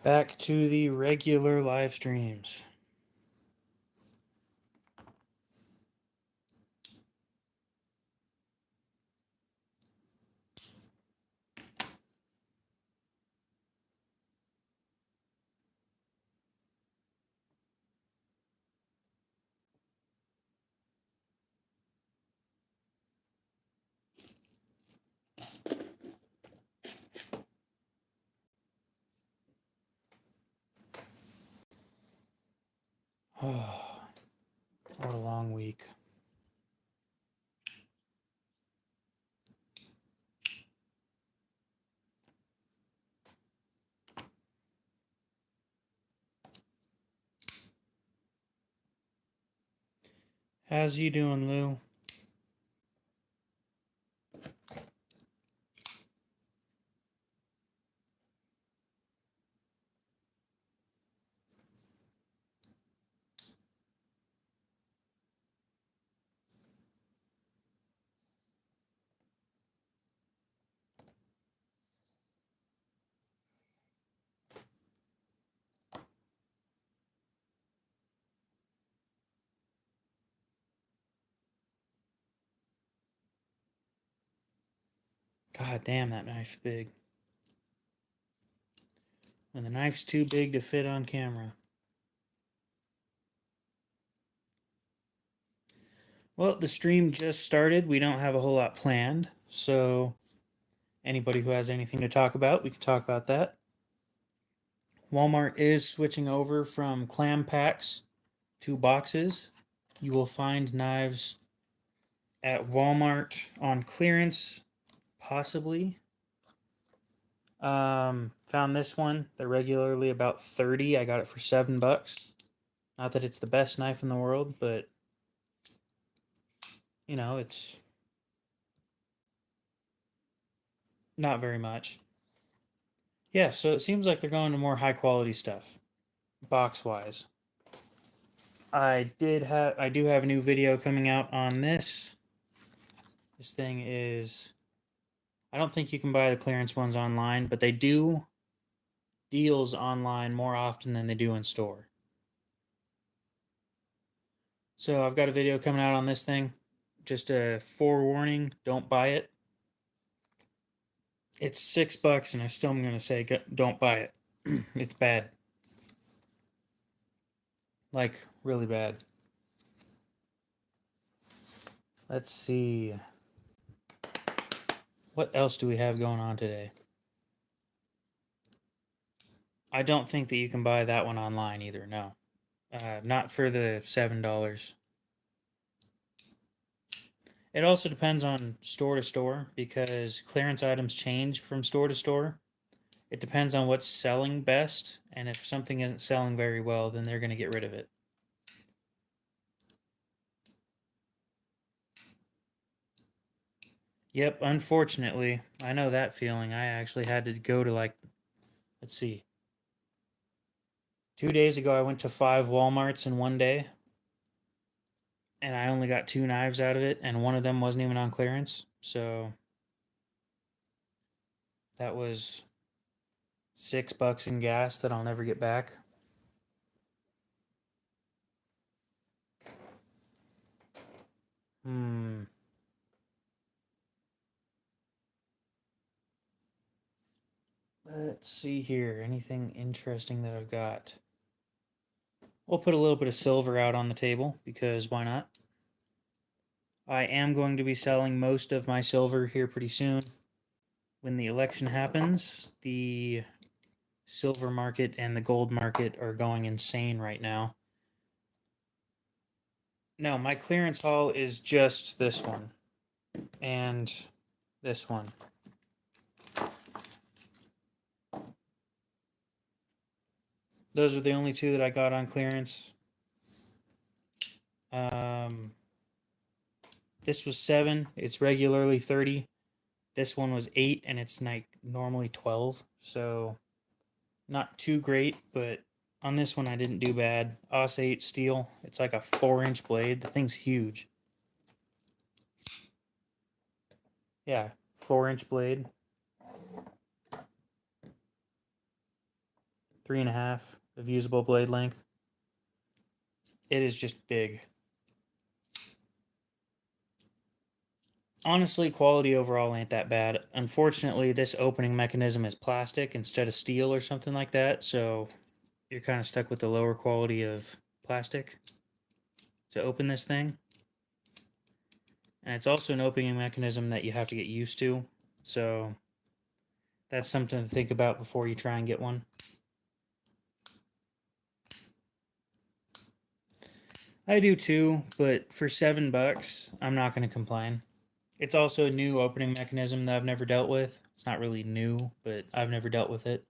Back to the regular live streams. Oh, what a long week. How's you doing, Lou? God damn, that knife's big. And the knife's too big to fit on camera. Well, the stream just started. We don't have a whole lot planned. So, anybody who has anything to talk about, we can talk about that. Walmart is switching over from clam packs to boxes. You will find knives at Walmart on clearance, possibly. Found this one. They're regularly about 30. I got it for $7. Not that it's the best knife in the world, but you know, it's not very much. Yeah, so it seems like they're going to more high quality stuff, box wise. I do have a new video coming out on this. This thing is, I don't think you can buy the clearance ones online, but they do deals online more often than they do in store. So I've got a video coming out on this thing. Just a forewarning, don't buy it. It's $6 and I still am going to say don't buy it. It's bad. Like, really bad. Let's see. What else do we have going on today? I don't think that you can buy that one online either, no. Not for the $7. It also depends on store to store because clearance items change from store to store. It depends on what's selling best, and if something isn't selling very well, then they're going to get rid of it. Yep, unfortunately, I know that feeling. I actually had to go to let's see. 2 days ago, I went to 5 Walmarts in one day, and I only got 2 knives out of it, and one of them wasn't even on clearance. So that was $6 in gas that I'll never get back. Let's see here. Anything interesting that I've got? We'll put a little bit of silver out on the table because why not? I am going to be selling most of my silver here pretty soon. When the election happens, the silver market and the gold market are going insane right now. No, my clearance haul is just this one and this one. Those are the only 2 that I got on clearance. This was 7. It's regularly 30. This one was 8, and it's like normally 12. So not too great, but on this one I didn't do bad. AUS 8 steel. It's like a 4-inch blade. The thing's huge. Yeah, 4-inch blade. 3.5 of usable blade length. It is just big. Honestly, quality overall ain't that bad. Unfortunately, this opening mechanism is plastic instead of steel or something like that, so you're kind of stuck with the lower quality of plastic to open this thing. And it's also an opening mechanism that you have to get used to, so that's something to think about before you try and get one. I do too, but for $7, I'm not going to complain. It's also a new opening mechanism that I've never dealt with. It's not really new, but I've never dealt with it.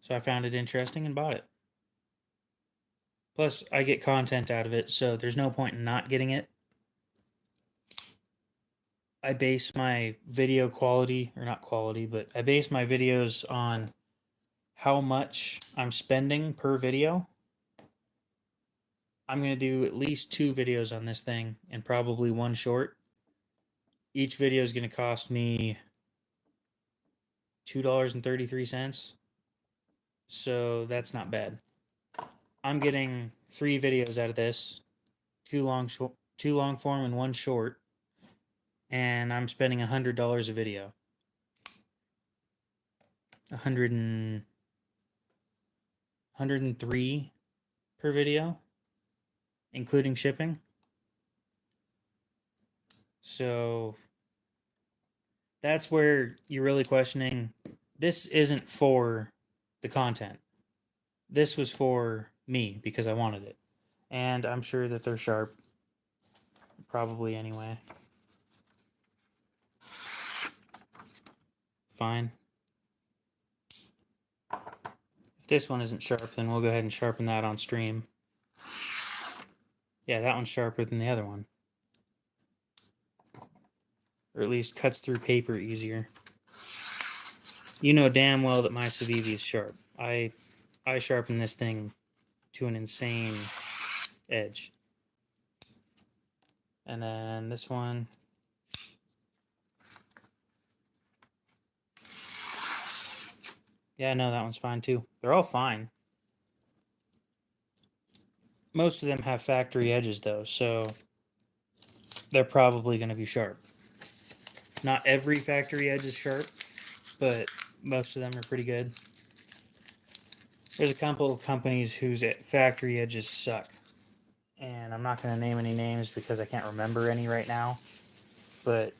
So I found it interesting and bought it. Plus, I get content out of it, so there's no point in not getting it. I base my video quality, or not quality, but I base my videos on how much I'm spending per video. I'm going to do at least 2 videos on this thing and probably 1 short. Each video is going to cost me $2.33. So that's not bad. I'm getting 3 videos out of this, 2 long form and 1 short, and I'm spending $100 a video. 103 per video, including shipping. So that's where you're really questioning. This isn't for the content. This was for me because I wanted it. And I'm sure that they're sharp. Probably anyway. Fine. If this one isn't sharp, then we'll go ahead and sharpen that on stream. Yeah, that one's sharper than the other one. Or at least cuts through paper easier. You know damn well that my Civivi is sharp. I sharpen this thing to an insane edge. And then this one. Yeah, no, that one's fine too. They're all fine. Most of them have factory edges though, so they're probably going to be sharp. Not every factory edge is sharp, but most of them are pretty good. There's a couple of companies whose factory edges suck. And I'm not going to name any names because I can't remember any right now. But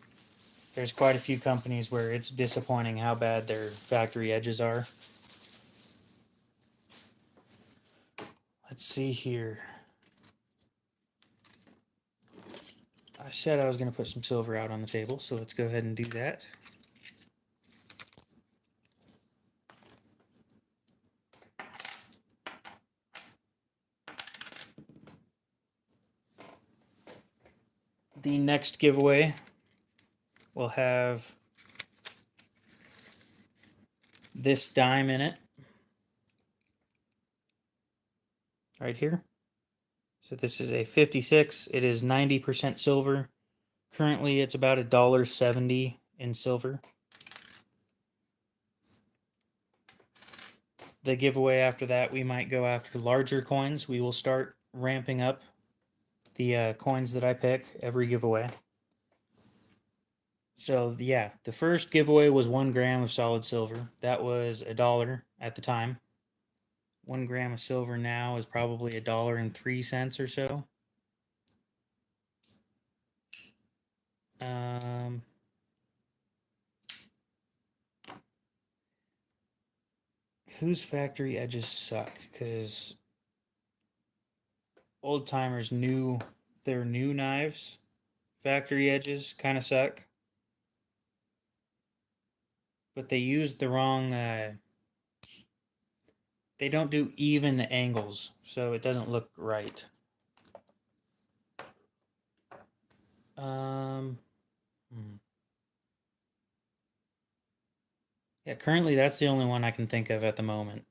there's quite a few companies where it's disappointing how bad their factory edges are. Let's see here. I said I was going to put some silver out on the table, so let's go ahead and do that. The next giveaway will have this dime in it. Right here. So this is a 56. It is 90% silver. Currently it's about $1.70 in silver. The giveaway after that, we might go after larger coins. We will start ramping up the coins that I pick every giveaway. So yeah, the first giveaway was 1 gram of solid silver. That was $1 at the time. 1 gram of silver now is probably $1.03 or so. Whose factory edges suck? Because old timers knew their new knives. Factory edges kind of suck. But they used the wrong... they don't do even angles, so it doesn't look right. Yeah, currently that's the only one I can think of at the moment.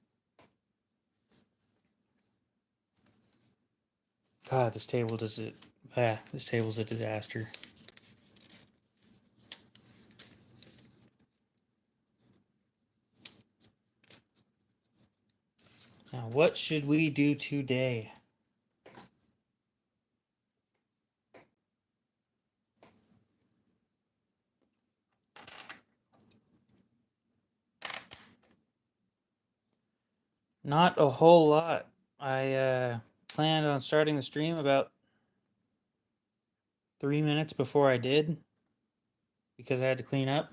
God, this table does it. This table's a disaster. what should we do today? Not a whole lot. I planned on starting the stream about 3 minutes before I did because I had to clean up.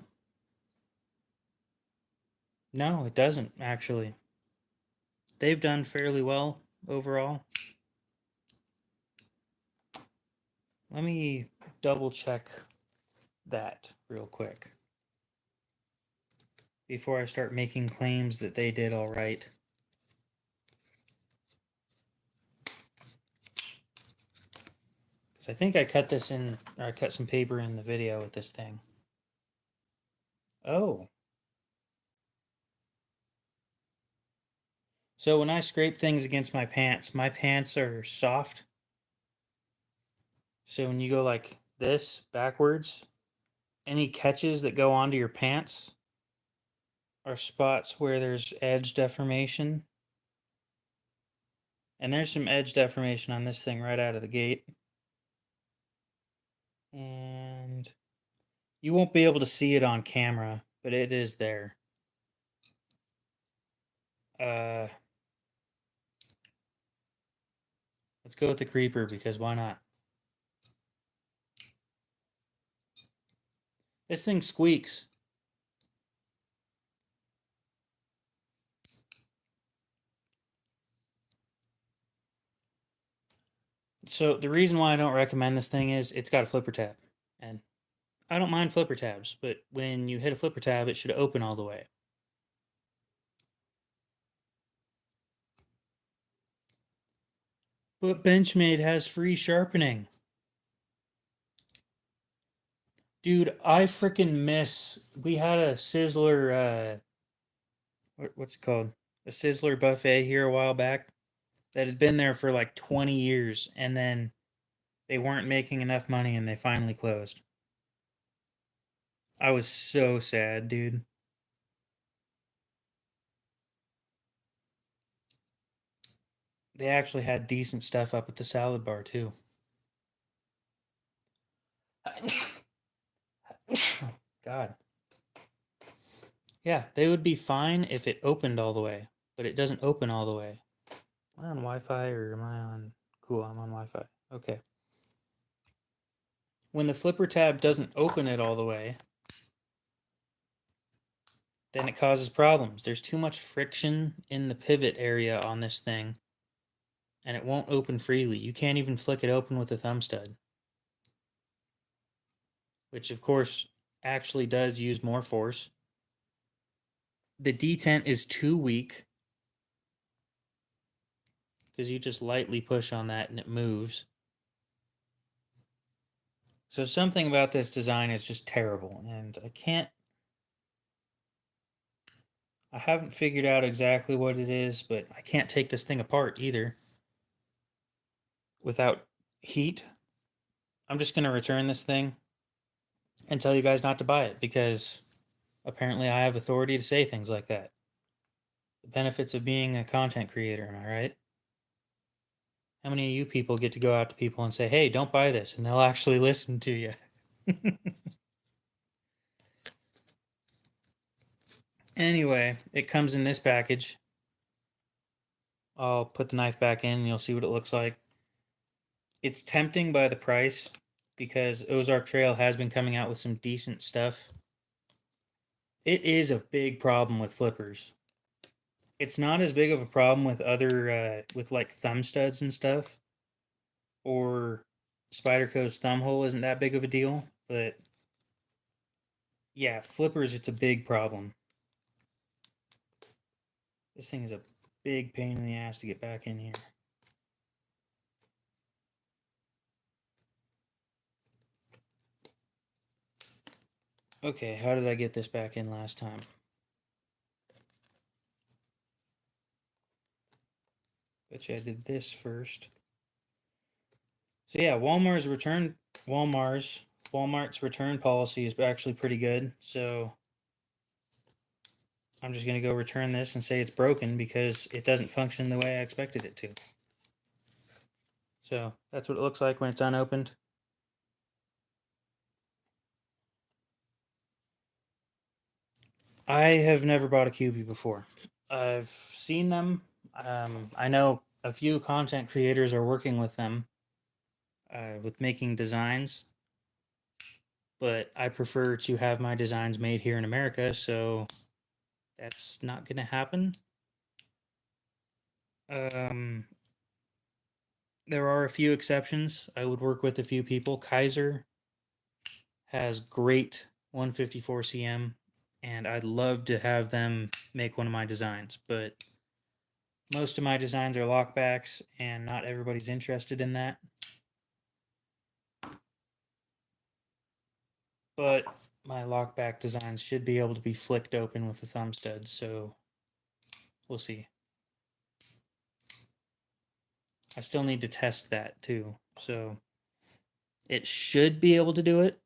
No, it doesn't, actually. They've done fairly well overall. Let me double check that real quick before I start making claims that they did all right. Because I think I cut this in, or I cut some paper in the video with this thing. Oh. So when I scrape things against my pants are soft. So when you go like this backwards, any catches that go onto your pants are spots where there's edge deformation. And there's some edge deformation on this thing right out of the gate. And you won't be able to see it on camera, but it is there. Let's go with the creeper because why not? This thing squeaks. So the reason why I don't recommend this thing is it's got a flipper tab. And I don't mind flipper tabs, but when you hit a flipper tab, it should open all the way. But Benchmade has free sharpening. Dude, I freaking miss. We had a Sizzler, what's it called? A Sizzler buffet here a while back that had been there for like 20 years, and then they weren't making enough money and they finally closed. I was so sad, dude. They actually had decent stuff up at the salad bar, too. God. Yeah, they would be fine if it opened all the way, but it doesn't open all the way. Am I on Wi-Fi or am I on... Cool, I'm on Wi-Fi. Okay. When the flipper tab doesn't open it all the way, then it causes problems. There's too much friction in the pivot area on this thing, and it won't open freely. You can't even flick it open with a thumb stud, which of course actually does use more force. The detent is too weak because you just lightly push on that and it moves. So something about this design is just terrible, and I haven't figured out exactly what it is, but I can't take this thing apart either without heat. I'm just going to return this thing and tell you guys not to buy it because apparently I have authority to say things like that. The benefits of being a content creator, am I right? How many of you people get to go out to people and say, hey, don't buy this, and they'll actually listen to you? Anyway, it comes in this package. I'll put the knife back in and you'll see what it looks like. It's tempting by the price because Ozark Trail has been coming out with some decent stuff. It is a big problem with flippers. It's not as big of a problem with other, with like thumb studs and stuff. Or Spyderco's thumb hole isn't that big of a deal, but yeah, flippers, it's a big problem. This thing is a big pain in the ass to get back in here. Okay, how did I get this back in last time? Bet you I did this first. So yeah, Walmart's return policy is actually pretty good. So I'm just going to go return this and say it's broken because it doesn't function the way I expected it to. So that's what it looks like when it's unopened. I have never bought a Cubie before. I've seen them. I know a few content creators are working with them with making designs, but I prefer to have my designs made here in America, so that's not going to happen. There are a few exceptions. I would work with a few people. Kaiser has great 154 cm, and I'd love to have them make one of my designs, but most of my designs are lockbacks, and not everybody's interested in that. But my lockback designs should be able to be flicked open with the thumb stud, so we'll see. I still need to test that too, so it should be able to do it,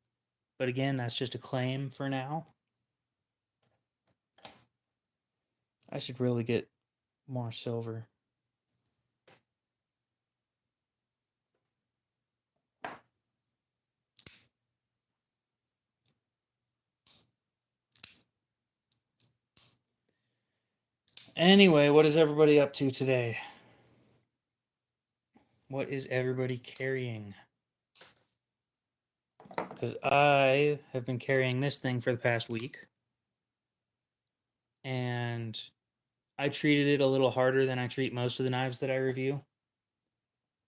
but again, that's just a claim for now. I should really get more silver. Anyway, what is everybody up to today? What is everybody carrying? Because I have been carrying this thing for the past week, and I treated it a little harder than I treat most of the knives that I review.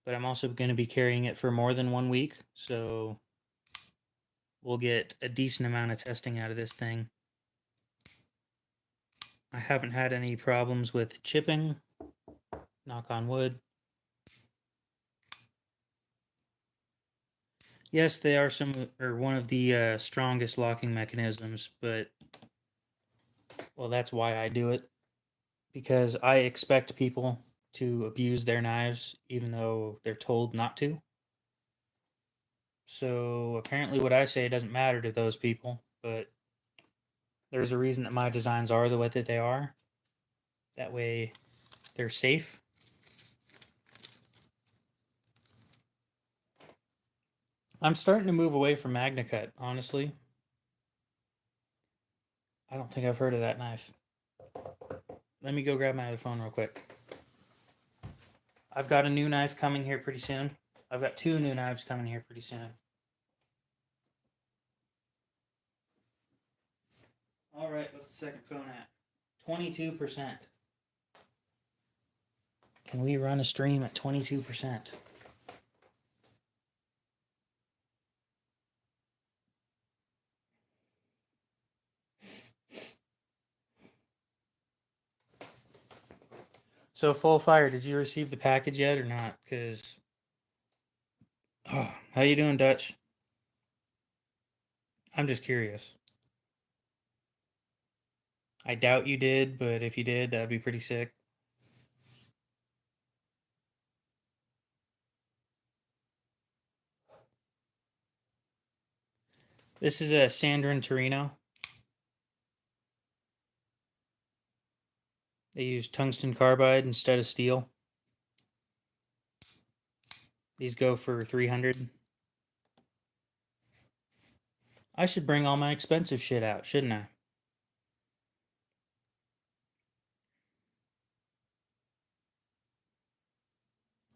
But I'm also going to be carrying it for more than 1 week, so we'll get a decent amount of testing out of this thing. I haven't had any problems with chipping, knock on wood. Yes, they are one of the strongest locking mechanisms, but well, that's why I do it, because I expect people to abuse their knives even though they're told not to. So apparently what I say doesn't matter to those people, but there's a reason that my designs are the way that they are. That way they're safe. I'm starting to move away from MagnaCut, honestly. I don't think I've heard of that knife. Let me go grab my other phone real quick. I've got a new knife coming here pretty soon. I've got 2 new knives coming here pretty soon. Alright, what's the second phone at? 22%. Can we run a stream at 22%? So, Full Fire, did you receive the package yet or not? Because, oh, how you doing, Dutch? I'm just curious. I doubt you did, but if you did, that'd be pretty sick. This is a Sandrin Torino. They use tungsten carbide instead of steel. These go for 300. I should bring all my expensive shit out, shouldn't I?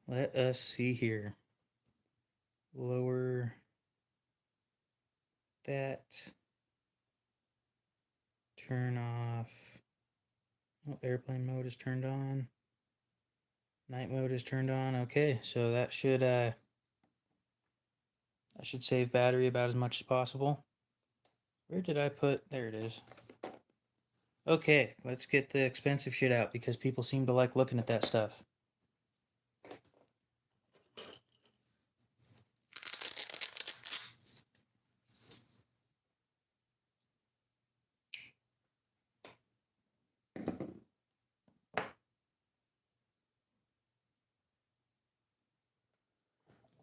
Let us see here. Lower that. Turn off. Oh, airplane mode is turned on. Night mode is turned on. Okay, so that should save battery about as much as possible. Where did I put? There it is. Okay, let's get the expensive shit out because people seem to like looking at that stuff.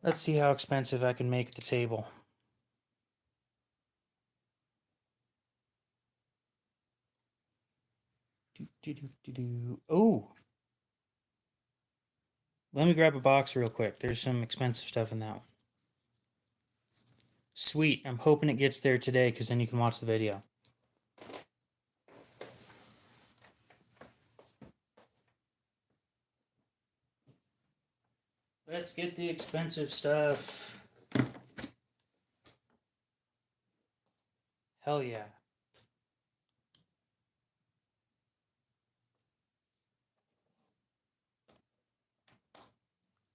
Let's see how expensive I can make the table. Oh, let me grab a box real quick. There's some expensive stuff in that one. Sweet. I'm hoping it gets there today because then you can watch the video. Let's get the expensive stuff. Hell yeah.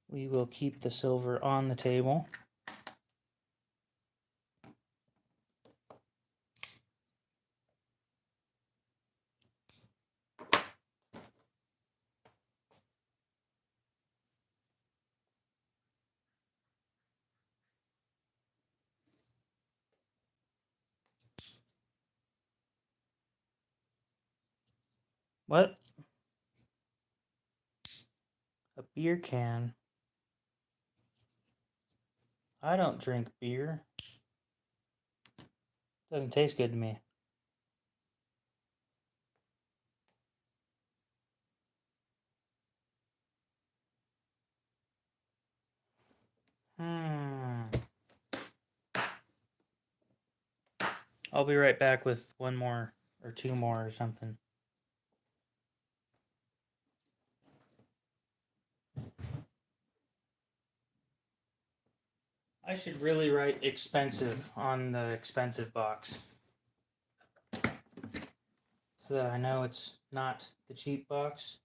We will keep the silver on the table. What? A beer can? I don't drink beer. Doesn't taste good to me. I'll be right back with one more or two more or something. I should really write expensive on the expensive box so that I know it's not the cheap box.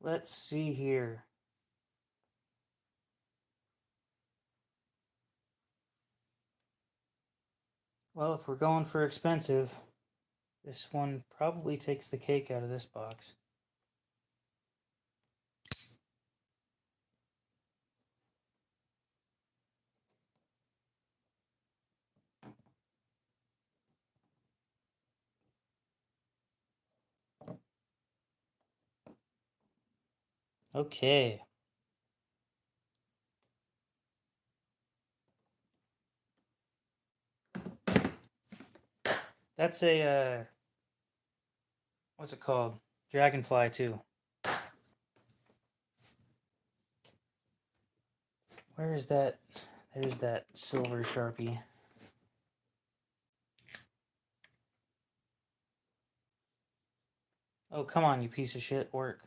Let's see here. Well, if we're going for expensive, this one probably takes the cake out of this box. Okay. That's a, what's it called? Dragonfly 2. Where is that? There's that silver Sharpie. Oh, come on, you piece of shit. Work.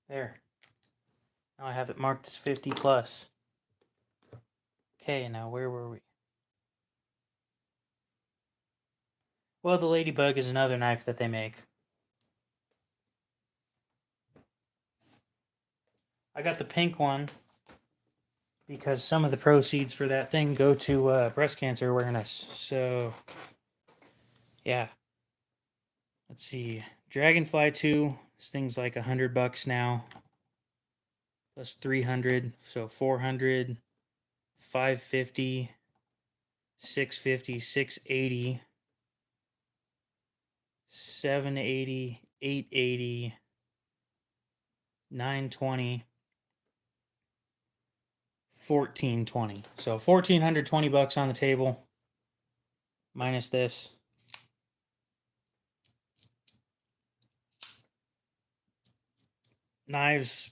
There. Now I have it marked as 50 plus. Okay, now where were we? Well, the Ladybug is another knife that they make. I got the pink one because some of the proceeds for that thing go to breast cancer awareness. So, yeah. Let's see. Dragonfly 2, this thing's like $100 now. Plus 300, so 400, 550, 650, 680, 780, 880, 920, 1420. So $1,420 on the table, minus this. Knives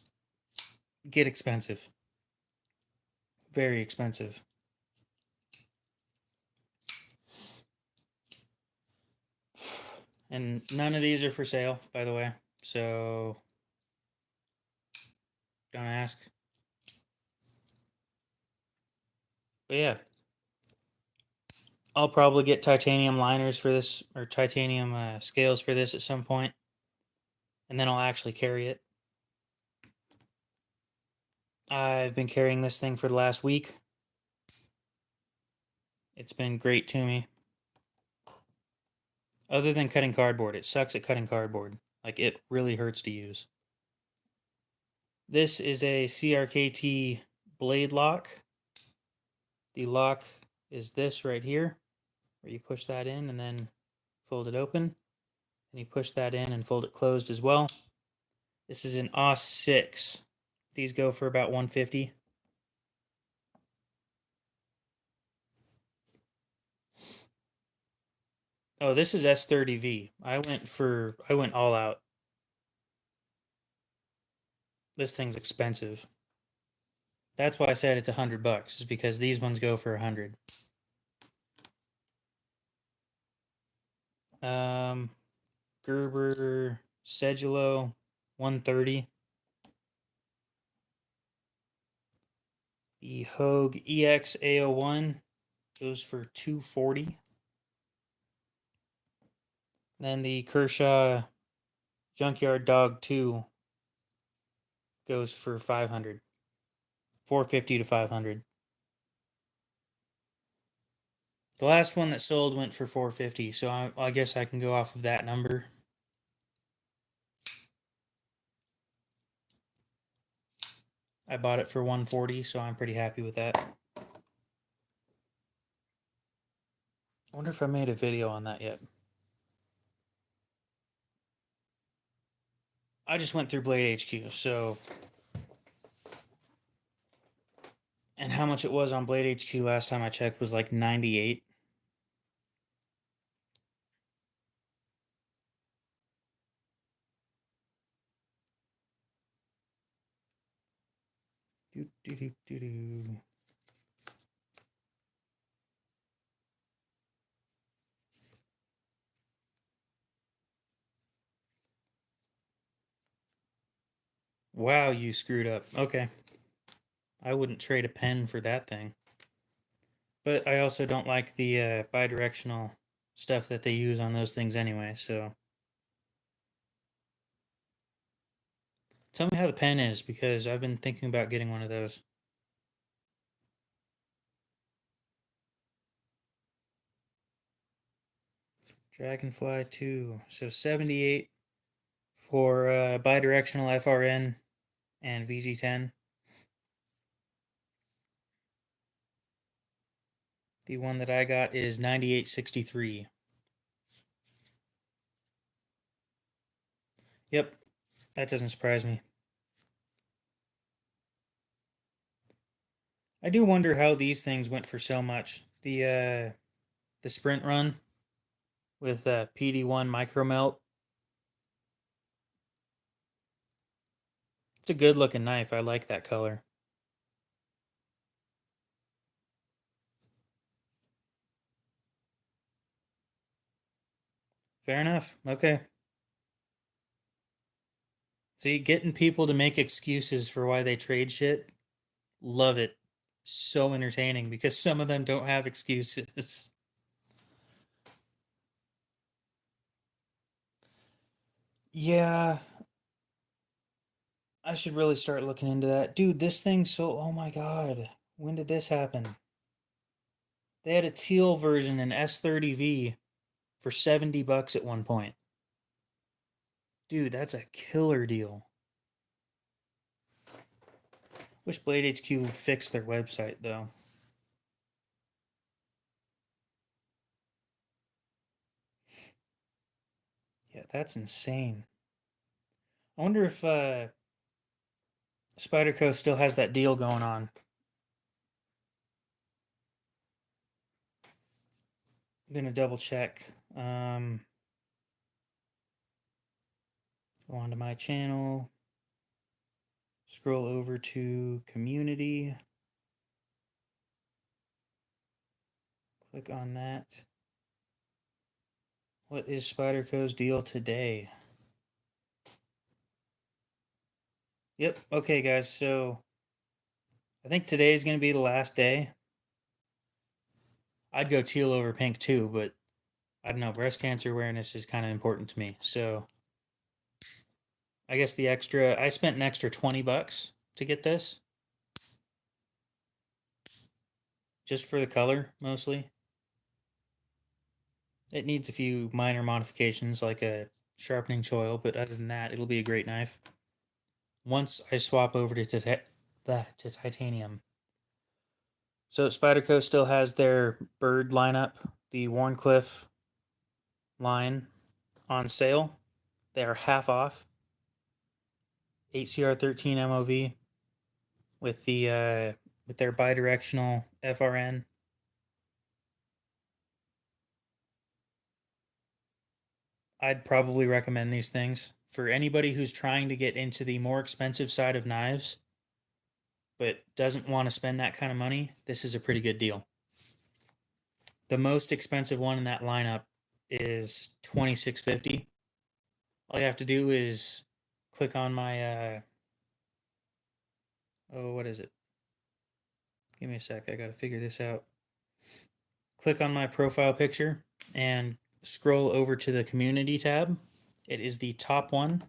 get expensive. Very expensive. And none of these are for sale, by the way. So don't ask. But yeah. I'll probably get titanium liners for this, or titanium scales for this at some point. And then I'll actually carry it. I've been carrying this thing for the last week. It's been great to me. Other than cutting cardboard, it sucks at cutting cardboard. Like, it really hurts to use. This is a CRKT blade lock. The lock is this right here, where you push that in and then fold it open. And you push that in and fold it closed as well. This is an AUS 6. These go for about $150. Oh, this is S30V. I went all out. This thing's expensive. That's why I said it's $100, is because these ones go for 100. Gerber Sedulo 130. The Hogue EX A01 goes for $240. Then the Kershaw Junkyard Dog 2 goes for $500. $450 to $500. The last one that sold went for $450, so I guess I can go off of that number. I bought it for $140, so I'm pretty happy with that. I wonder if I made a video on that yet. I just went through Blade HQ, so... And how much it was on Blade HQ last time I checked was like 98. Do, do, do, do, do. Wow, you screwed up. Okay. I wouldn't trade a pen for that thing. But I also don't like the bidirectional stuff that they use on those things anyway, so... Tell me how the pen is, because I've been thinking about getting one of those. Dragonfly 2. So 78 for bidirectional FRN and VG10. The one that I got is 9863. Yep, that doesn't surprise me. I do wonder how these things went for so much. The Sprint Run with PD1 micro melt. It's a good looking knife. I like that color. Fair enough. Okay. See, getting people to make excuses for why they trade shit, love it. So entertaining, because some of them don't have excuses. Yeah, I should really start looking into that. Dude, this thing's so... Oh my god. When did this happen? They had a teal version in S30V for $70 at one point. Dude, that's a killer deal. Wish Blade HQ would fix their website, though. Yeah, that's insane. I wonder if Spyderco still has that deal going on. I'm gonna double check. Go onto my channel. Scroll over to community. Click on that. What is Spyderco's deal today? Yep, okay guys, so I think today is going to be the last day. I'd go teal over pink too, but I don't know, breast cancer awareness is kind of important to me. So I guess I spent an extra $20 to get this. Just for the color, mostly. It needs a few minor modifications, like a sharpening choil, but other than that, it'll be a great knife. Once I swap over to titanium. So Spyderco still has their bird lineup, the Wharncliffe line, on sale. They are half off. 8CR13 MOV with with their bidirectional FRN. I'd probably recommend these things for anybody who's trying to get into the more expensive side of knives but doesn't want to spend that kind of money. This is a pretty good deal. The most expensive one in that lineup is $26.50. All you have to do is click on my what is it? Give me a sec. I got to figure this out. Click on my profile picture and scroll over to the community tab. It is the top one.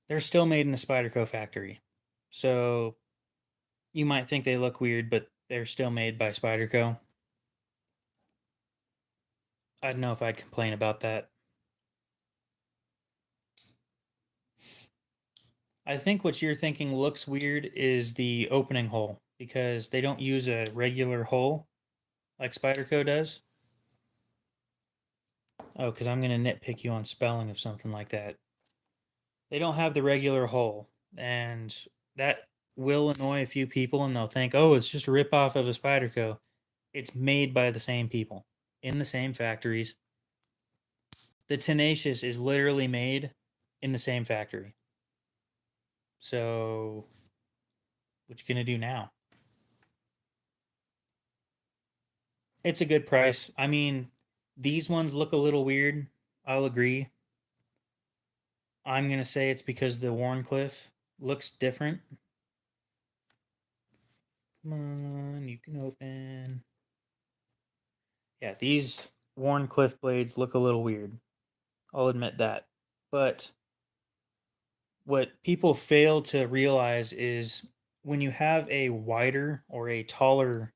They're still made in a Spyderco factory. So you might think they look weird, but they're still made by Spyderco. I don't know if I'd complain about that. I think what you're thinking looks weird is the opening hole, because they don't use a regular hole like Spyderco does. Oh, because I'm going to nitpick you on spelling of something like that. They don't have the regular hole, and that will annoy a few people, and they'll think, oh, it's just a ripoff of a Spyderco. It's made by the same people in the same factories. The Tenacious is literally made in the same factory. So, what you gonna do now? It's a good price. I mean, these ones look a little weird. I'll agree. I'm gonna say it's because the Wharncliffe looks different. Come on, you can open. Yeah, these Wharncliffe blades look a little weird. I'll admit that. But what people fail to realize is when you have a wider or a taller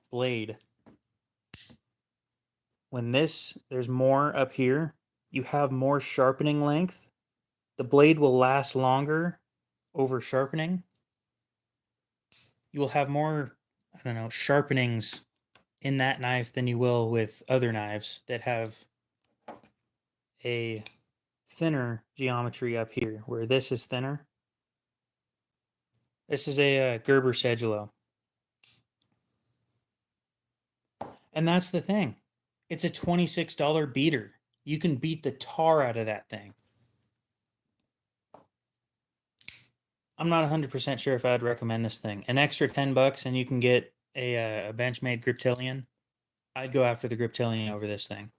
blade, when there's more up here, you have more sharpening length. The blade will last longer over sharpening. You will have more, I don't know, sharpenings in that knife than you will with other knives that have a thinner geometry up here, where this is thinner. This is a Gerber Sedulo. And that's the thing. It's a $26 beater. You can beat the tar out of that thing. I'm not 100% sure if I'd recommend this thing. An extra $10 and you can get a Benchmade Griptilian. I'd go after the Griptilian over this thing.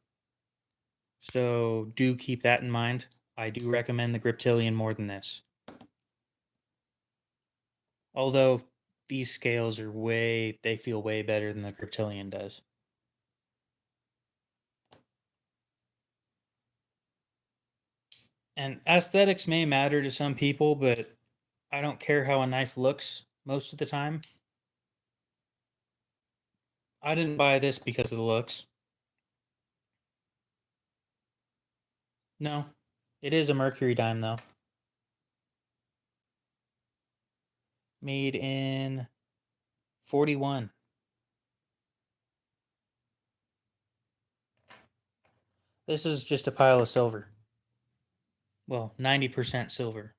So do keep that in mind. I do recommend the Griptilian more than this. Although these scales are they feel way better than the Griptilian does. And aesthetics may matter to some people, but I don't care how a knife looks most of the time. I didn't buy this because of the looks. No, it is a mercury dime though. Made in 41. This is just a pile of silver. Well, 90% silver.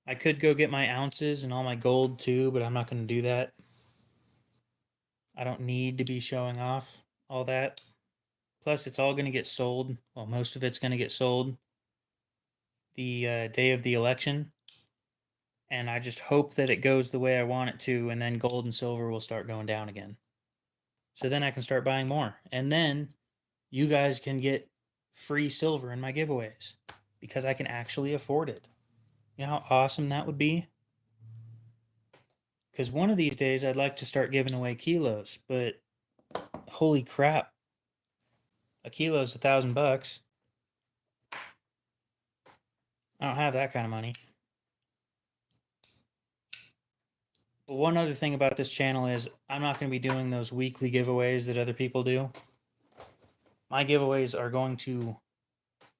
I could go get my ounces and all my gold too, but I'm not going to do that. I don't need to be showing off all that. Plus, it's all going to get sold. Well, most of it's going to get sold the day of the election. And I just hope that it goes the way I want it to, and then gold and silver will start going down again. So then I can start buying more. And then you guys can get free silver in my giveaways because I can actually afford it. You know how awesome that would be? Because one of these days I'd like to start giving away kilos, but holy crap. A kilo's $1,000. I don't have that kind of money. But one other thing about this channel is I'm not going to be doing those weekly giveaways that other people do. My giveaways are going to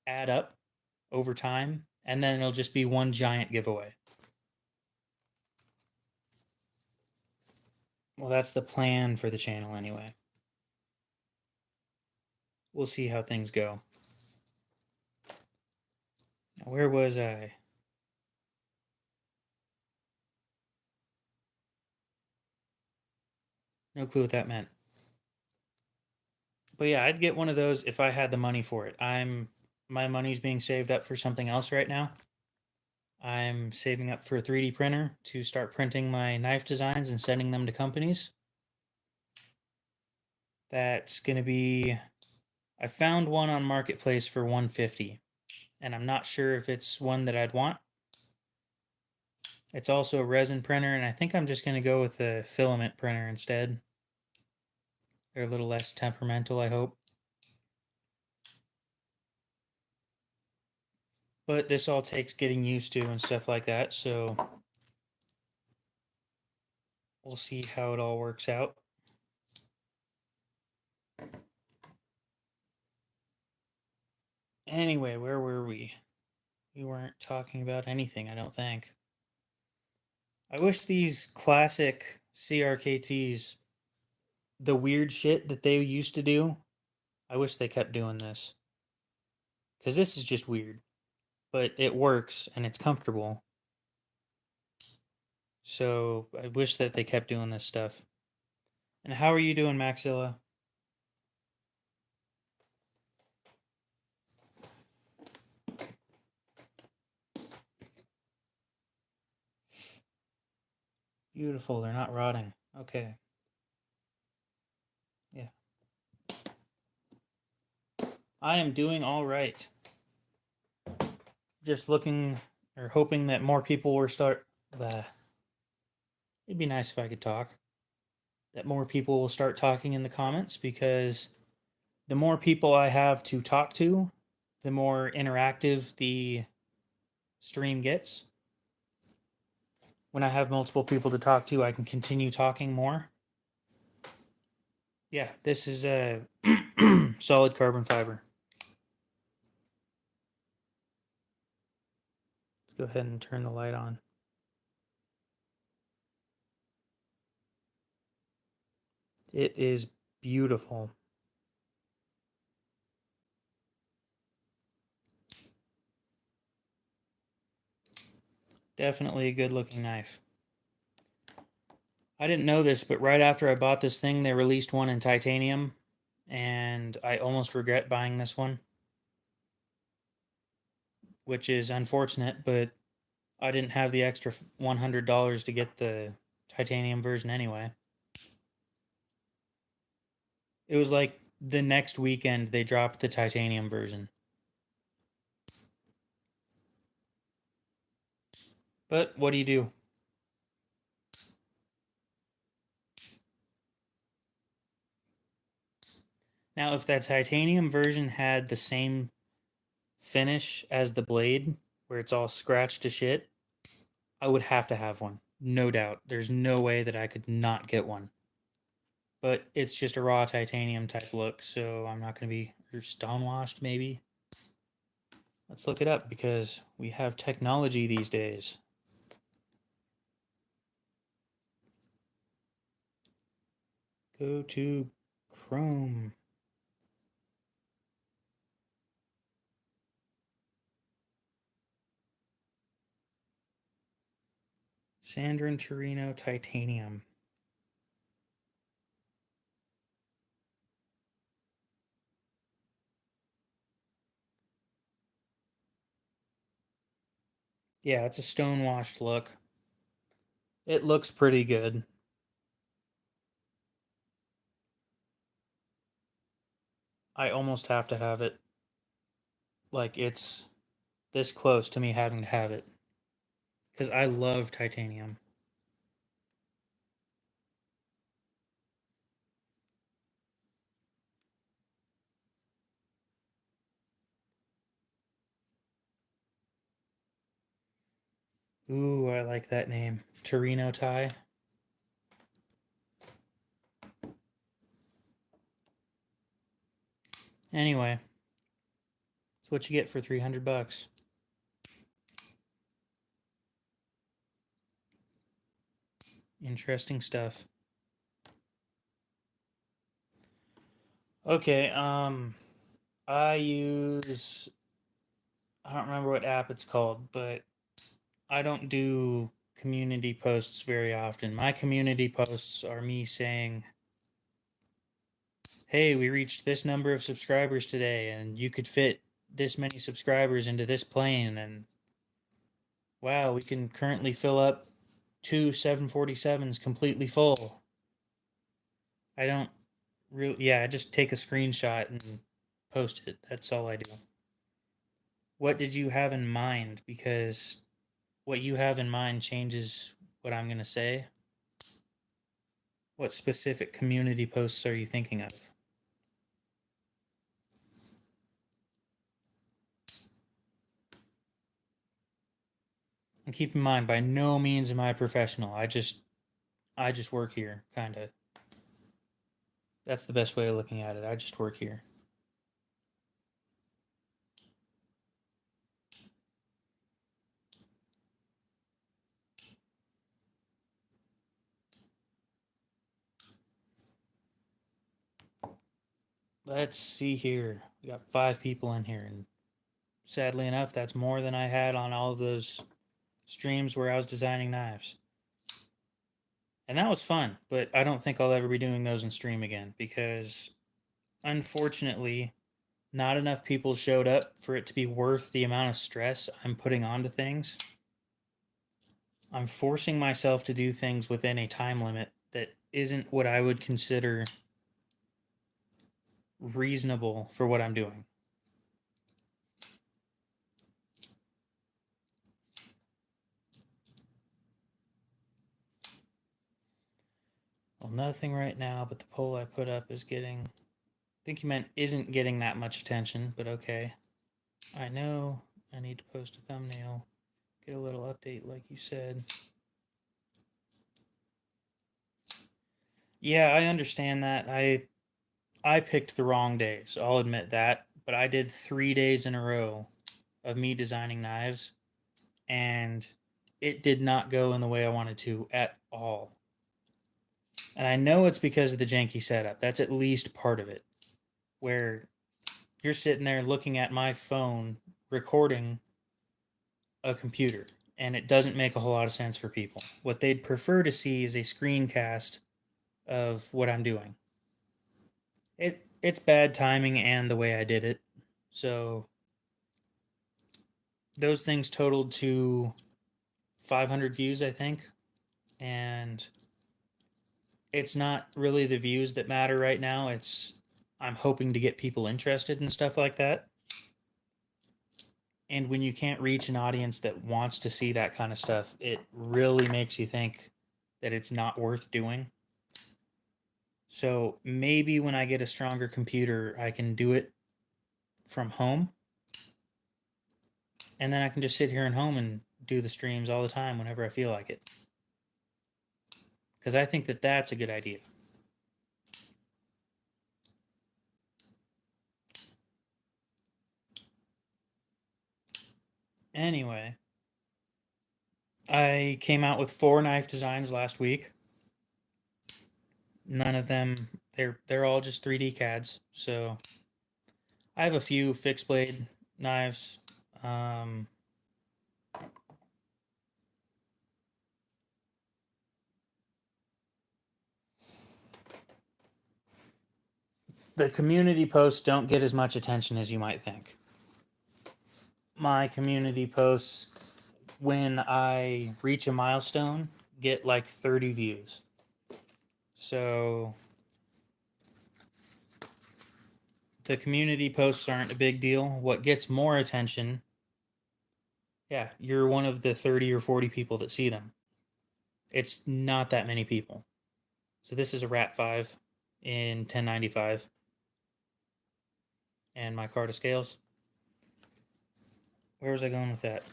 add up over time, and then it'll just be one giant giveaway. Well, that's the plan for the channel anyway. We'll see how things go. Now, where was I? No clue what that meant. But yeah, I'd get one of those if I had the money for it. My money's being saved up for something else right now. I'm saving up for a 3D printer to start printing my knife designs and sending them to companies. That's going to be I found one on Marketplace for 150, and I'm not sure if it's one that I'd want. It's also a resin printer, and I think I'm just going to go with a filament printer instead. They're a little less temperamental, I hope. But this all takes getting used to and stuff like that, so we'll see how it all works out. Anyway, where were we? We weren't talking about anything, I don't think. I wish these classic CRKTs, the weird shit that they used to do, I wish they kept doing this. Because this is just weird. But it works and it's comfortable. So I wish that they kept doing this stuff. And how are you doing, Maxilla? Beautiful, they're not rotting. Okay. Yeah. I am doing all right. Just looking or hoping that more people will start. It'd be nice if I could talk. That more people will start talking in the comments, because the more people I have to talk to, the more interactive the stream gets. When I have multiple people to talk to, I can continue talking more. Yeah, this is a solid carbon fiber. Let's go ahead and turn the light on. It is beautiful. Definitely a good looking knife. I didn't know this, but right after I bought this thing, they released one in titanium, and I almost regret buying this one, which is unfortunate, but I didn't have the extra $100 to get the titanium version anyway. It was like the next weekend they dropped the titanium version. But what do you do? Now, if that titanium version had the same finish as the blade, where it's all scratched to shit, I would have to have one. No doubt. There's no way that I could not get one. But it's just a raw titanium type look, so I'm not going to be stonewashed, maybe. Let's look it up, because we have technology these days. Go to Chrome. Sandrin Torino titanium. Yeah, it's a stonewashed look. It looks pretty good. I almost have to have it. Like, it's this close to me having to have it. Because I love titanium. Ooh, I like that name. Torino tie. Anyway, that's what you get for 300 bucks. Interesting stuff. Okay, I don't remember what app it's called, but I don't do community posts very often. My community posts are me saying, hey, we reached this number of subscribers today, and you could fit this many subscribers into this plane, and wow, we can currently fill up two 747s completely full. I don't really, yeah, I just take a screenshot and post it. That's all I do. What did you have in mind? Because what you have in mind changes what I'm going to say. What specific community posts are you thinking of? And keep in mind, by no means am I professional. I just work here, kind of. That's the best way of looking at it. I just work here. Let's see here. We got 5 people in here, and sadly enough, that's more than I had on all of those streams where I was designing knives. And that was fun, but I don't think I'll ever be doing those in stream again because unfortunately, not enough people showed up for it to be worth the amount of stress I'm putting onto things. I'm forcing myself to do things within a time limit that isn't what I would consider reasonable for what I'm doing. Well, nothing right now, but the poll I put up is getting. I think you meant isn't getting that much attention, but okay. I know I need to post a thumbnail, get a little update like you said. Yeah, I understand that. I picked the wrong days. I'll admit that, but I did 3 days in a row of me designing knives and it did not go in the way I wanted to at all. And I know it's because of the janky setup. That's at least part of it. Where you're sitting there looking at my phone recording a computer and it doesn't make a whole lot of sense for people. What they'd prefer to see is a screencast of what I'm doing. It's bad timing and the way I did it. So those things totaled to 500 views, I think. And it's not really the views that matter right now. I'm hoping to get people interested in stuff like that. And when you can't reach an audience that wants to see that kind of stuff, it really makes you think that it's not worth doing. So maybe when I get a stronger computer, I can do it from home. And then I can just sit here at home and do the streams all the time whenever I feel like it. Because I think that that's a good idea. Anyway, I came out with 4 knife designs last week. None of them they're all just 3D CADs. So I have a few fixed blade knives. The community posts don't get as much attention as you might think. My community posts, when I reach a milestone, get like 30 views. So the community posts aren't a big deal. What gets more attention, yeah, you're one of the 30 or 40 people that see them. It's not that many people. So this is a Rat 5 in 1095. And my car to scales. Where was I going with that?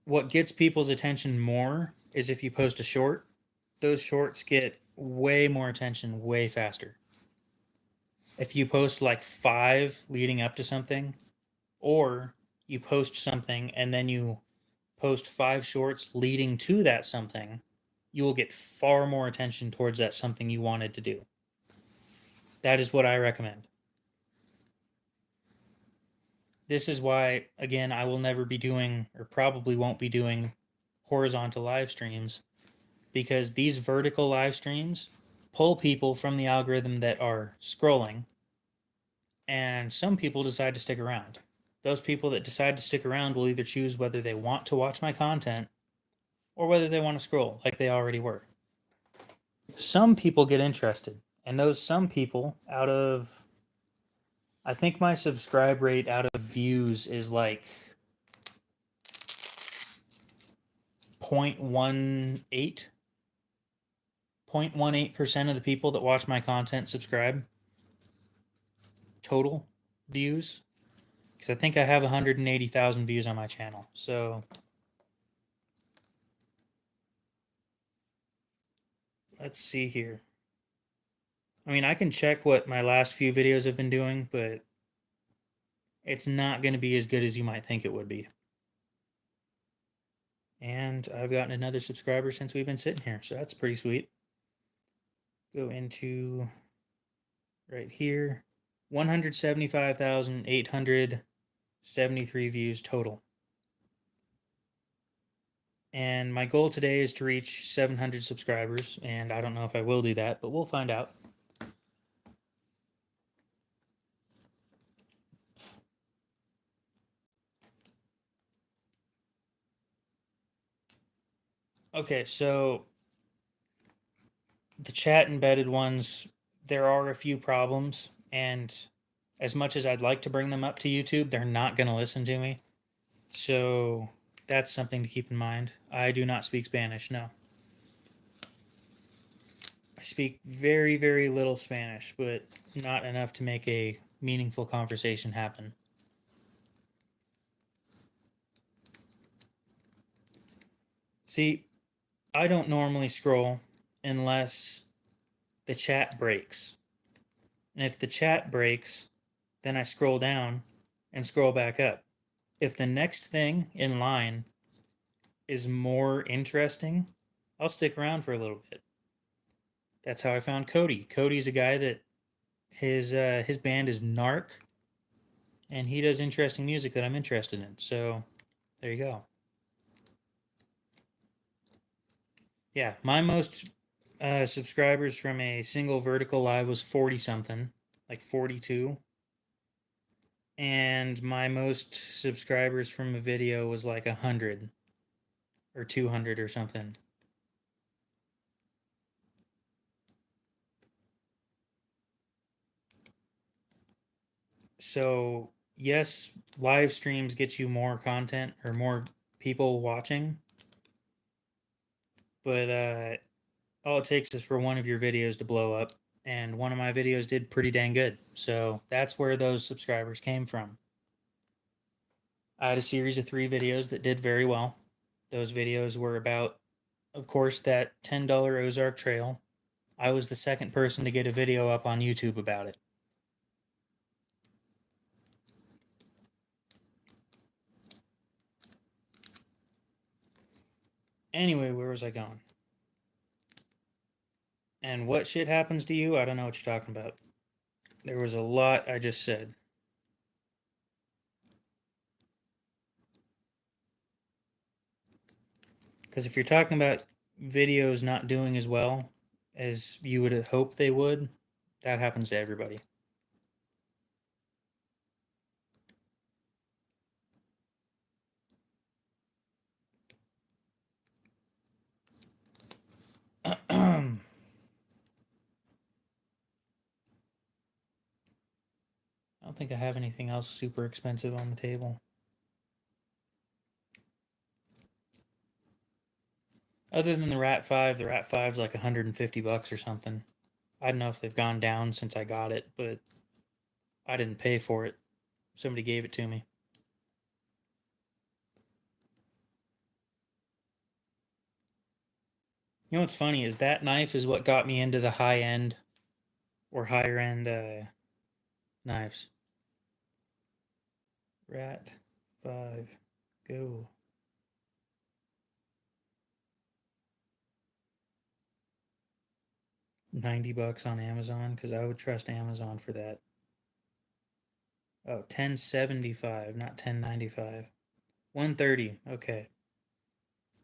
What gets people's attention more is if you post a short. Those shorts get way more attention way faster. If you post like 5 leading up to something, or you post something and then you post 5 shorts leading to that something, you will get far more attention towards that something you wanted to do. That is what I recommend. This is why, again, I will never be doing, or probably won't be doing, horizontal live streams, because these vertical live streams pull people from the algorithm that are scrolling, and some people decide to stick around. Those people that decide to stick around will either choose whether they want to watch my content or whether they want to scroll like they already were. Some people get interested, and those some people, out of, I think my subscribe rate out of views is like 0.18. 0.18% of the people that watch my content subscribe. Total views. Because I think I have 180,000 views on my channel. So let's see here. I mean, I can check what my last few videos have been doing, but it's not going to be as good as you might think it would be. And I've gotten another subscriber since we've been sitting here, so that's pretty sweet. Go into right here. 175,873 views total. And my goal today is to reach 700 subscribers, and I don't know if I will do that, but we'll find out. Okay, so the chat embedded ones, there are a few problems, and as much as I'd like to bring them up to YouTube, they're not going to listen to me. So that's something to keep in mind. I do not speak Spanish, no. I speak very, very little Spanish, but not enough to make a meaningful conversation happen. See, I don't normally scroll unless the chat breaks. And if the chat breaks, then I scroll down and scroll back up. If the next thing in line is more interesting, I'll stick around for a little bit. That's how I found Cody. Cody's a guy that his band is Narc, and he does interesting music that I'm interested in. So there you go. Yeah, my most subscribers from a single vertical live was 40 something, like 42. And my most subscribers from a video was like 100 or 200 or something. So, yes, live streams get you more content or more people watching, but all it takes is for one of your videos to blow up, and one of my videos did pretty dang good. So, that's where those subscribers came from. I had a series of 3 videos that did very well. Those videos were about, of course, that $10 Ozark Trail. I was the second person to get a video up on YouTube about it. Anyway, where was I going? And what shit happens to you? I don't know what you're talking about. There was a lot I just said. Because if you're talking about videos not doing as well as you would hope they would, that happens to everybody. I don't think I have anything else super expensive on the table. Other than the Rat 5, the Rat 5's like $150 or something. I don't know if they've gone down since I got it, but I didn't pay for it. Somebody gave it to me. You know what's funny is that knife is what got me into the high end or higher end knives. Rat 5, go. $90 on Amazon, because I would trust Amazon for that. Oh, 1075, not 1095. 130. Okay.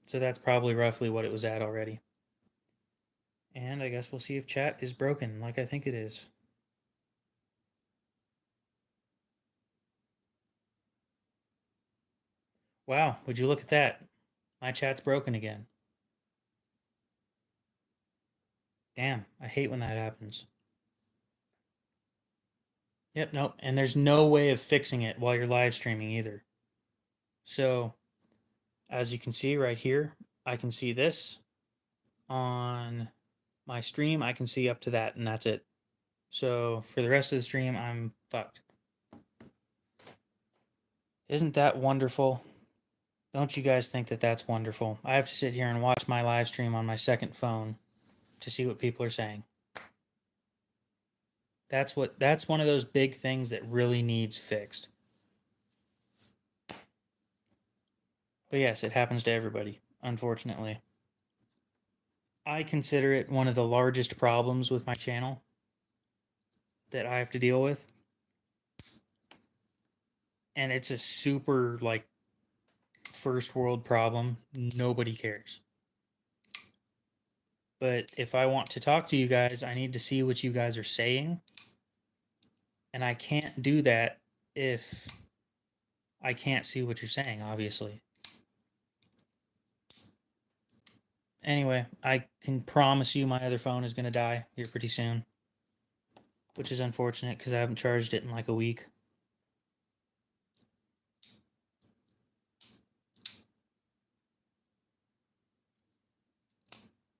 So that's probably roughly what it was at already. And I guess we'll see if chat is broken, like I think it is. Wow, would you look at that? My chat's broken again. Damn, I hate when that happens. Yep, nope. And there's no way of fixing it while you're live streaming either. So, as you can see right here, I can see this. On my stream, I can see up to that, and that's it. So, for the rest of the stream, I'm fucked. Isn't that wonderful? Don't you guys think that that's wonderful? I have to sit here and watch my live stream on my second phone to see what people are saying. That's one of those big things that really needs fixed. But yes, it happens to everybody, unfortunately. I consider it one of the largest problems with my channel that I have to deal with. And it's a super, like, first world problem. Nobody cares. But if I want to talk to you guys, I need to see what you guys are saying. And I can't do that if I can't see what you're saying, obviously. Anyway, I can promise you my other phone is going to die here pretty soon. Which is unfortunate because I haven't charged it in like a week.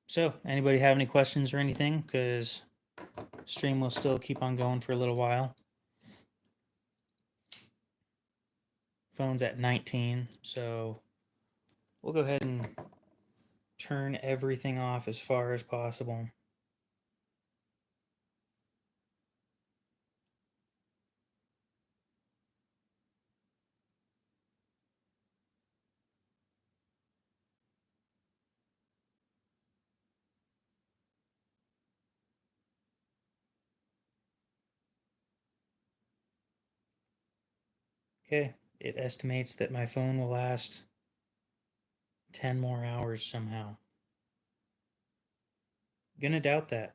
So, anybody have any questions or anything? Because stream will still keep on going for a little while. Phone's at 19, so we'll go ahead and turn everything off as far as possible. Okay, it estimates that my phone will last 10 more hours somehow. Gonna doubt that.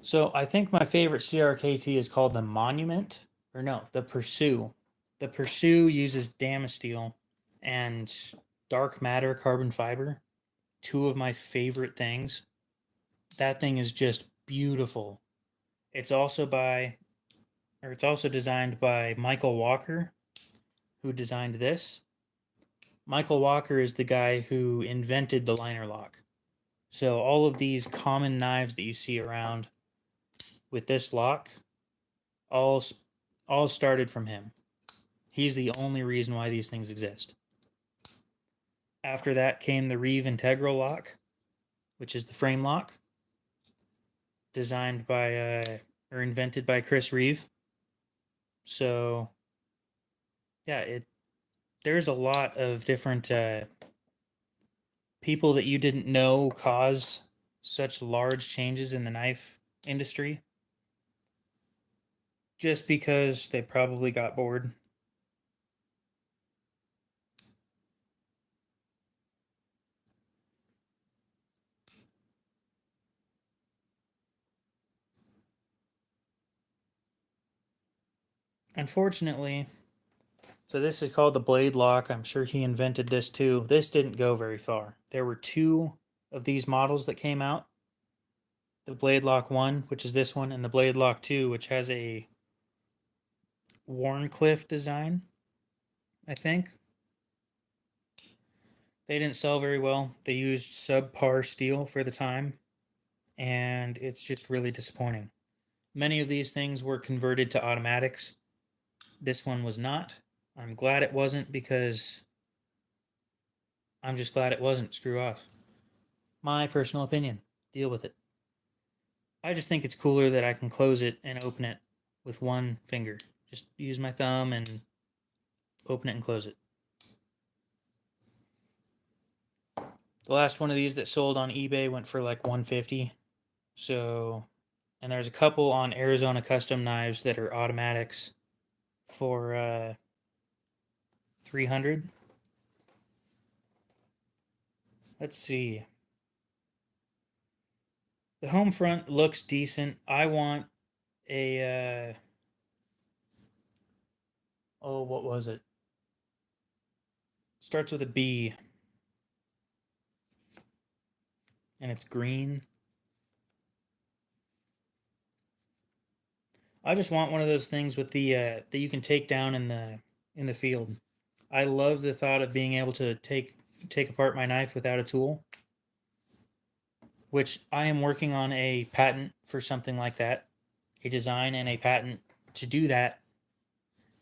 So I think my favorite CRKT is called the Monument, or no, the Pursue. The Pursue uses Damasteel and dark matter carbon fiber, two of my favorite things. That thing is just beautiful. It's also designed by Michael Walker, who designed this. Michael Walker is the guy who invented the liner lock. So all of these common knives that you see around with this lock all started from him. He's the only reason why these things exist. After that came the Reeve Integral lock, which is the frame lock, designed by or invented by Chris Reeve. So yeah, there's a lot of different people that you didn't know caused such large changes in the knife industry just because they probably got bored. Unfortunately, so this is called the blade lock. I'm sure he invented this too. This didn't go very far. There were two of these models that came out. The Blade Lock 1, which is this one, and the Blade Lock 2, which has a Wharncliffe design, I think. They didn't sell very well. They used subpar steel for the time, and it's just really disappointing. Many of these things were converted to automatics. This one was not. I'm glad it wasn't because I'm just glad it wasn't. Screw off. My personal opinion. Deal with it. I just think it's cooler that I can close it and open it with one finger. Just use my thumb and open it and close it. The last one of these that sold on eBay went for like 150. So, and there's a couple on Arizona Custom Knives that are automatics for 300. Let's see. The home front looks decent. I want a oh, what was it? Starts with a B and it's green. I just want one of those things with the that you can take down in the field. I love the thought of being able to take apart my knife without a tool, which I am working on a patent for something like that. A design and a patent to do that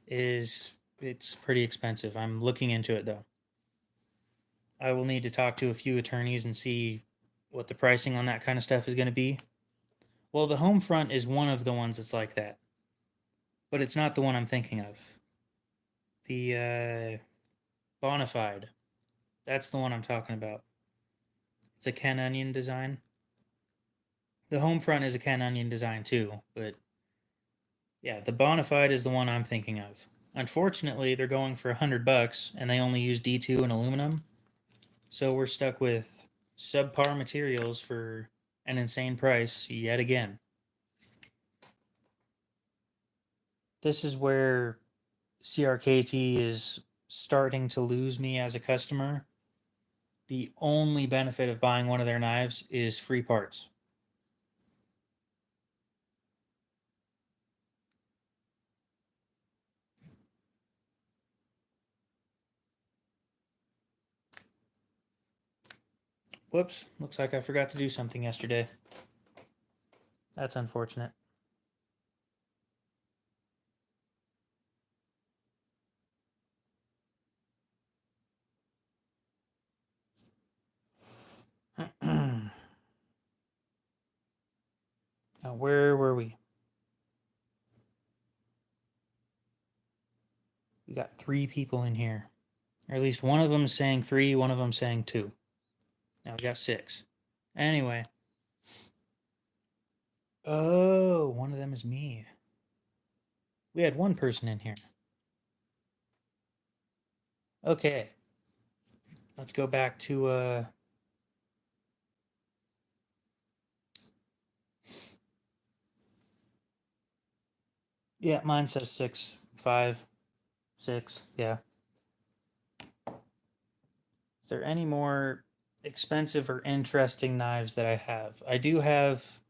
is it's pretty expensive. I'm looking into it though. I will need to talk to a few attorneys and see what the pricing on that kind of stuff is going to be. Well, the home front is one of the ones that's like that, but it's not the one I'm thinking of. The Bonafide, that's the one I'm talking about. It's a Ken Onion design. The home front is a Ken Onion design too, but yeah, the Bonafide is the one I'm thinking of. Unfortunately, they're going for $100, and they only use D2 and aluminum, so we're stuck with subpar materials for an insane price yet again. This is where CRKT is starting to lose me as a customer. The only benefit of buying one of their knives is free parts. Whoops, looks like I forgot to do something yesterday. That's unfortunate. Now, where were we? We got 3 people in here. Or at least one of them is saying 3, one of them saying 2. Now we got 6. Anyway. Oh, one of them is me. We had 1 person in here. Okay. Let's go back to yeah, mine says 6, 5, 6. Yeah. Is there any more expensive or interesting knives that I have? I do have.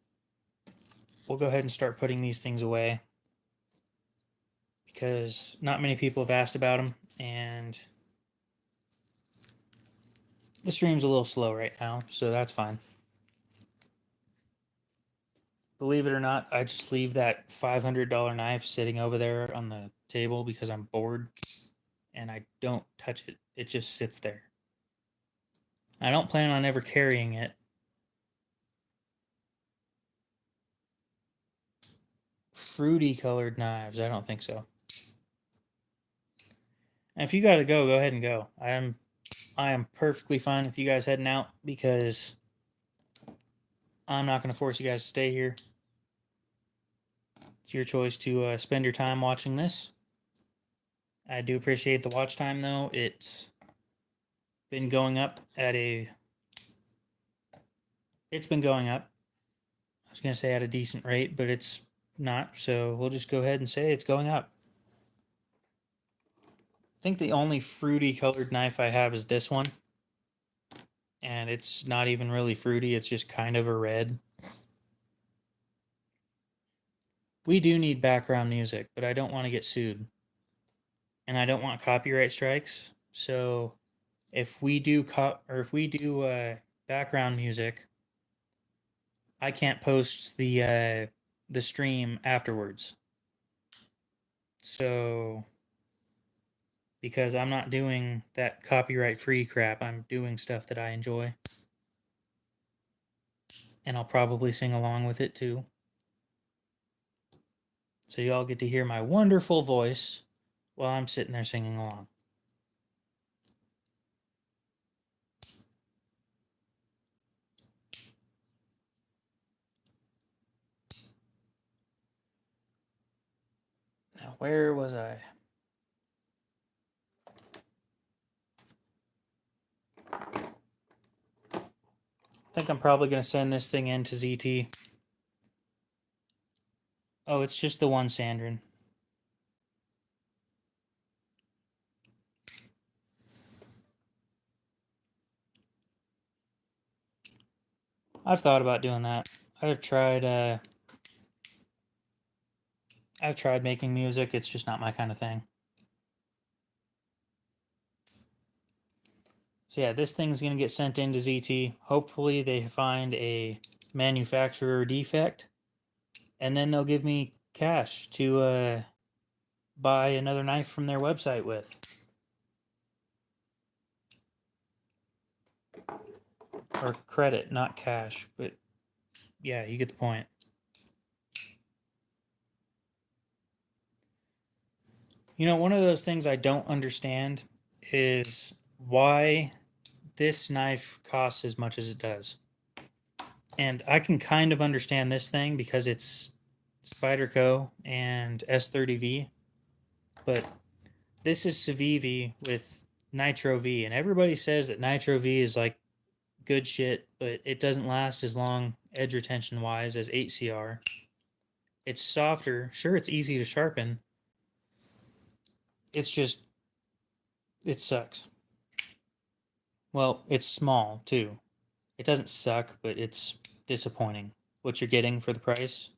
We'll go ahead and start putting these things away because not many people have asked about them, and the stream's a little slow right now, so that's fine. Believe it or not, I just leave that $500 knife sitting over there on the table because I'm bored, and I don't touch it. It just sits there. I don't plan on ever carrying it. Fruity colored knives, I don't think so. And if you gotta go, go ahead and go. I am perfectly fine with you guys heading out because I'm not going to force you guys to stay here. It's your choice to spend your time watching this. I do appreciate the watch time though. It's been going up at a. It's been going up. I was going to say at a decent rate, but it's not. So we'll just go ahead and say it's going up. I think the only fruity colored knife I have is this one. And it's not even really fruity, it's just kind of a red. We do need background music, but I don't want to get sued. And I don't want copyright strikes. So if we do background music, I can't post the stream afterwards. So because I'm not doing that copyright free crap, I'm doing stuff that I enjoy. And I'll probably sing along with it too. So y'all get to hear my wonderful voice while I'm sitting there singing along. Where was I? I think I'm probably going to send this thing in to ZT. Oh, it's just the one Sandrin. I've thought about doing that. I've tried making music. It's just not my kind of thing. So yeah, this thing's going to get sent into ZT. Hopefully they find a manufacturer defect, and then they'll give me cash to buy another knife from their website with. Or credit, not cash, but yeah, you get the point. You know, one of those things I don't understand is why this knife costs as much as it does. And I can kind of understand this thing because it's Spyderco and S30V, but this is Civivi with Nitro V, and everybody says that Nitro V is like good shit, but it doesn't last as long edge retention wise as 8CR. It's softer. Sure, it's easy to sharpen. It's just, it sucks. Well, it's small too. It doesn't suck, but it's disappointing. What you're getting for the price,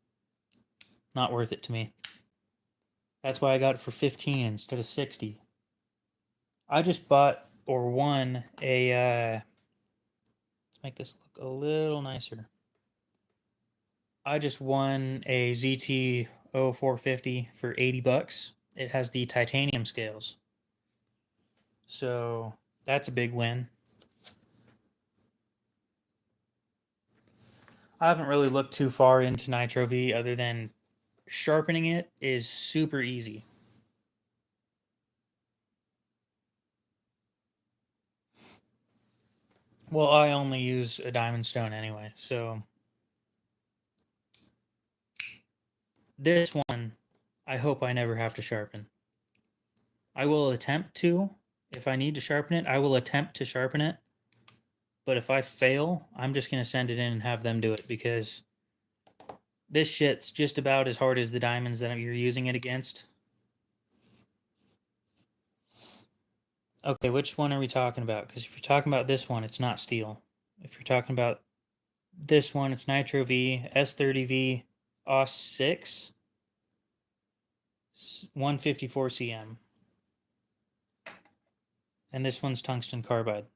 not worth it to me. That's why I got it for 15 instead of 60. I just bought or won a let's make this look a little nicer. I just won a ZT 0450 for 80 bucks. It has the titanium scales. So, that's a big win. I haven't really looked too far into Nitro V other than sharpening it is super easy. Well, I only use a diamond stone anyway, so this one I hope I never have to sharpen. I will attempt to. If I need to sharpen it, I will attempt to sharpen it. But if I fail, I'm just going to send it in and have them do it because this shit's just about as hard as the diamonds that you're using it against. Okay, which one are we talking about? Because if you're talking about this one, it's not steel. If you're talking about this one, it's Nitro V, S30V, OS 6, 154 cm. And this one's tungsten carbide.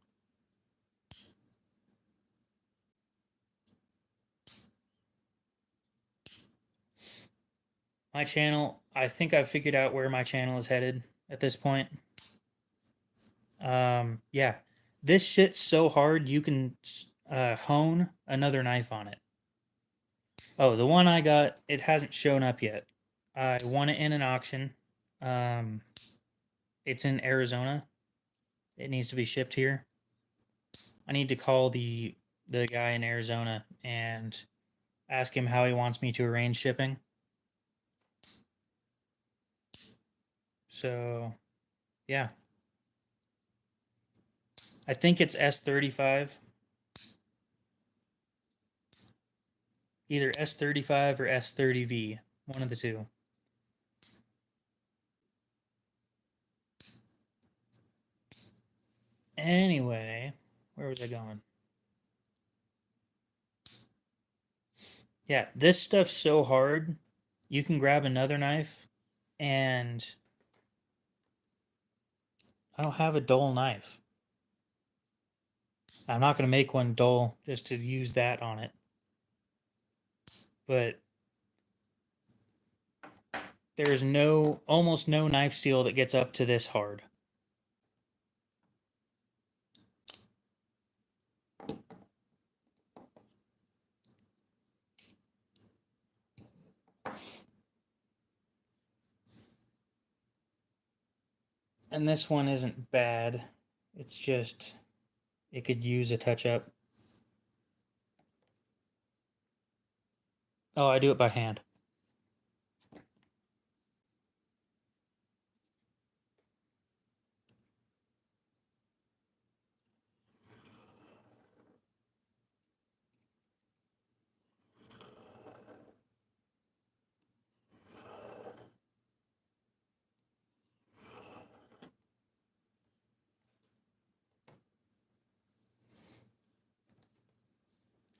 My channel, I think I've figured out where my channel is headed at this point. Yeah, this shit's so hard you can hone another knife on it. Oh, the one I got, it hasn't shown up yet. I won it in an auction. It's in Arizona. It needs to be shipped here. I need to call the guy in Arizona and ask him how he wants me to arrange shipping. So, yeah. I think it's S35. Either S35 or S30V. One of the two. Anyway, where was I going? Yeah, this stuff's so hard. You can grab another knife and I don't have a dull knife. I'm not going to make one dull just to use that on it. But there's almost no knife steel that gets up to this hard. And this one isn't bad. It's just, it could use a touch up. Oh, I do it by hand.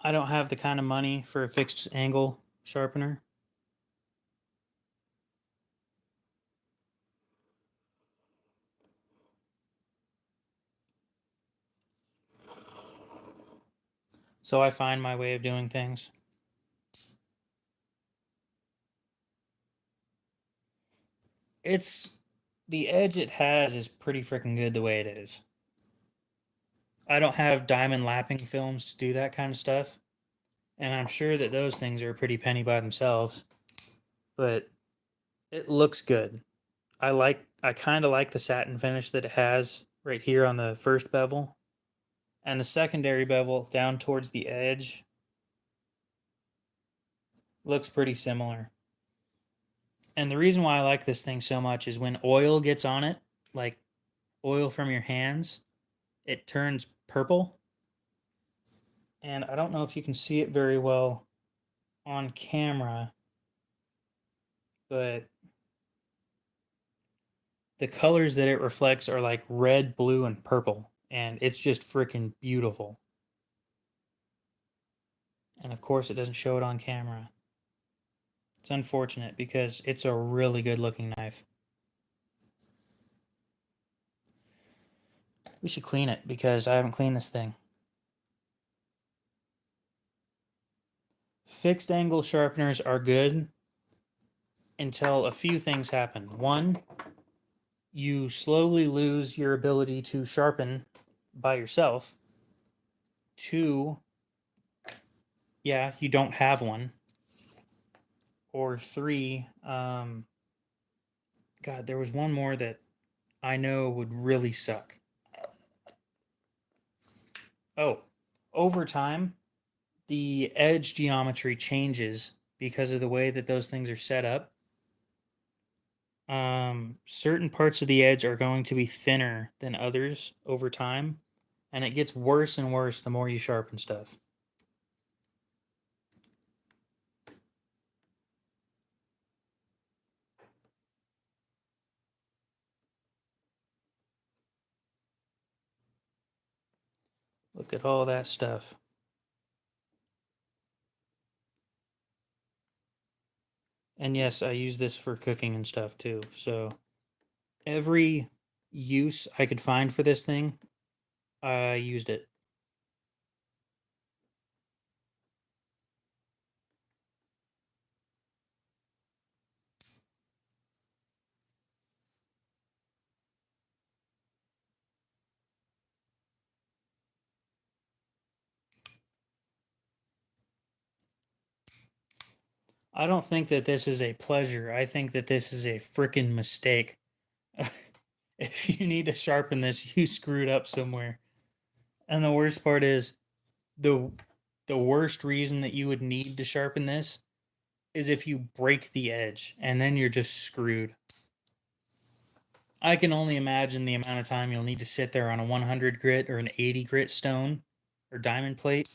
I don't have the kind of money for a fixed angle sharpener. So I find my way of doing things. It's the edge it has is pretty freaking good the way it is. I don't have diamond lapping films to do that kind of stuff, and I'm sure that those things are a pretty penny by themselves, but it looks good. I kind of like the satin finish that it has right here on the first bevel, and the secondary bevel down towards the edge looks pretty similar. And the reason why I like this thing so much is when oil gets on it, like oil from your hands, it turns purple. And I don't know if you can see it very well on camera, but the colors that it reflects are like red, blue, and purple. And it's just freaking beautiful. And of course, it doesn't show it on camera. It's unfortunate because it's a really good looking knife. We should clean it because I haven't cleaned this thing. Fixed angle sharpeners are good until a few things happen. One, you slowly lose your ability to sharpen by yourself. Two, yeah, you don't have one. Or three, God, there was one more that I know would really suck. Oh, over time, the edge geometry changes because of the way that those things are set up. Certain parts of the edge are going to be thinner than others over time, and it gets worse and worse the more you sharpen stuff. Look at all that stuff. And yes, I use this for cooking and stuff too. So every use I could find for this thing, I used it. I don't think that this is a pleasure. I think that this is a freaking mistake. If you need to sharpen this, you screwed up somewhere. And the worst part is the the worst reason that you would need to sharpen this is if you break the edge and then you're just screwed. I can only imagine the amount of time you'll need to sit there on a 100 grit or an 80 grit stone or diamond plate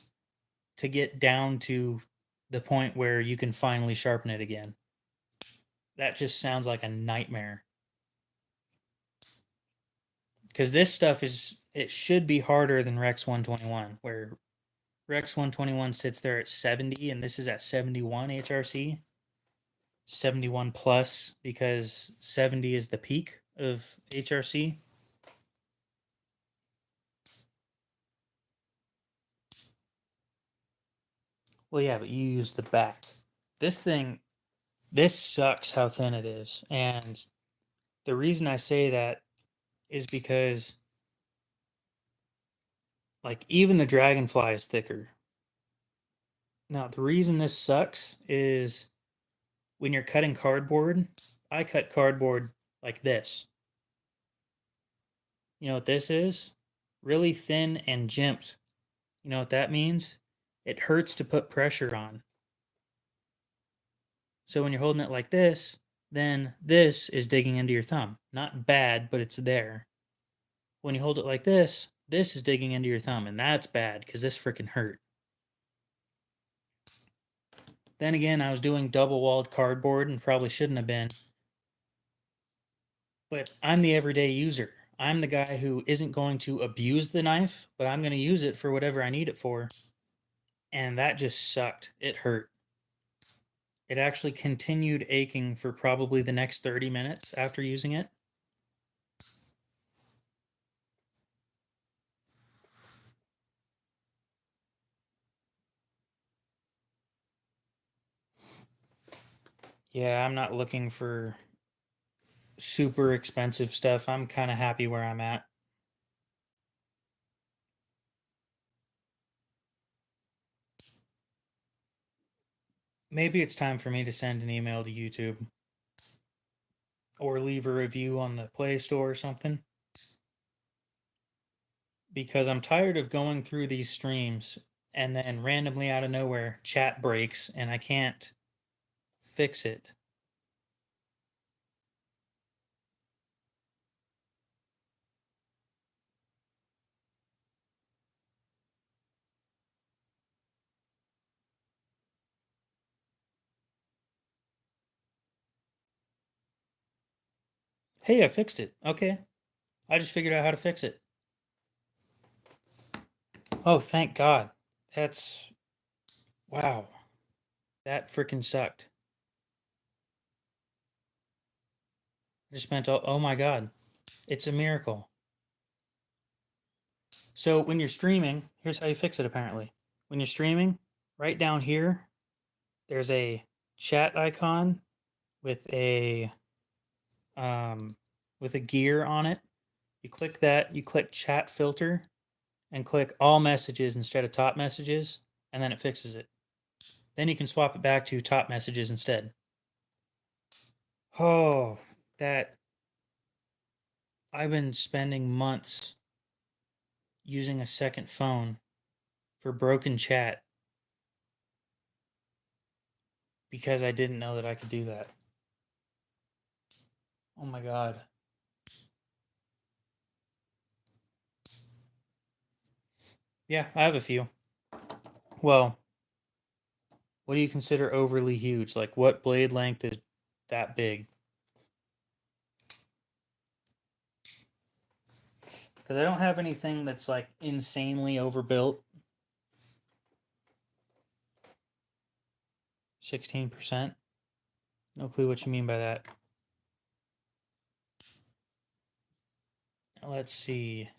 to get down to the point where you can finally sharpen it again. That just sounds like a nightmare. Because this stuff it should be harder than Rex 121, where Rex 121 sits there at 70 and this is at 71 HRC. 71 plus because 70 is the peak of HRC. Well, yeah, but you use the back. This thing, this sucks how thin it is. And the reason I say that is because, like, even the Dragonfly is thicker. Now, the reason this sucks is when you're cutting cardboard, I cut cardboard like this. You know what this is? Really thin and jimped. You know what that means? It hurts to put pressure on. So when you're holding it like this, then this is digging into your thumb. Not bad, but it's there. When you hold it like this is digging into your thumb, and that's bad because this freaking hurt. Then again, I was doing double walled cardboard and probably shouldn't have been. But I'm the everyday user. I'm the guy who isn't going to abuse the knife, but I'm going to use it for whatever I need it for. and that just sucked. It hurt. It actually continued aching for probably the next 30 minutes after using it. Yeah, I'm not looking for super expensive stuff. I'm kind of happy where I'm at. Maybe it's time for me to send an email to YouTube or leave a review on the Play Store or something. Because I'm tired of going through these streams and then randomly out of nowhere chat breaks and I can't fix it. Hey, I fixed it. Okay. I just figured out how to fix it. Oh, thank God. That's. Wow. That freaking sucked. I just spent all. Oh my God. It's a miracle. So when you're streaming, here's how you fix it apparently. When you're streaming, right down here, there's a chat icon with a with a gear on it. You click that, you click chat filter, and click all messages instead of top messages, and then it fixes it. Then you can swap it back to top messages instead. Oh, that. I've been spending months using a second phone for broken chat because I didn't know that I could do that. Oh my God. Yeah, I have a few. Well, what do you consider overly huge? Like, what blade length is that big? Because I don't have anything that's like insanely overbuilt. 16%? No clue what you mean by that. Let's see.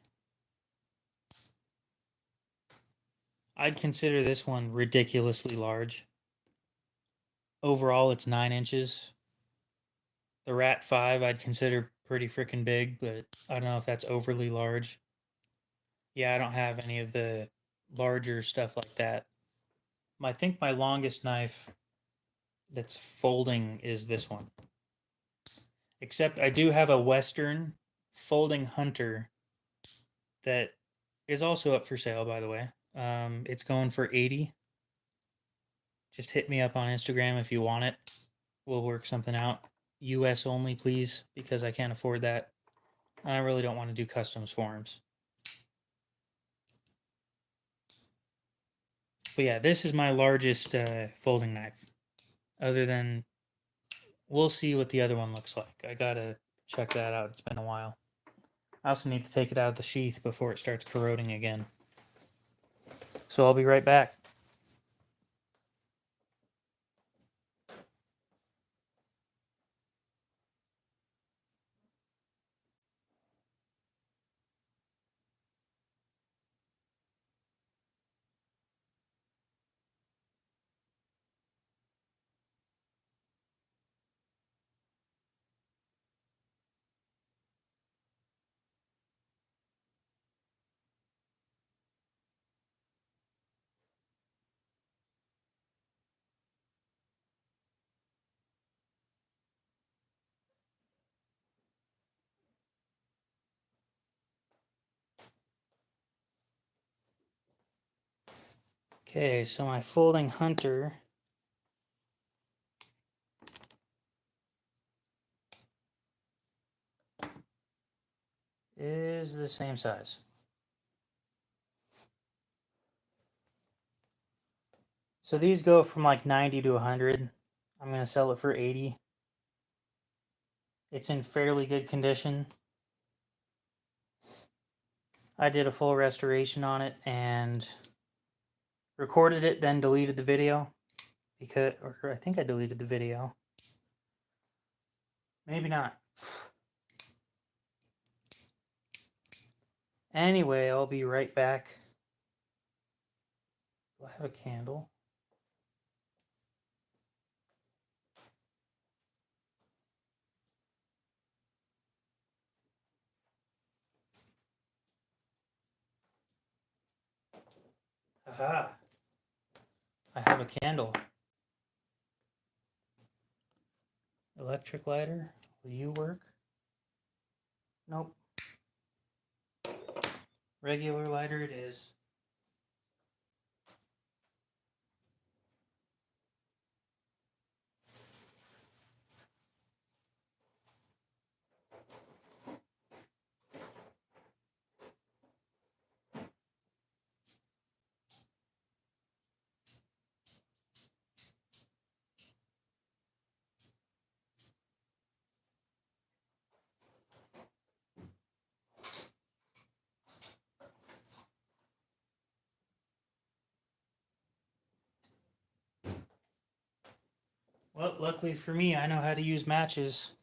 I'd consider this one ridiculously large. Overall, it's 9 inches. The Rat 5 I'd consider pretty freaking big, but I don't know if that's overly large. Yeah, I don't have any of the larger stuff like that. I think my longest knife that's folding is this one. Except I do have a Western folding hunter that is also up for sale, by the way. It's going for 80. Just hit me up on Instagram if you want it. We'll work something out. US only, please, because I can't afford that. I really don't want to do customs forms. But yeah, this is my largest folding knife. Other than, we'll see what the other one looks like. I gotta check that out. It's been a while. I also need to take it out of the sheath before it starts corroding again. So I'll be right back. Okay, so my folding hunter is the same size. So these go from like 90 to 100. I'm going to sell it for 80. It's in fairly good condition. I did a full restoration on it and recorded it, then deleted the video. Because, or I think I deleted the video. Maybe not. Anyway, I'll be right back. Do I have a candle? Aha! I have a candle. Electric lighter? Will you work? Nope. Regular lighter it is. Well, luckily for me, I know how to use matches.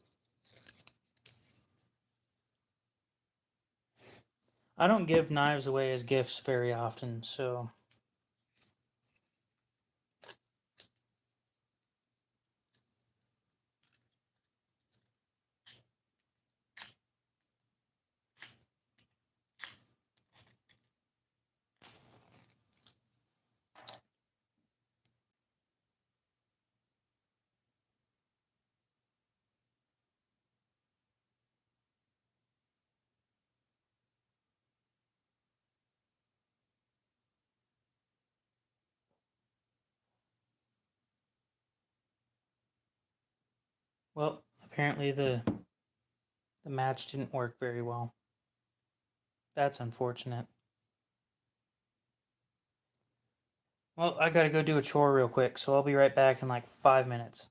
I don't give knives away as gifts very often, so... Well, apparently the match didn't work very well. That's unfortunate. Well, I gotta go do a chore real quick, so I'll be right back in like 5 minutes.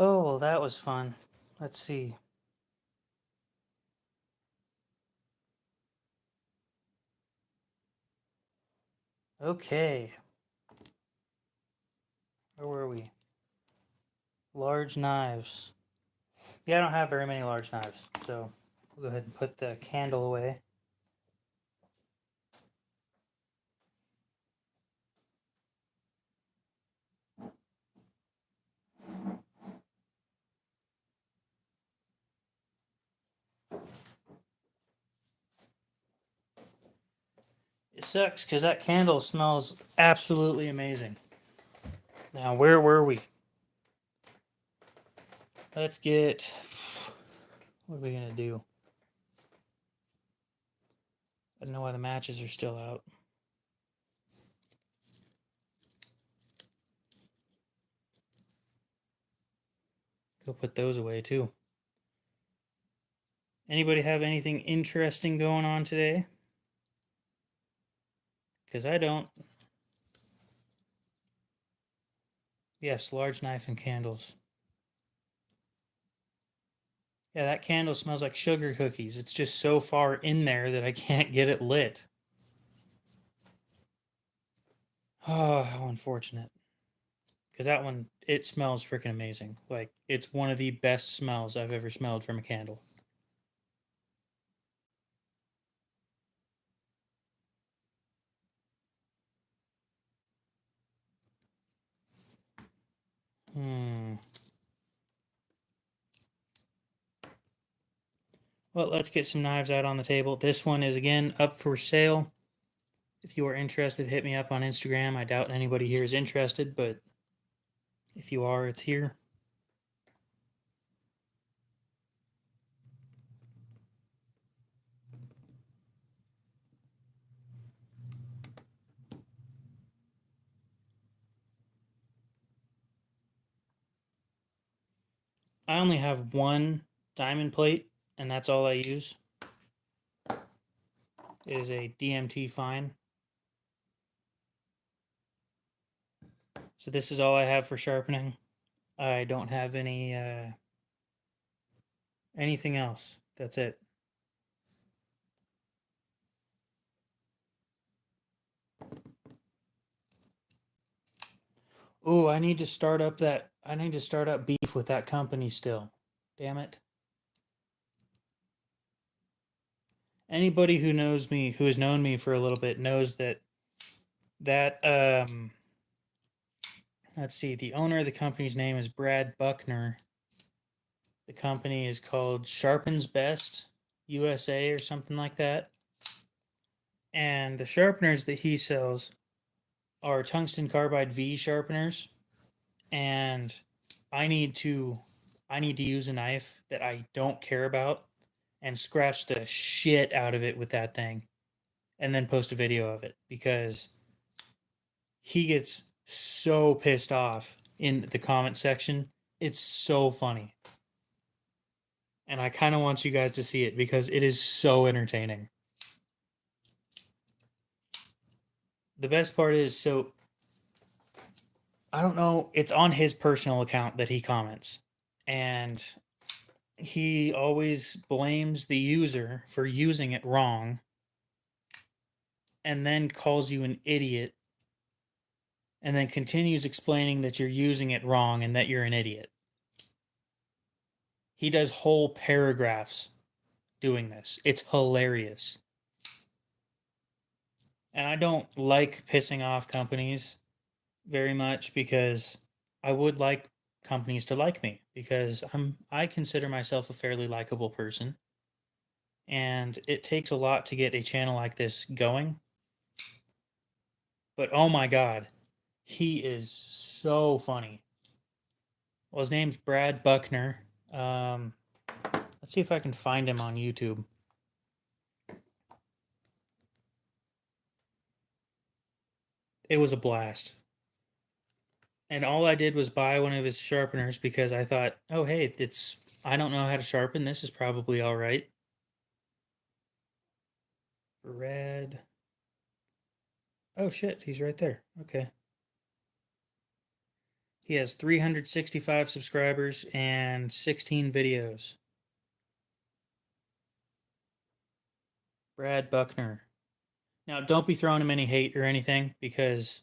Oh, well, that was fun. Let's see. Okay. Where were we? Large knives. Yeah, I don't have very many large knives, so we'll go ahead and put the candle away. It sucks because that candle smells absolutely amazing. Now, where were we? Let's get. What are we gonna do? I don't know why the matches are still out. Go put those away too. Anybody have anything interesting going on today? Because I don't. Yes, large knife and candles. Yeah, that candle smells like sugar cookies. It's just so far in there that I can't get it lit. Oh, how unfortunate. Because that one, it smells freaking amazing. Like, it's one of the best smells I've ever smelled from a candle. Well, let's get some knives out on the table. This one is again up for sale. If you are interested, hit me up on Instagram. I doubt anybody here is interested, but if you are, it's here. I only have one diamond plate, and that's all I use. It is a DMT fine. So this is all I have for sharpening. I don't have anything else. That's it. Ooh, I need to start up that. I need to start up beef with that company still. Damn it. Anybody who knows me, who has known me for a little bit, knows that let's see, the owner of the company's name is Brad Buckner. The company is called Sharpens Best USA or something like that. And the sharpeners that he sells are tungsten carbide V sharpeners. And I need to I need to use a knife that I don't care about and scratch the shit out of it with that thing and then post a video of it because he gets so pissed off in the comment section. It's so funny. And I kind of want you guys to see it because it is so entertaining. The best part is, so I don't know, it's on his personal account that he comments. And he always blames the user for using it wrong and then calls you an idiot and then continues explaining that you're using it wrong and that you're an idiot. He does whole paragraphs doing this. It's hilarious. And I don't like pissing off companies very much because I would like companies to like me because I consider myself a fairly likable person. And it takes a lot to get a channel like this going. But oh my god, he is so funny. Well, his name's Brad Buckner. Let's see if I can find him on YouTube. It was a blast. And all I did was buy one of his sharpeners because I thought, oh hey, I don't know how to sharpen. This is probably all right. Red. Oh shit, he's right there. Okay. He has 365 subscribers and 16 videos. Brad Buckner. Now, don't be throwing him any hate or anything, because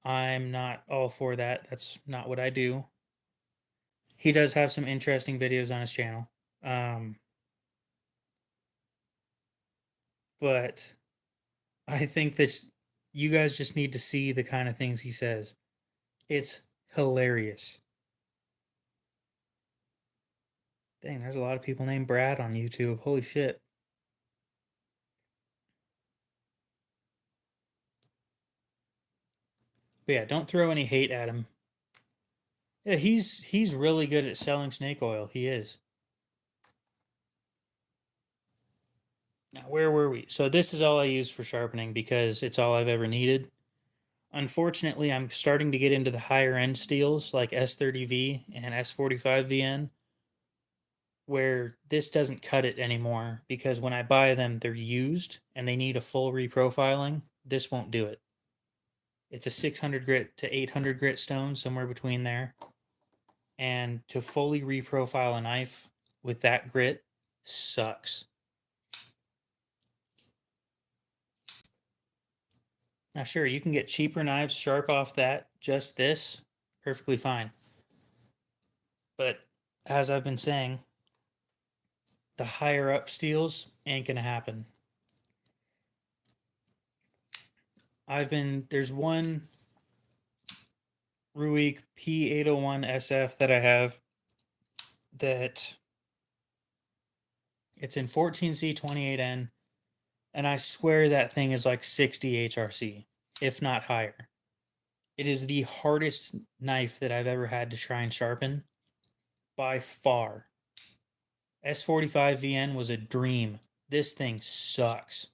I'm not all for that. That's not what I do. He does have some interesting videos on his channel. But I think that you guys just need to see the kind of things he says. It's hilarious. Dang, there's a lot of people named Brad on YouTube. Holy shit. But yeah, don't throw any hate at him. Yeah, he's really good at selling snake oil. He is. Now, where were we? So this is all I use for sharpening because it's all I've ever needed. Unfortunately, I'm starting to get into the higher end steels like S30V and S45VN, where this doesn't cut it anymore, because when I buy them, they're used and they need a full reprofiling. This won't do it. It's a 600 grit to 800 grit stone, somewhere between there. And to fully reprofile a knife with that grit sucks. Now, sure, you can get cheaper knives sharp off that, just this, perfectly fine. But as I've been saying, the higher up steels ain't gonna happen. There's one Ruik P801 SF that I have that it's in 14C28N, and I swear that thing is like 60 HRC, if not higher. It is the hardest knife that I've ever had to try and sharpen, by far. S45VN was a dream. This thing sucks.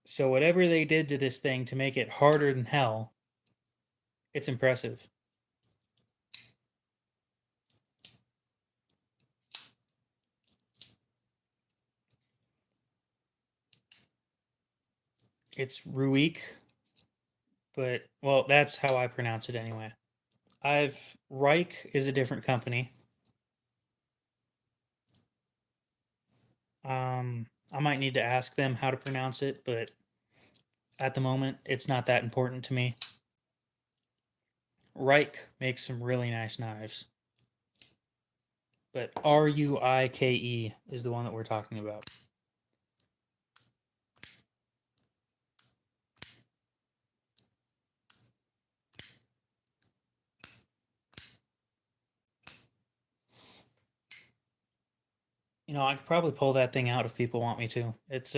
So whatever they did to this thing to make it harder than hell, it's impressive. It's Ruik, but, well, that's how I pronounce it anyway. Reich is a different company. I might need to ask them how to pronounce it, but at the moment, it's not that important to me. Reich makes some really nice knives. But Ruike is the one that we're talking about. You know, I could probably pull that thing out if people want me to. It's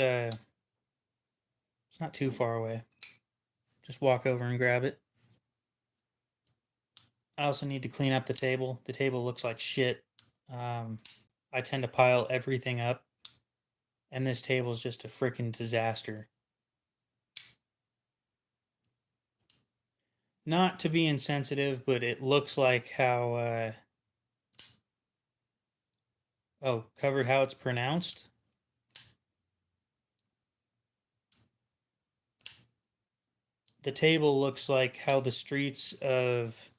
not too far away. Just walk over and grab it. I also need to clean up the table. The table looks like shit. I tend to pile everything up, and this table is just a freaking disaster. Not to be insensitive, but it looks like how, covered how it's pronounced? The table looks like how the streets of,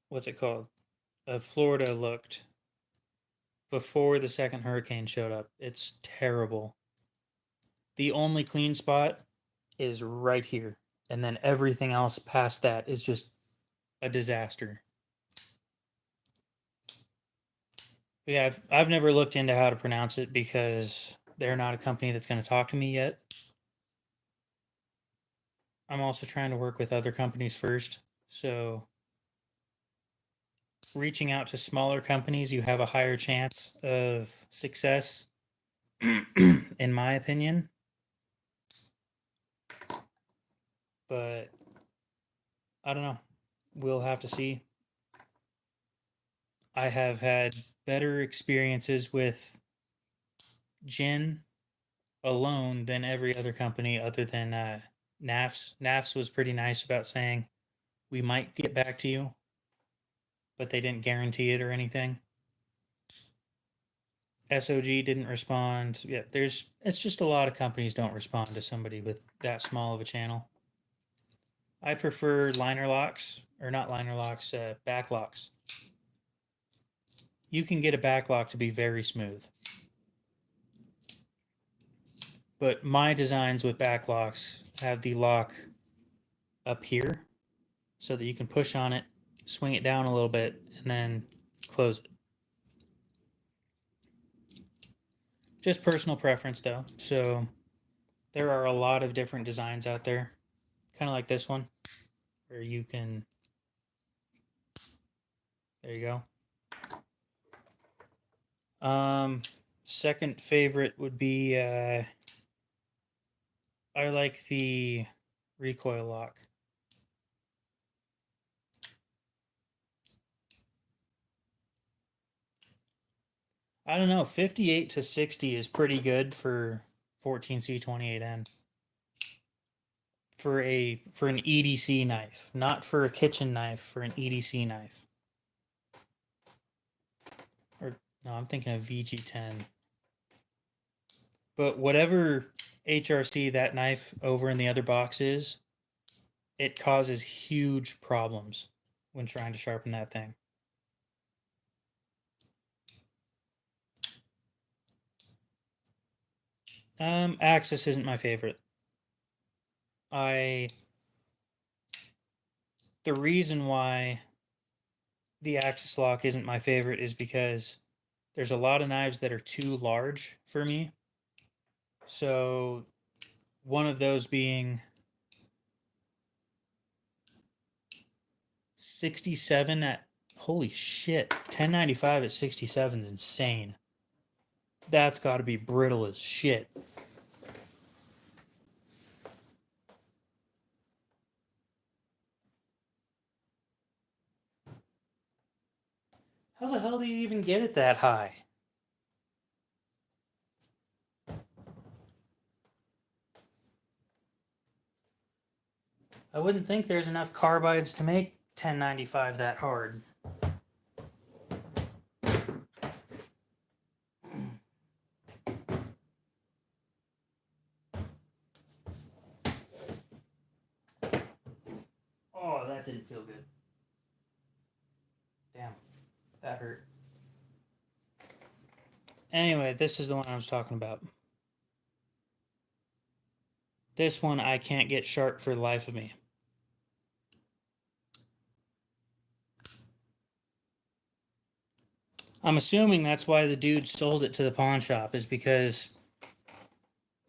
what's it called? Of Florida looked before the second hurricane showed up. It's terrible. The only clean spot is right here, and then everything else past that is just a disaster. But yeah, I've never looked into how to pronounce it because they're not a company that's going to talk to me yet. I'm also trying to work with other companies first, so reaching out to smaller companies, you have a higher chance of success, in my opinion. But I don't know. We'll have to see. I have had better experiences with Jin alone than every other company other than NAFS. NAFS was pretty nice about saying, we might get back to you, but they didn't guarantee it or anything. SOG didn't respond. Yeah, it's just a lot of companies don't respond to somebody with that small of a channel. I prefer liner locks, or not liner locks, back locks. You can get a back lock to be very smooth. But my designs with back locks have the lock up here so that you can push on it, swing it down a little bit, and then close it. Just personal preference though. So there are a lot of different designs out there, kind of like this one, where you can, there you go. Second favorite would be, I like the recoil lock. I don't know, 58 to 60 is pretty good for 14C28N. For an EDC knife, not for a kitchen knife, for an EDC knife. Or no, I'm thinking of VG10. But whatever HRC that knife over in the other box is, it causes huge problems when trying to sharpen that thing. Axis isn't my favorite. The reason why the Axis lock isn't my favorite is because there's a lot of knives that are too large for me. So one of those being 67 at, holy shit, 1095 at 67 is insane. That's got to be brittle as shit. How the hell do you even get it that high? I wouldn't think there's enough carbides to make 1095 that hard. Oh, that didn't feel good. Damn, that hurt. Anyway, this is the one I was talking about. This one I can't get sharp for the life of me. I'm assuming that's why the dude sold it to the pawn shop, is because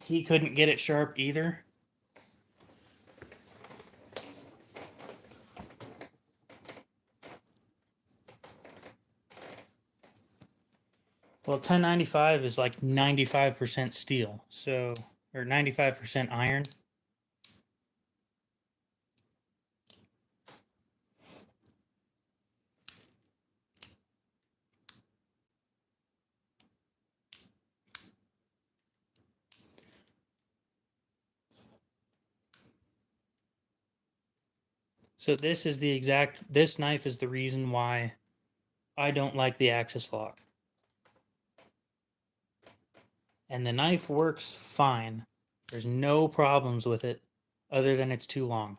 he couldn't get it sharp either. Well, 1095 is like 95% steel, so, or 95% iron. So this is the exact, this knife is the reason why I don't like the Axis lock. And the knife works fine. There's no problems with it other than it's too long.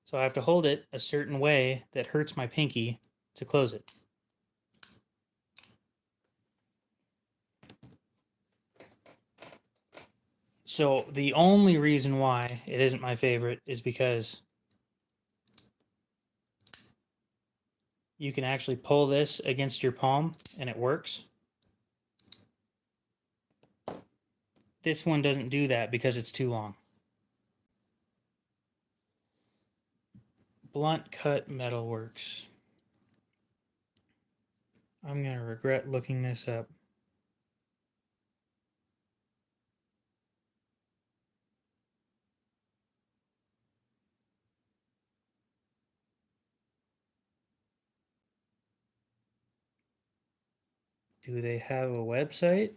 So I have to hold it a certain way that hurts my pinky to close it. So the only reason why it isn't my favorite is because you can actually pull this against your palm and it works. This one doesn't do that because it's too long. Blunt cut metalworks. I'm going to regret looking this up. Do they have a website?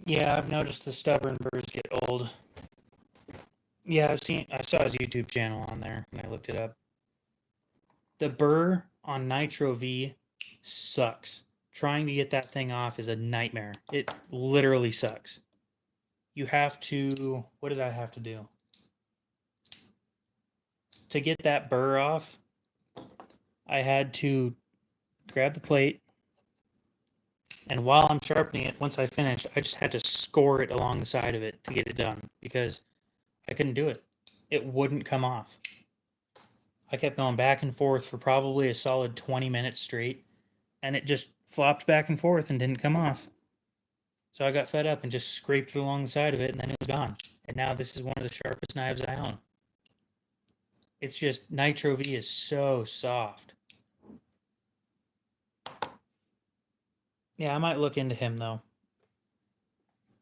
Yeah, I've noticed the stubborn burrs get old. Yeah, I saw his YouTube channel on there when I looked it up. The burr on Nitro V sucks. Trying to get that thing off is a nightmare. It literally sucks. You have to, what did I have to do? To get that burr off, I had to grab the plate, and while I'm sharpening it, once I finished, I just had to score it along the side of it to get it done because I couldn't do it. It wouldn't come off. I kept going back and forth for probably a solid 20 minutes straight, and it just flopped back and forth and didn't come off. So I got fed up and just scraped it along the side of it, and then it was gone. And now this is one of the sharpest knives I own. It's just Nitro V is so soft. Yeah, I might look into him though.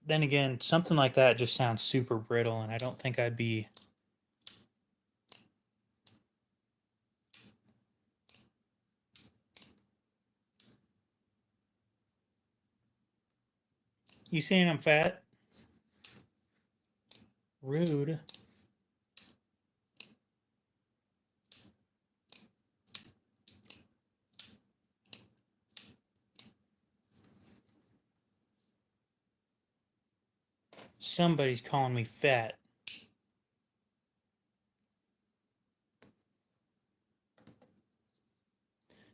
Then again, something like that just sounds super brittle, and I don't think I'd be. You saying I'm fat? Rude. Somebody's calling me fat.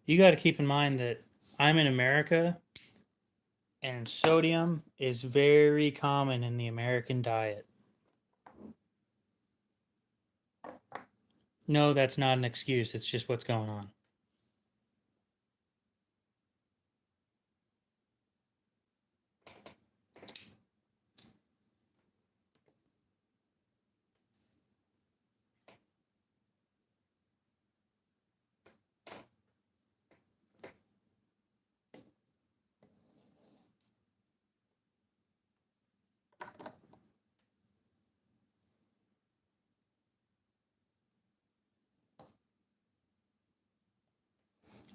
You got to keep in mind that I'm in America and sodium is very common in the American diet. No, that's not an excuse. It's just what's going on.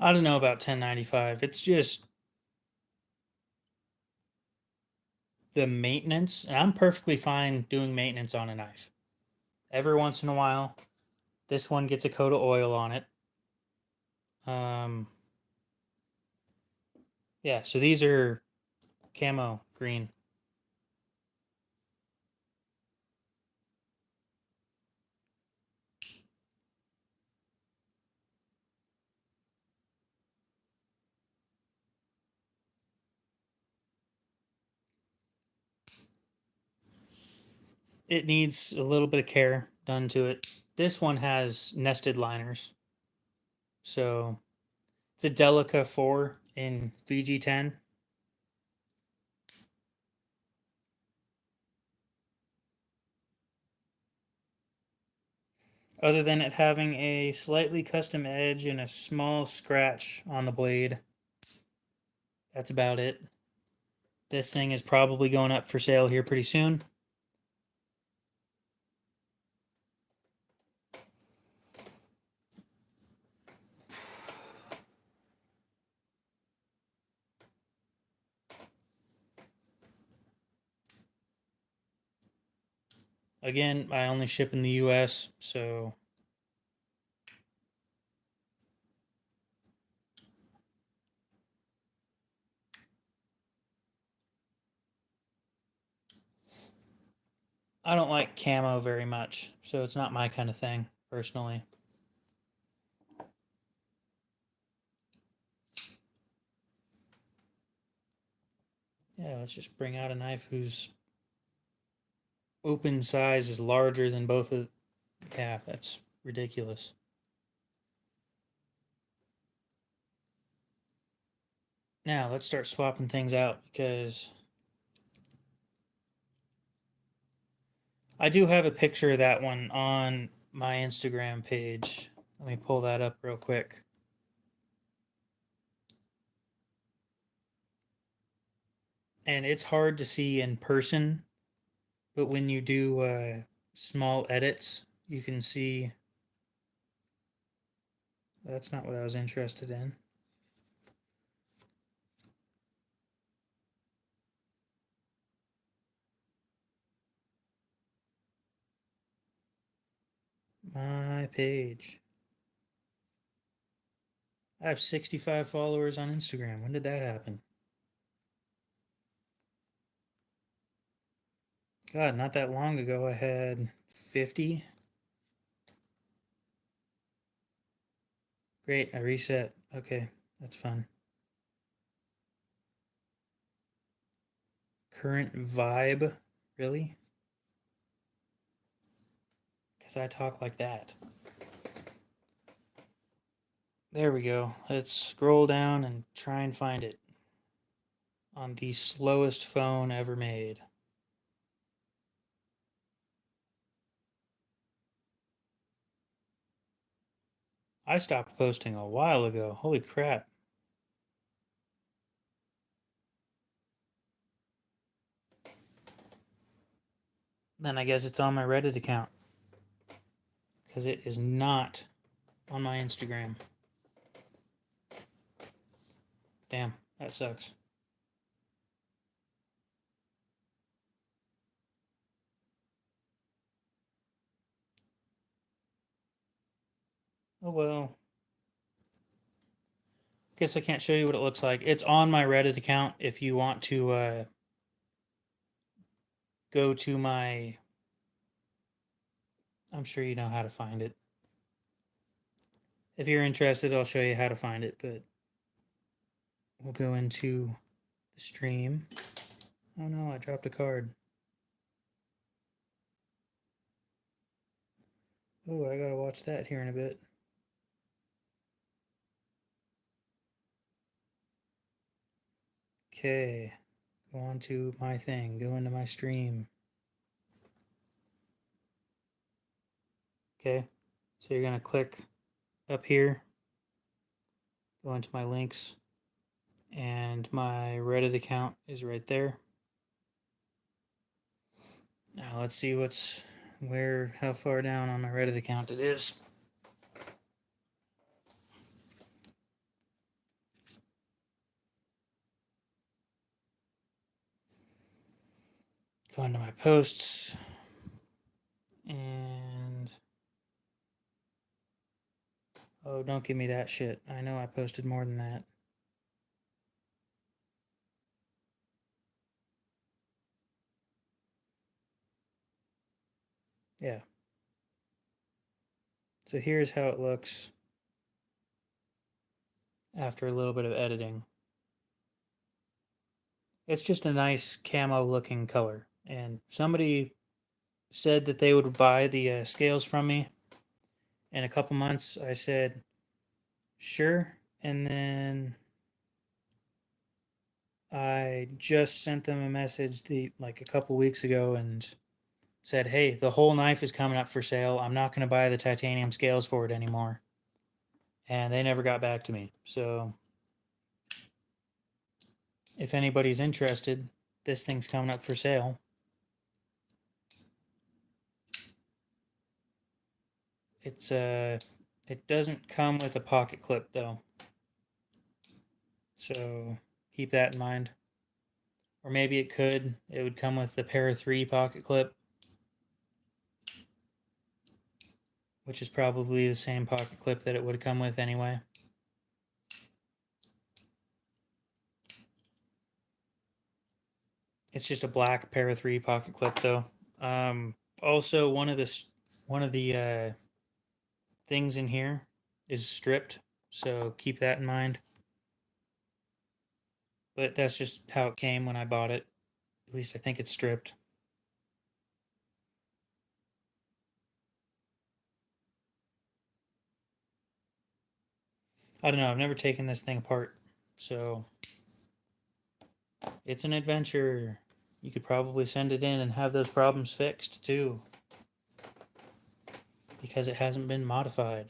I don't know about 1095. It's just the maintenance, and I'm perfectly fine doing maintenance on a knife. Every once in a while, this one gets a coat of oil on it. Yeah, so these are camo green. It needs a little bit of care done to it. This one has nested liners. So it's a Delica 4 in VG10. Other than it having a slightly custom edge and a small scratch on the blade, that's about it. This thing is probably going up for sale here pretty soon. Again, I only ship in the US, so I don't like camo very much, so it's not my kind of thing, personally. Yeah, let's just bring out a knife whose open size is larger than both of. Yeah, that's ridiculous. Now, let's start swapping things out because I do have a picture of that one on my Instagram page. Let me pull that up real quick. And it's hard to see in person, but when you do small edits, you can see. That's not what I was interested in. my page. I have 65 followers on Instagram. When did that happen? God, not that long ago I had 50. Great, I reset. Okay, that's fun. Current vibe? Really? Because I talk like that. There we go. Let's scroll down and try and find it on the slowest phone ever made. I stopped posting a while ago. Holy crap. Then I guess it's on my Reddit account. Because it is not on my Instagram. Damn, that sucks. Oh well. Guess I can't show you what it looks like. It's on my Reddit account if you want to go to my... I'm sure you know how to find it. If you're interested, I'll show you how to find it, but we'll go into the stream. Oh no, I dropped a card. Oh, I gotta watch that here in a bit. Okay, go on to my thing, go into my stream. Okay, so you're gonna click up here, go into my links, and my Reddit account is right there. Now let's see how far down on my Reddit account it is. Go into my posts, and oh, don't give me that shit. I know I posted more than that. Yeah. So here's how it looks after a little bit of editing. It's just a nice camo looking color. And somebody said that they would buy the scales from me in a couple months. I said, sure. And then I just sent them a message like a couple weeks ago and said, hey, the whole knife is coming up for sale. I'm not going to buy the titanium scales for it anymore. And they never got back to me. So if anybody's interested, this thing's coming up for sale. It doesn't come with a pocket clip though. So keep that in mind. Or maybe it could. It would come with the Para 3 pocket clip, which is probably the same pocket clip that it would come with anyway. It's just a black Para 3 pocket clip though. Also, one of the things in here is stripped, so keep that in mind. But that's just how it came when I bought it. At least I think it's stripped. I don't know, I've never taken this thing apart, so it's an adventure. You could probably send it in and have those problems fixed too, because it hasn't been modified.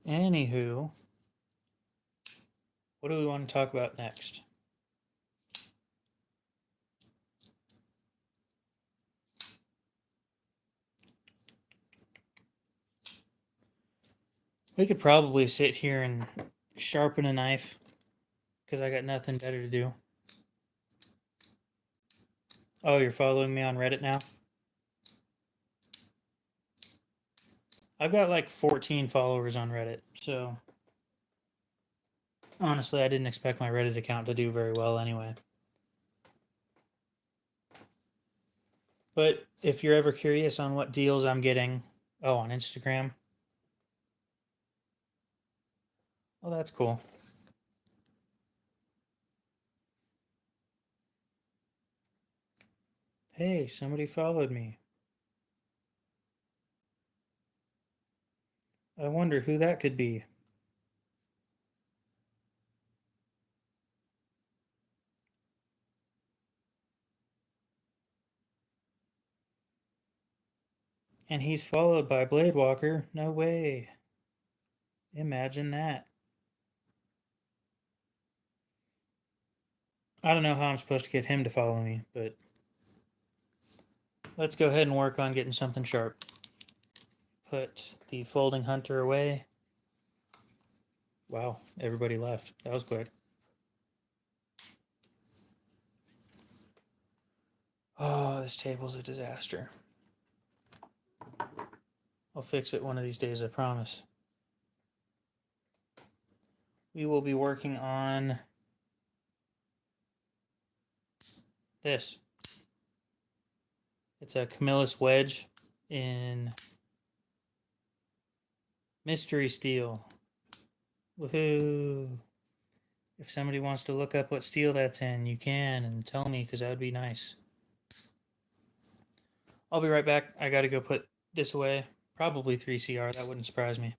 Anywho, what do we want to talk about next? We could probably sit here and sharpen a knife because I got nothing better to do. Oh, you're following me on Reddit now? I've got like 14 followers on Reddit, so honestly, I didn't expect my Reddit account to do very well anyway. But if you're ever curious on what deals I'm getting, oh, on Instagram. Well, that's cool. Hey, somebody followed me. I wonder who that could be. And he's followed by Blade Walker. No way. Imagine that. I don't know how I'm supposed to get him to follow me, but let's go ahead and work on getting something sharp. Put the folding hunter away. Wow, everybody left. That was quick. Oh, this table's a disaster. I'll fix it one of these days, I promise. We will be working on this. It's a Camillus wedge in Mystery Steel. Woohoo! If somebody wants to look up what steel that's in, you can and tell me because that would be nice. I'll be right back. I gotta go put this away. Probably 3CR, that wouldn't surprise me.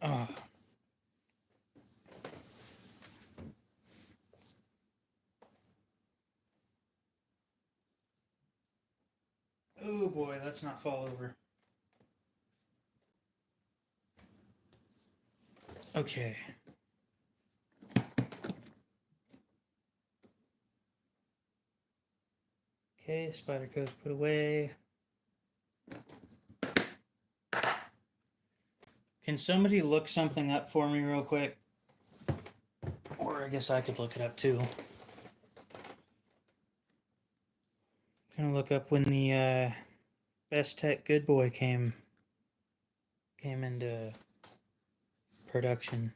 Oh. Oh boy, let's not fall over. Okay. Okay, Spyderco's put away. Can somebody look something up for me real quick? Or I guess I could look it up too. Gonna look up when the Bestech Good Boy came into production.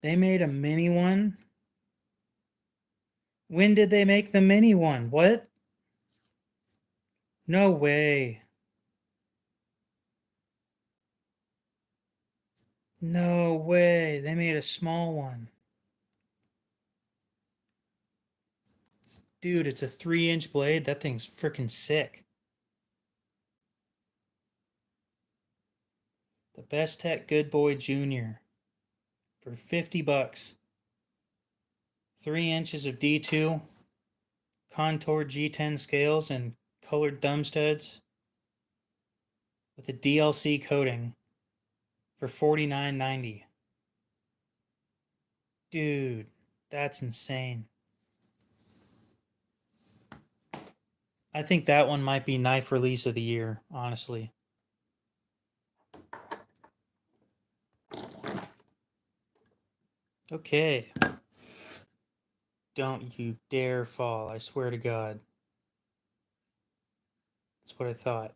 They made a mini one? When did they make the mini one? What? No way. No way. They made a small one. Dude, it's a 3-inch blade. That thing's freaking sick. The Bestech Good Boy Junior for 50 bucks. 3 inches of D2, contoured G10 scales, and colored thumb studs with a DLC coating for $49.90. Dude, that's insane. I think that one might be knife release of the year, honestly. Okay. Don't you dare fall, I swear to God. That's what I thought.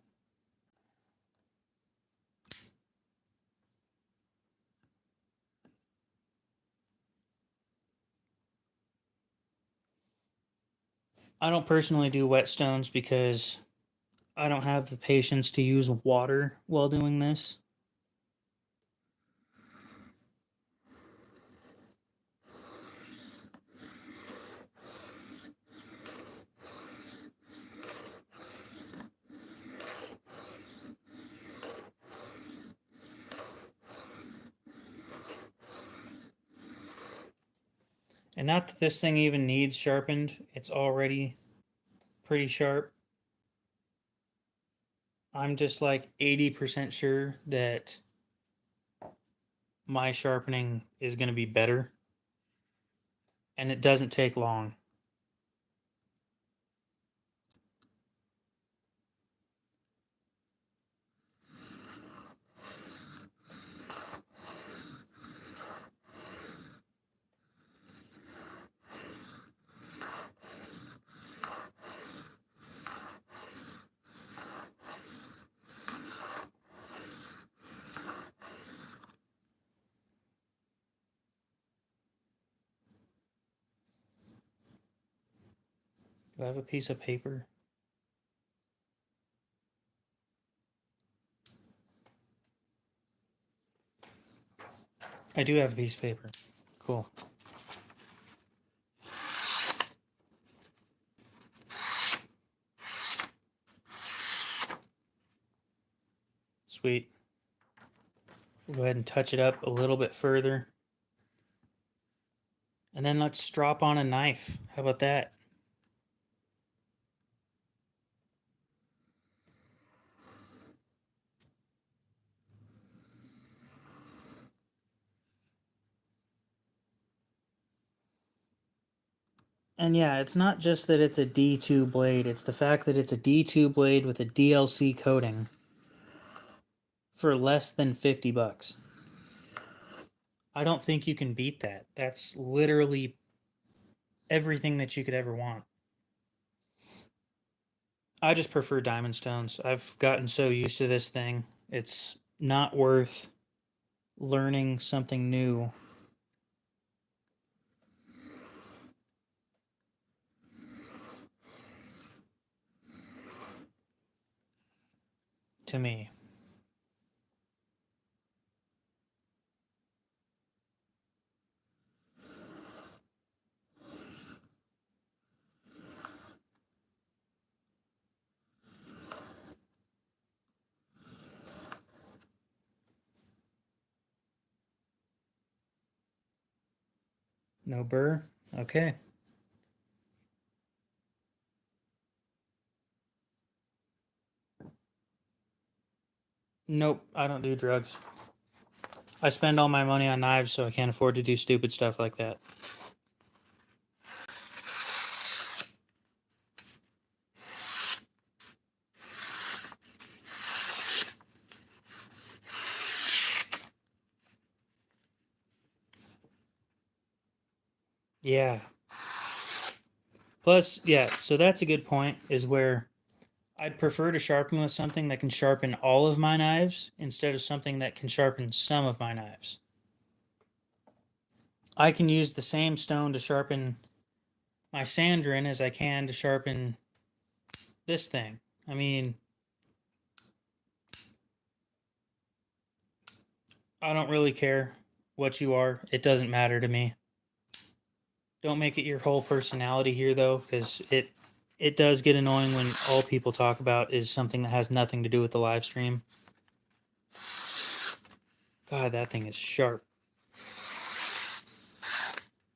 I don't personally do whetstones because I don't have the patience to use water while doing this. And not that this thing even needs sharpened, it's already pretty sharp. I'm just like 80% sure that my sharpening is going to be better. And it doesn't take long. Do I have a piece of paper? I do have a piece of paper. Cool. Sweet. We'll go ahead and touch it up a little bit further. And then let's strop on a knife. How about that? And yeah, it's not just that it's a D2 blade, it's the fact that it's a D2 blade with a DLC coating for less than 50 bucks. I don't think you can beat that. That's literally everything that you could ever want. I just prefer diamond stones. I've gotten so used to this thing. It's not worth learning something new to me. No burr? Okay. Nope, I don't do drugs. I spend all my money on knives, so I can't afford to do stupid stuff like that. Yeah. Plus, yeah, so that's a good point, is where I'd prefer to sharpen with something that can sharpen all of my knives instead of something that can sharpen some of my knives. I can use the same stone to sharpen my Sandrin as I can to sharpen this thing. I mean, I don't really care what you are. It doesn't matter to me. Don't make it your whole personality here though, because it does get annoying when all people talk about is something that has nothing to do with the live stream. God, that thing is sharp.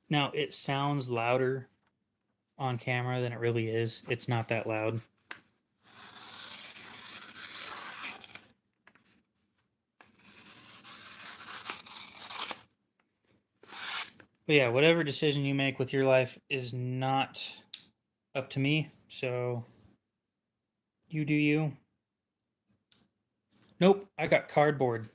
Now, it sounds louder on camera than it really is. It's not that loud. But yeah, whatever decision you make with your life is not up to me. So you do you. Nope, I got cardboard.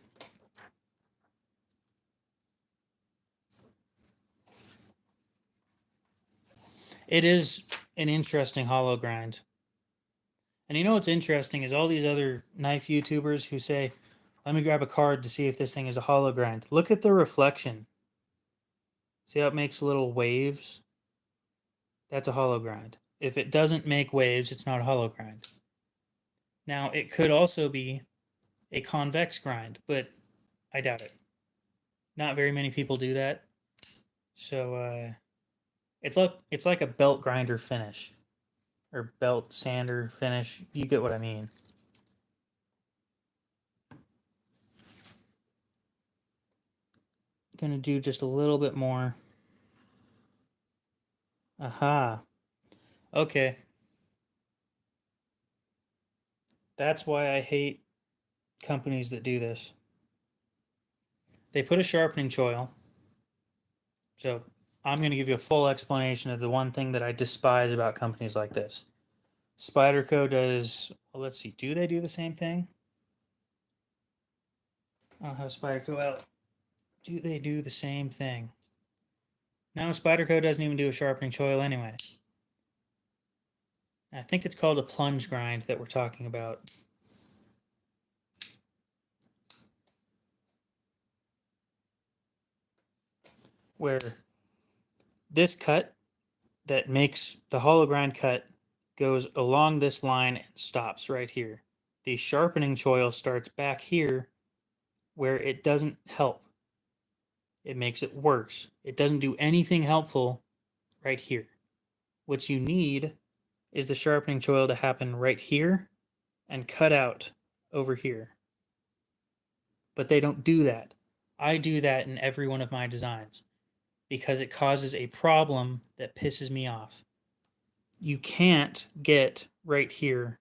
It is an interesting hollow grind. And you know what's interesting is all these other knife YouTubers who say, let me grab a card to see if this thing is a hollow grind. Look at the reflection. See how it makes little waves? That's a hollow grind. If it doesn't make waves, it's not a hollow grind. Now, it could also be a convex grind, but I doubt it. Not very many people do that. So it's like a belt grinder finish or belt sander finish. You get what I mean. Gonna do just a little bit more. Aha. Okay. That's why I hate companies that do this. They put a sharpening choil. So I'm going to give you a full explanation of the one thing that I despise about companies like this. Spyderco does, well, let's see, do they do the same thing? I don't have Spyderco out. Do they do the same thing? No, Spyderco doesn't even do a sharpening choil anyway. I think it's called a plunge grind that we're talking about. Where this cut that makes the hollow grind cut goes along this line and stops right here. The sharpening choil starts back here where it doesn't help. It makes it worse. It doesn't do anything helpful right here. What you need is the sharpening choil to happen right here and cut out over here. But they don't do that. I do that in every one of my designs because it causes a problem that pisses me off. You can't get right here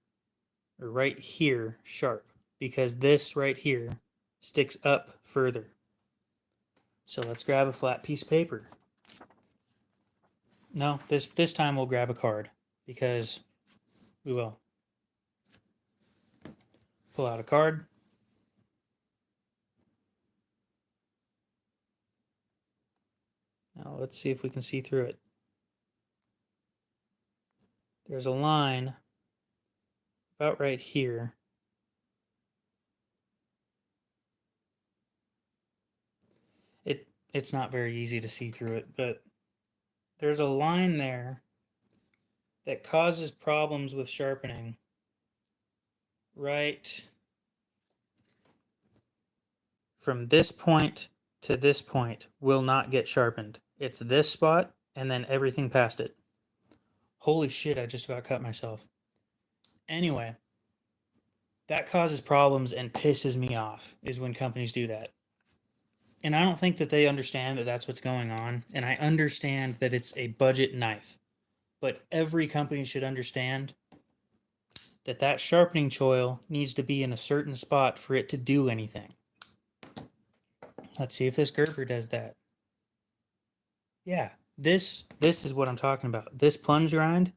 or right here sharp because this right here sticks up further. So let's grab a flat piece of paper. No, this time we'll grab a card because we will. Pull out a card. Now let's see if we can see through it. There's a line about right here. It's not very easy to see through it, but there's a line there that causes problems with sharpening right from this point to this point will not get sharpened. It's this spot and then everything past it. Holy shit, I just about cut myself. Anyway, that causes problems and pisses me off is when companies do that. And I don't think that they understand that that's what's going on. And I understand that it's a budget knife. But every company should understand that that sharpening choil needs to be in a certain spot for it to do anything. Let's see if this Gerber does that. Yeah, this is what I'm talking about. This plunge grind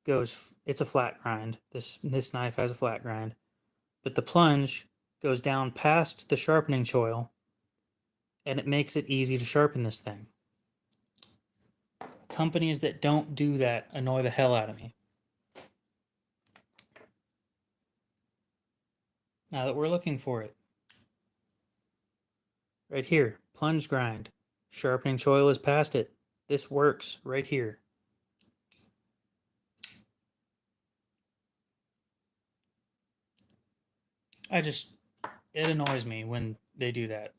goes, it's a flat grind. This knife has a flat grind. But the plunge goes down past the sharpening choil and it makes it easy to sharpen this thing. Companies that don't do that annoy the hell out of me. Now that we're looking for it. Right here, plunge grind. Sharpening choil is past it. This works right here. It annoys me when they do that.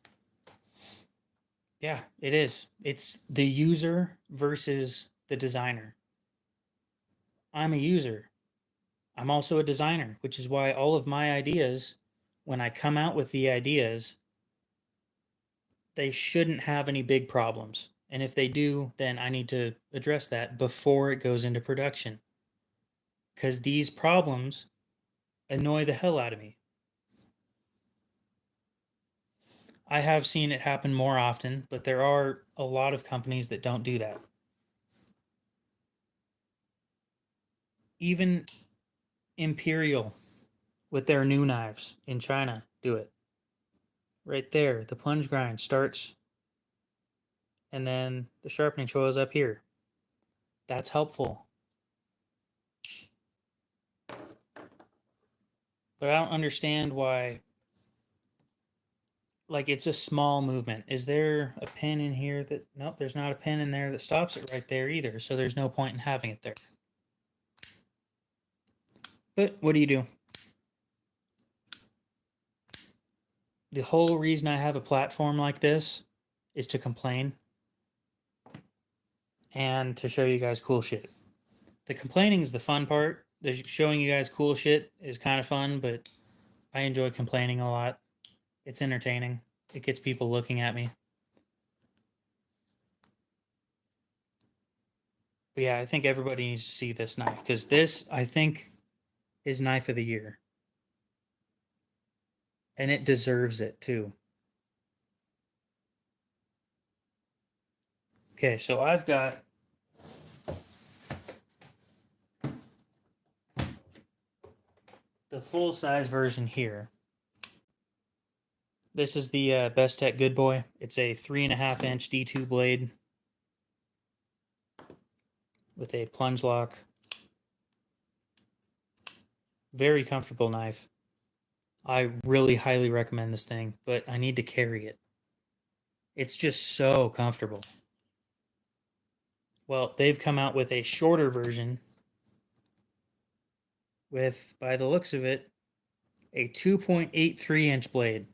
Yeah, it is. It's the user versus the designer. I'm a user. I'm also a designer, which is why all of my ideas, when I come out with the ideas, they shouldn't have any big problems. And if they do, then I need to address that before it goes into production. Because these problems annoy the hell out of me. I have seen it happen more often, but there are a lot of companies that don't do that. Even Imperial with their new knives in China do it. Right there, the plunge grind starts and then the sharpening choil is up here. That's helpful. But I don't understand why, like, it's a small movement. Is there a pin in here that, nope, there's not a pin in there that stops it right there either, so there's no point in having it there. But what do you do? The whole reason I have a platform like this is to complain and to show you guys cool shit. The complaining is the fun part. The showing you guys cool shit is kind of fun, but I enjoy complaining a lot. It's entertaining. It gets people looking at me. But yeah, I think everybody needs to see this knife because this, I think, is knife of the year. And it deserves it too. Okay, so I've got the full size version here. This is the Bestech Good Boy. It's a 3.5-inch D2 blade with a plunge lock. Very comfortable knife. I really highly recommend this thing, but I need to carry it. It's just so comfortable. Well, they've come out with a shorter version with, by the looks of it, a 2.83-inch blade.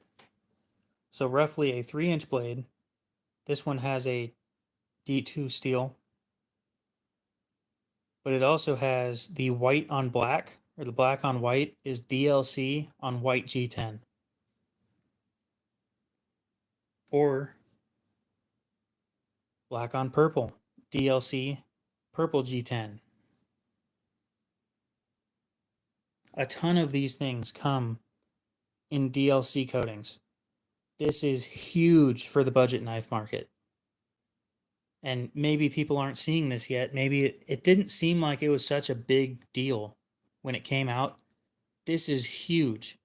So roughly a 3-inch blade. This one has a D2 steel, but it also has the white on black, or the black on white is DLC on white G10. Or black on purple, DLC purple G10. A ton of these things come in DLC coatings. This is huge for the budget knife market. And maybe people aren't seeing this yet. Maybe it didn't seem like it was such a big deal when it came out. This is huge.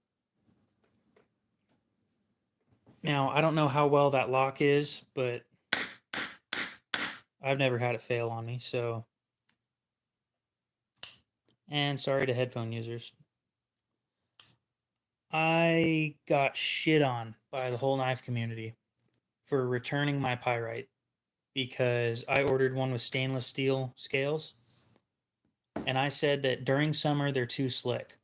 Now, I don't know how well that lock is, but I've never had it fail on me, so. And sorry to headphone users. I got shit on by the whole knife community for returning my pyrite because I ordered one with stainless steel scales. And I said that during summer they're too slick.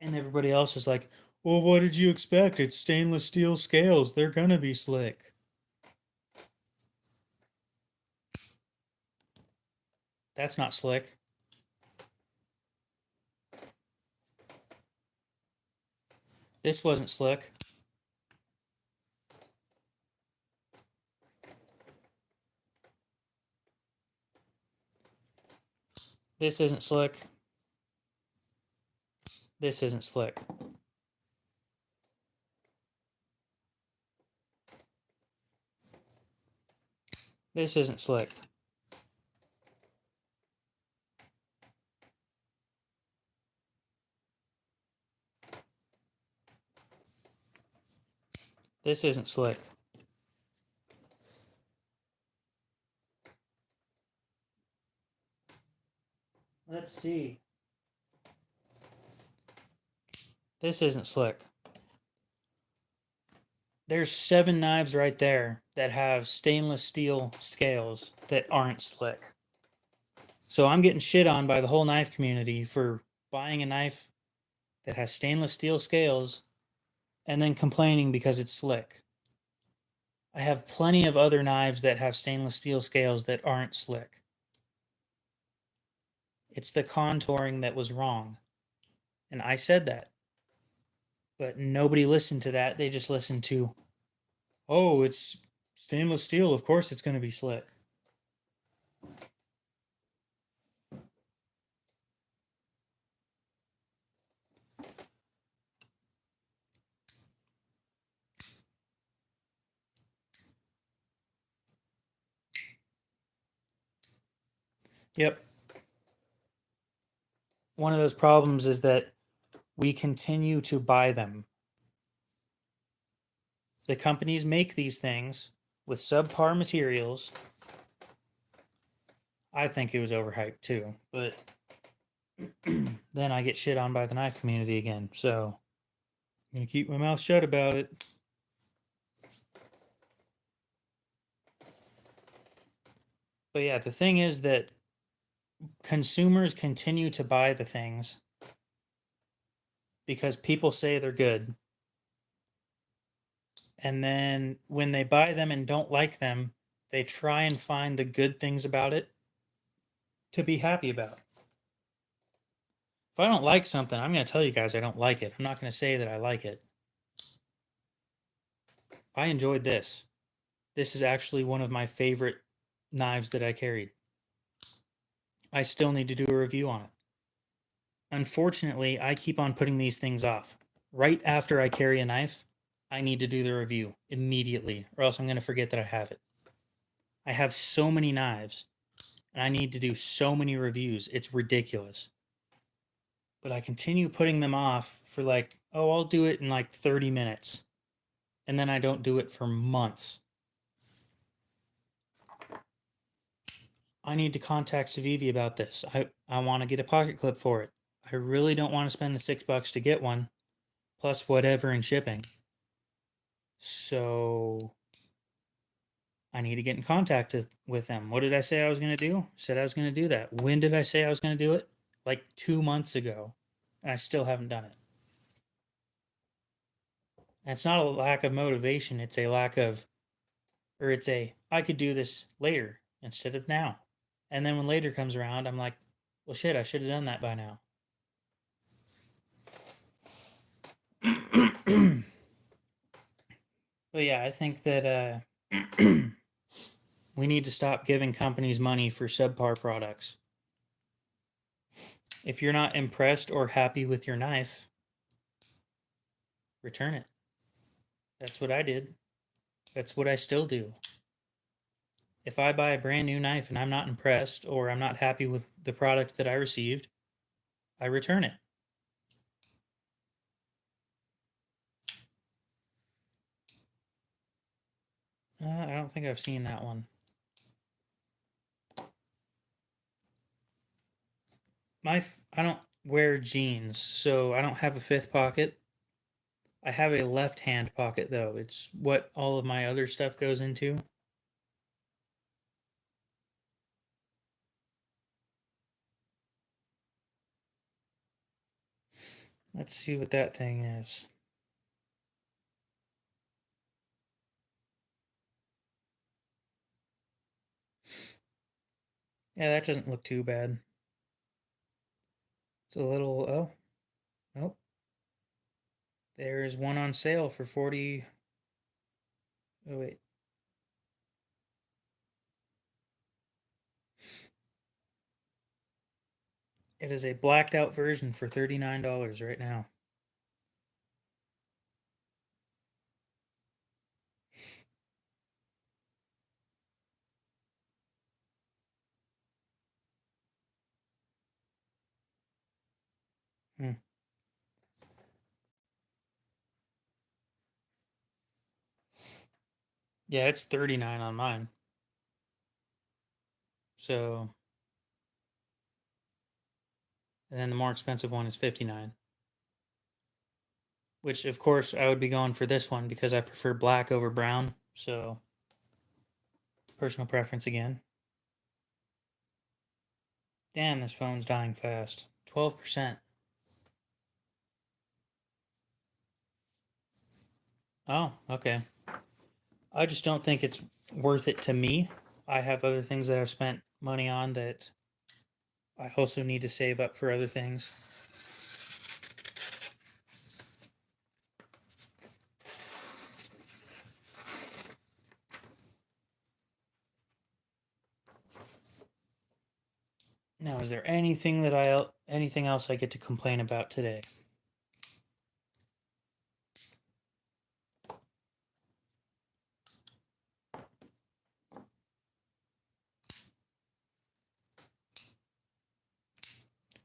And everybody else is like, well, what did you expect? It's stainless steel scales. They're gonna be slick. That's not slick. This wasn't slick. This isn't slick. This isn't slick. This isn't slick. This isn't slick. Let's see. This isn't slick. There's 7 knives right there that have stainless steel scales that aren't slick. So I'm getting shit on by the whole knife community for buying a knife that has stainless steel scales and then complaining because it's slick. I have plenty of other knives that have stainless steel scales that aren't slick. It's the contouring that was wrong. And I said that. But nobody listened to that. They just listened to, oh, it's stainless steel. Of course it's going to be slick. Yep. One of those problems is that we continue to buy them. The companies make these things with subpar materials. I think it was overhyped too, but then I get shit on by the knife community again. So I'm going to keep my mouth shut about it. But yeah, the thing is that consumers continue to buy the things because people say they're good. And then when they buy them and don't like them, they try and find the good things about it to be happy about. If I don't like something, I'm going to tell you guys I don't like it. I'm not going to say that I like it. I enjoyed this. This is actually one of my favorite knives that I carried. I still need to do a review on it. Unfortunately, I keep on putting these things off. Right after I carry a knife, I need to do the review immediately, or else I'm going to forget that I have it. I have so many knives, and I need to do so many reviews. It's ridiculous. But I continue putting them off for like, oh, I'll do it in like 30 minutes. And then I don't do it for months. I need to contact Civivi about this. I want to get a pocket clip for it. I really don't want to spend the $6 to get one, plus whatever in shipping. So I need to get in contact with them. What did I say I was going to do? Said I was going to do that. When did I say I was going to do it? Like 2 months ago. And I still haven't done it. And it's not a lack of motivation. It's a lack of, or it's a, I could do this later instead of now. And then when later comes around, I'm like, well, shit, I should have done that by now. But yeah, I think that we need to stop giving companies money for subpar products. If you're not impressed or happy with your knife, return it. That's what I did. That's what I still do. If I buy a brand new knife and I'm not impressed or I'm not happy with the product that I received, I return it. I don't think I've seen that one. I don't wear jeans, so I don't have a fifth pocket. I have a left hand pocket though. It's what all of my other stuff goes into. Let's see what that thing is. Yeah, that doesn't look too bad. It's a little, oh, nope. There's one on sale for 40. Oh, wait. It is a blacked out version for $39 right now. Hmm. Yeah, it's 39 on mine. So, and then the more expensive one is 59. Which, of course, I would be going for this one because I prefer black over brown. So, personal preference again. Damn, this phone's dying fast. 12%. Oh, okay. I just don't think it's worth it to me. I have other things that I've spent money on that I also need to save up for other things. Now, is there anything else I get to complain about today?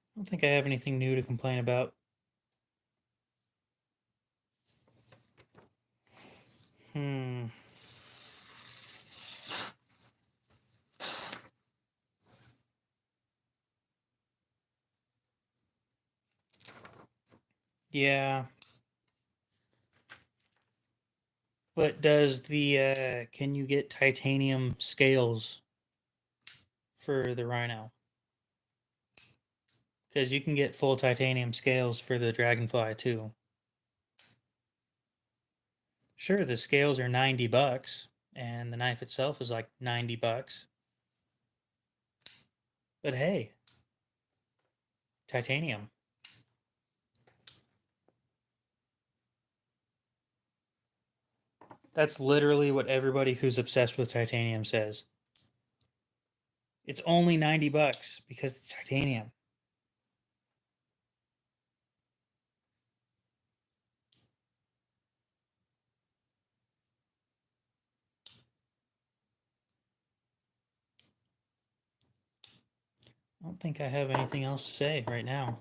I don't think I have anything new to complain about. Hmm. Yeah. But does the can you get titanium scales for the Rhino? Because you can get full titanium scales for the Dragonfly too. Sure, the scales are $90, and the knife itself is like $90. But hey, titanium. That's literally what everybody who's obsessed with titanium says. It's only $90, because it's titanium. I don't think I have anything else to say right now.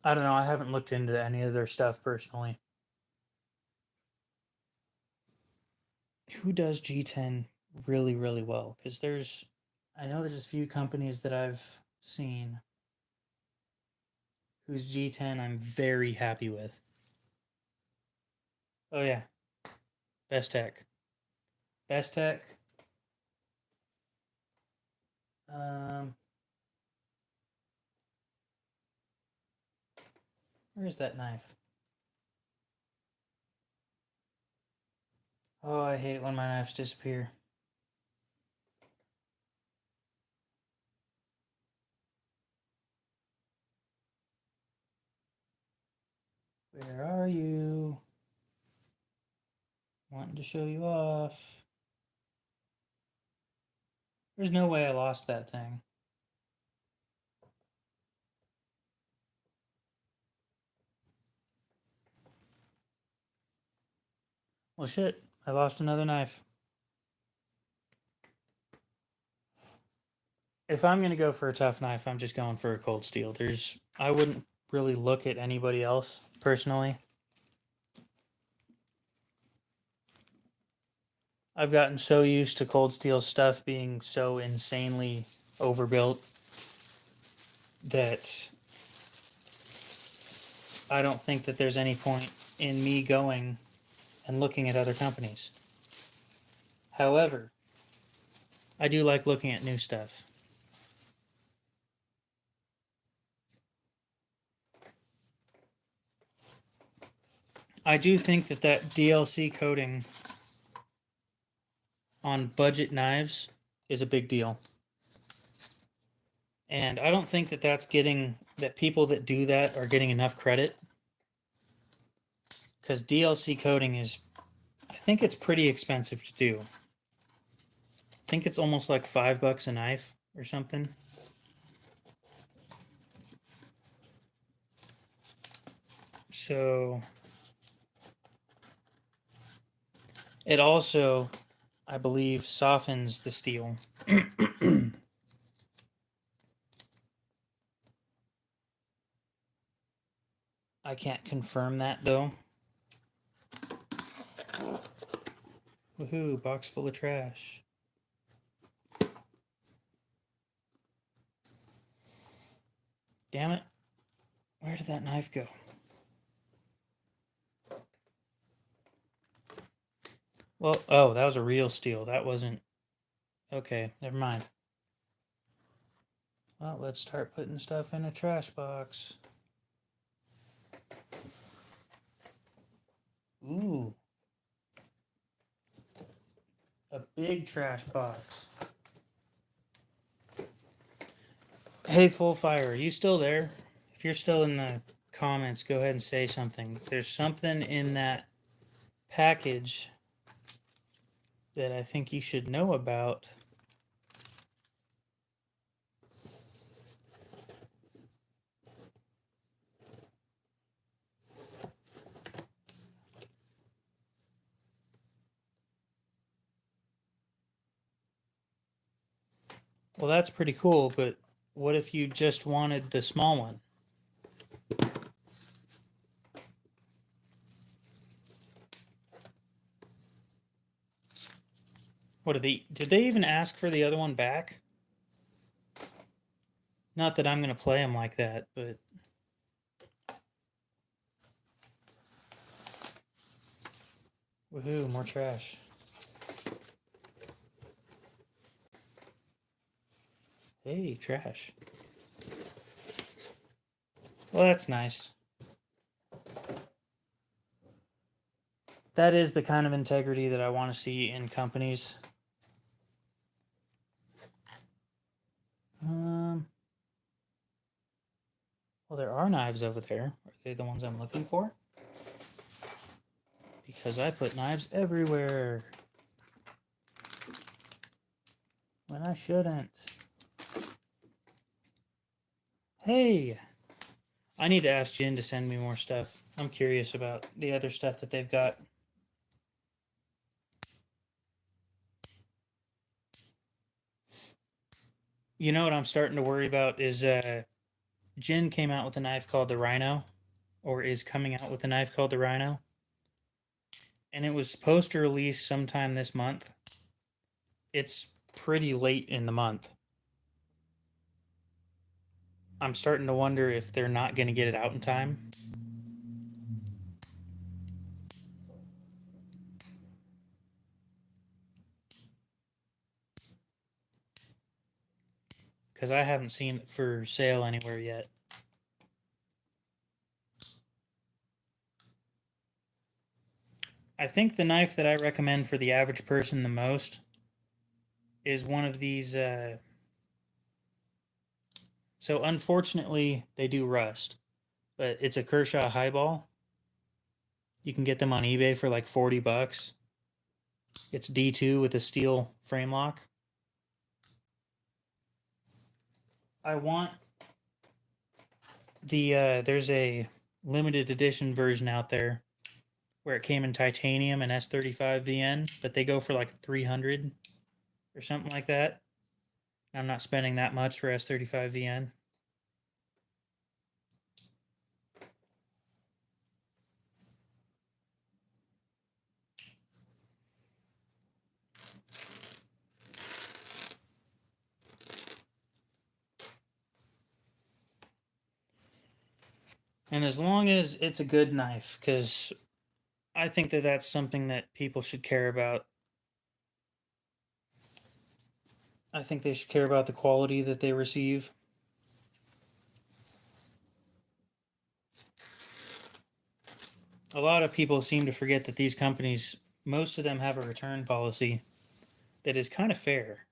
I don't know. I haven't looked into any of their stuff personally. Who does G10 really, really well? Because I know there's a few companies that I've seen whose G10 I'm very happy with. Oh, yeah. Bestech. Bestech. Where's that knife? Oh, I hate it when my knives disappear. Where are you? Wanting to show you off. There's no way I lost that thing. Well, shit. I lost another knife. If I'm going to go for a tough knife, I'm just going for a cold steel. I wouldn't really look at anybody else, personally. I've gotten so used to cold steel stuff being so insanely overbuilt that I don't think that there's any point in me going and looking at other companies. However, I do like looking at new stuff. I do think that DLC coating on budget knives is a big deal. And I don't think that people that do that are getting enough credit. Because DLC coating I think it's pretty expensive to do. I think it's almost like $5 a knife or something. So it also, I believe, softens the steel. I can't confirm that though. Woohoo, box full of trash. Damn it. Where did that knife go? Well, oh, that was a real steel. That wasn't... Okay, never mind. Well, let's start putting stuff in a trash box. Ooh. A big trash box. Hey, Full Fire, are you still there? If you're still in the comments, go ahead and say something. There's something in that package that I think you should know about. Well, that's pretty cool, but what if you just wanted the small one? Did they even ask for the other one back? Not that I'm going to play them like that, but... Woohoo, more trash. Hey, trash. Well, that's nice. That is the kind of integrity that I want to see in companies. Well, there are knives over there. Are they the ones I'm looking for? because I put knives everywhere when I shouldn't. Hey, I need to ask Jen to send me more stuff. I'm curious about the other stuff that they've got. You know what I'm starting to worry about is Jen came out with a knife called the Rhino, or is coming out with a knife called the Rhino. And it was supposed to release sometime this month. It's pretty late in the month. I'm starting to wonder if they're not going to get it out in time. Because I haven't seen it for sale anywhere yet. I think the knife that I recommend for the average person the most is one of these. So unfortunately, they do rust, but it's a Kershaw Highball. You can get them on eBay for like $40. It's D2 with a steel frame lock. I want the there's a limited edition version out there where it came in titanium and S35 VN, but they go for like 300 or something like that. I'm not spending that much for S35 VN. And as long as it's a good knife, because I think that that's something that people should care about. I think they should care about the quality that they receive. A lot of people seem to forget that these companies, most of them have a return policy that is kind of fair.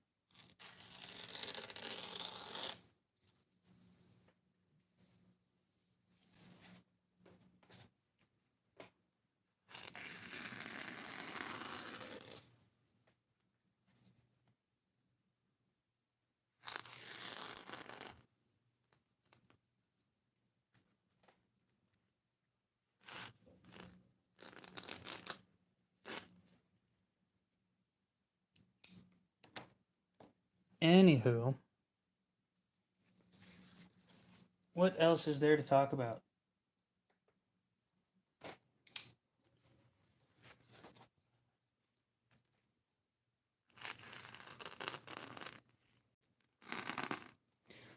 Anywho, what else is there to talk about?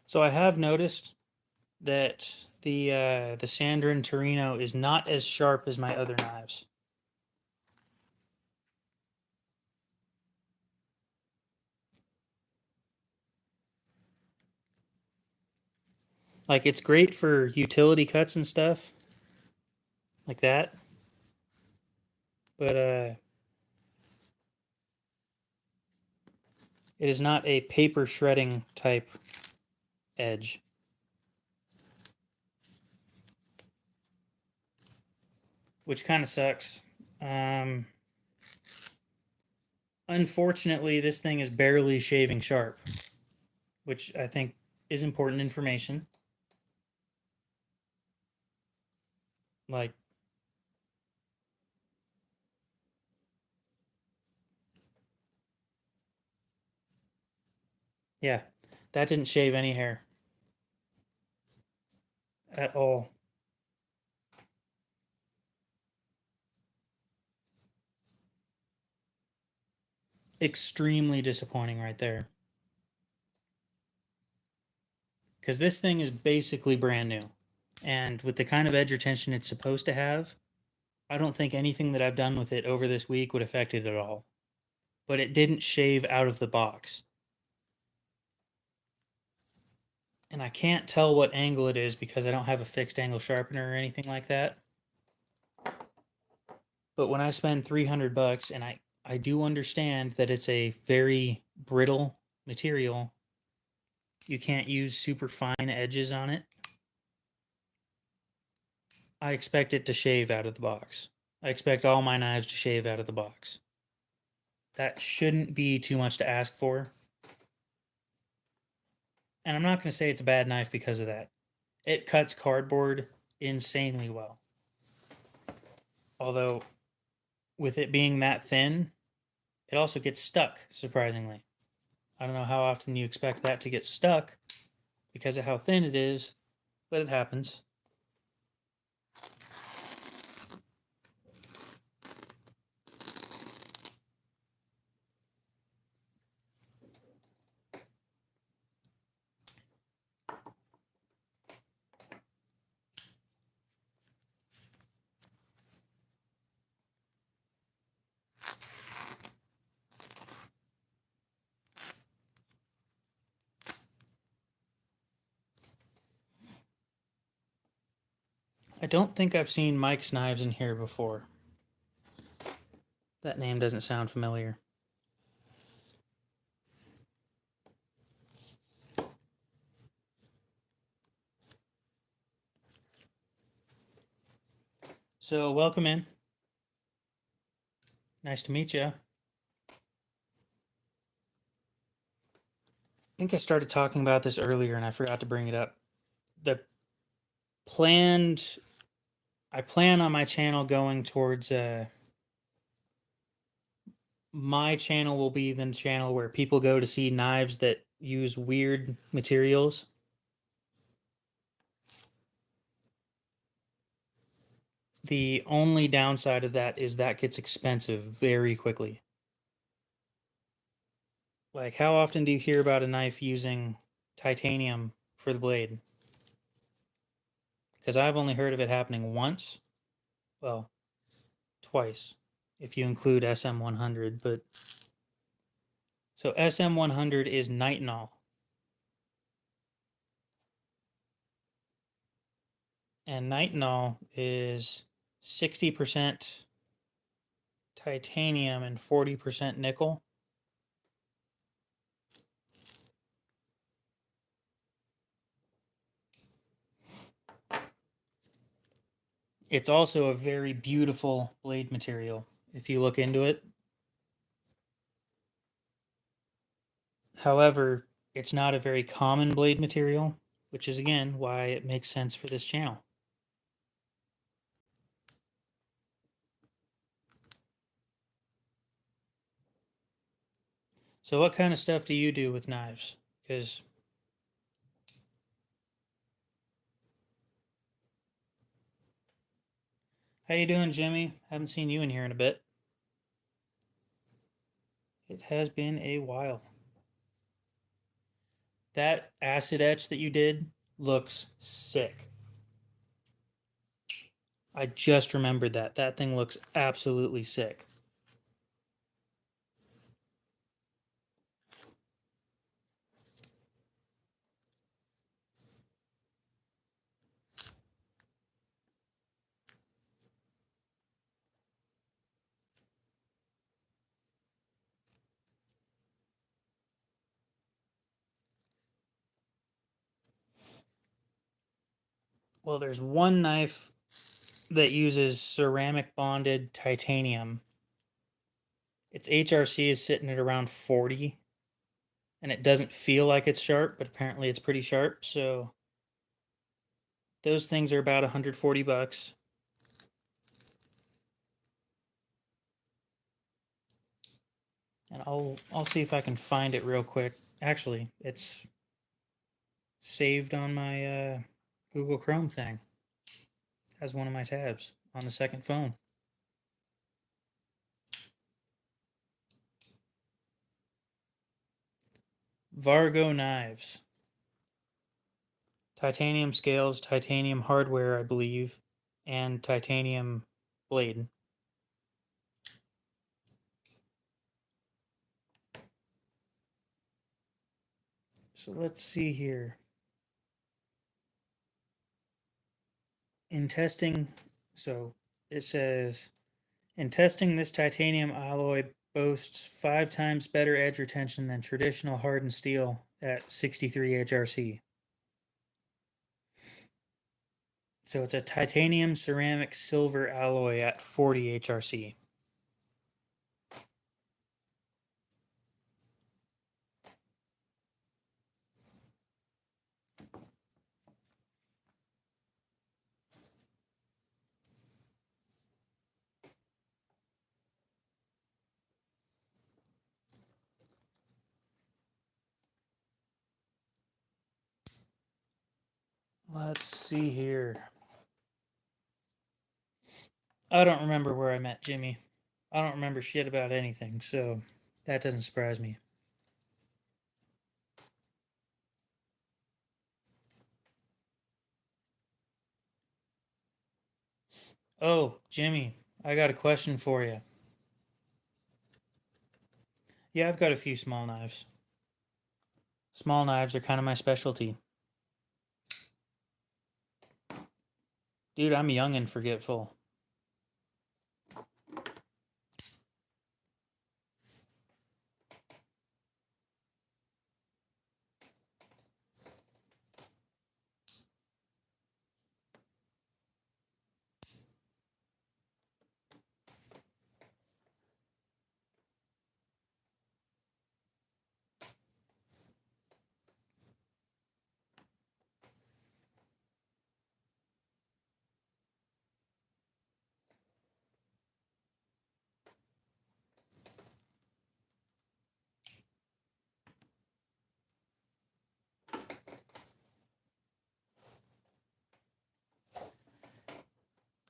So I have noticed that the Sandrin Torino is not as sharp as my other knives. Like, it's great for utility cuts and stuff like that, but it is not a paper shredding type edge. Which kind of sucks. Unfortunately, this thing is barely shaving sharp, which I think is important information. Like, yeah, that didn't shave any hair at all. Extremely disappointing right there. Because this thing is basically brand new. And with the kind of edge retention it's supposed to have, I don't think anything that I've done with it over this week would affect it at all. But it didn't shave out of the box. And I can't tell what angle it is because I don't have a fixed angle sharpener or anything like that. But when I spend $300, and I do understand that it's a very brittle material, you can't use super fine edges on it. I expect it to shave out of the box. I expect all my knives to shave out of the box. That shouldn't be too much to ask for. And I'm not going to say it's a bad knife because of that. It cuts cardboard insanely well. Although, with it being that thin, it also gets stuck, surprisingly. I don't know how often you expect that to get stuck because of how thin it is, but it happens. I don't think I've seen Mike's Knives in here before. That name doesn't sound familiar. So, welcome in. Nice to meet you. I think I started talking about this earlier and I forgot to bring it up. The I plan on my channel going towards my channel will be the channel where people go to see knives that use weird materials. The only downside of that is that gets expensive very quickly. Like, how often do you hear about a knife using titanium for the blade? Because I've only heard of it happening once. Well, twice, if you include SM100. But so SM100 is nitinol. And nitinol is 60% titanium and 40% nickel. It's also a very beautiful blade material if you look into it. However, it's not a very common blade material, which is again why it makes sense for this channel. So what kind of stuff do you do with knives? Because how you doing, Jimmy? Haven't seen you in here in a bit. It has been a while. That acid etch that you did looks sick. I just remembered that. That thing looks absolutely sick. Well, there's one knife that uses ceramic bonded titanium. Its HRC is sitting at around 40, and it doesn't feel like it's sharp, but apparently it's pretty sharp. So those things are about 140 bucks. And I'll see if I can find it real quick. Actually, it's saved on my Google Chrome thing as one of my tabs on the second phone. Vargo knives. Titanium scales, titanium hardware, I believe, and titanium blade. So let's see here. In testing, so it says, in testing, this titanium alloy boasts 5 times better edge retention than traditional hardened steel at 63 HRC. So it's a titanium ceramic silver alloy at 40 HRC. Let's see here. I don't remember where I met Jimmy. I don't remember shit about anything, so that doesn't surprise me. Oh, Jimmy, I got a question for you. Yeah, I've got a few small knives. Small knives are kind of my specialty. Dude, I'm young and forgetful.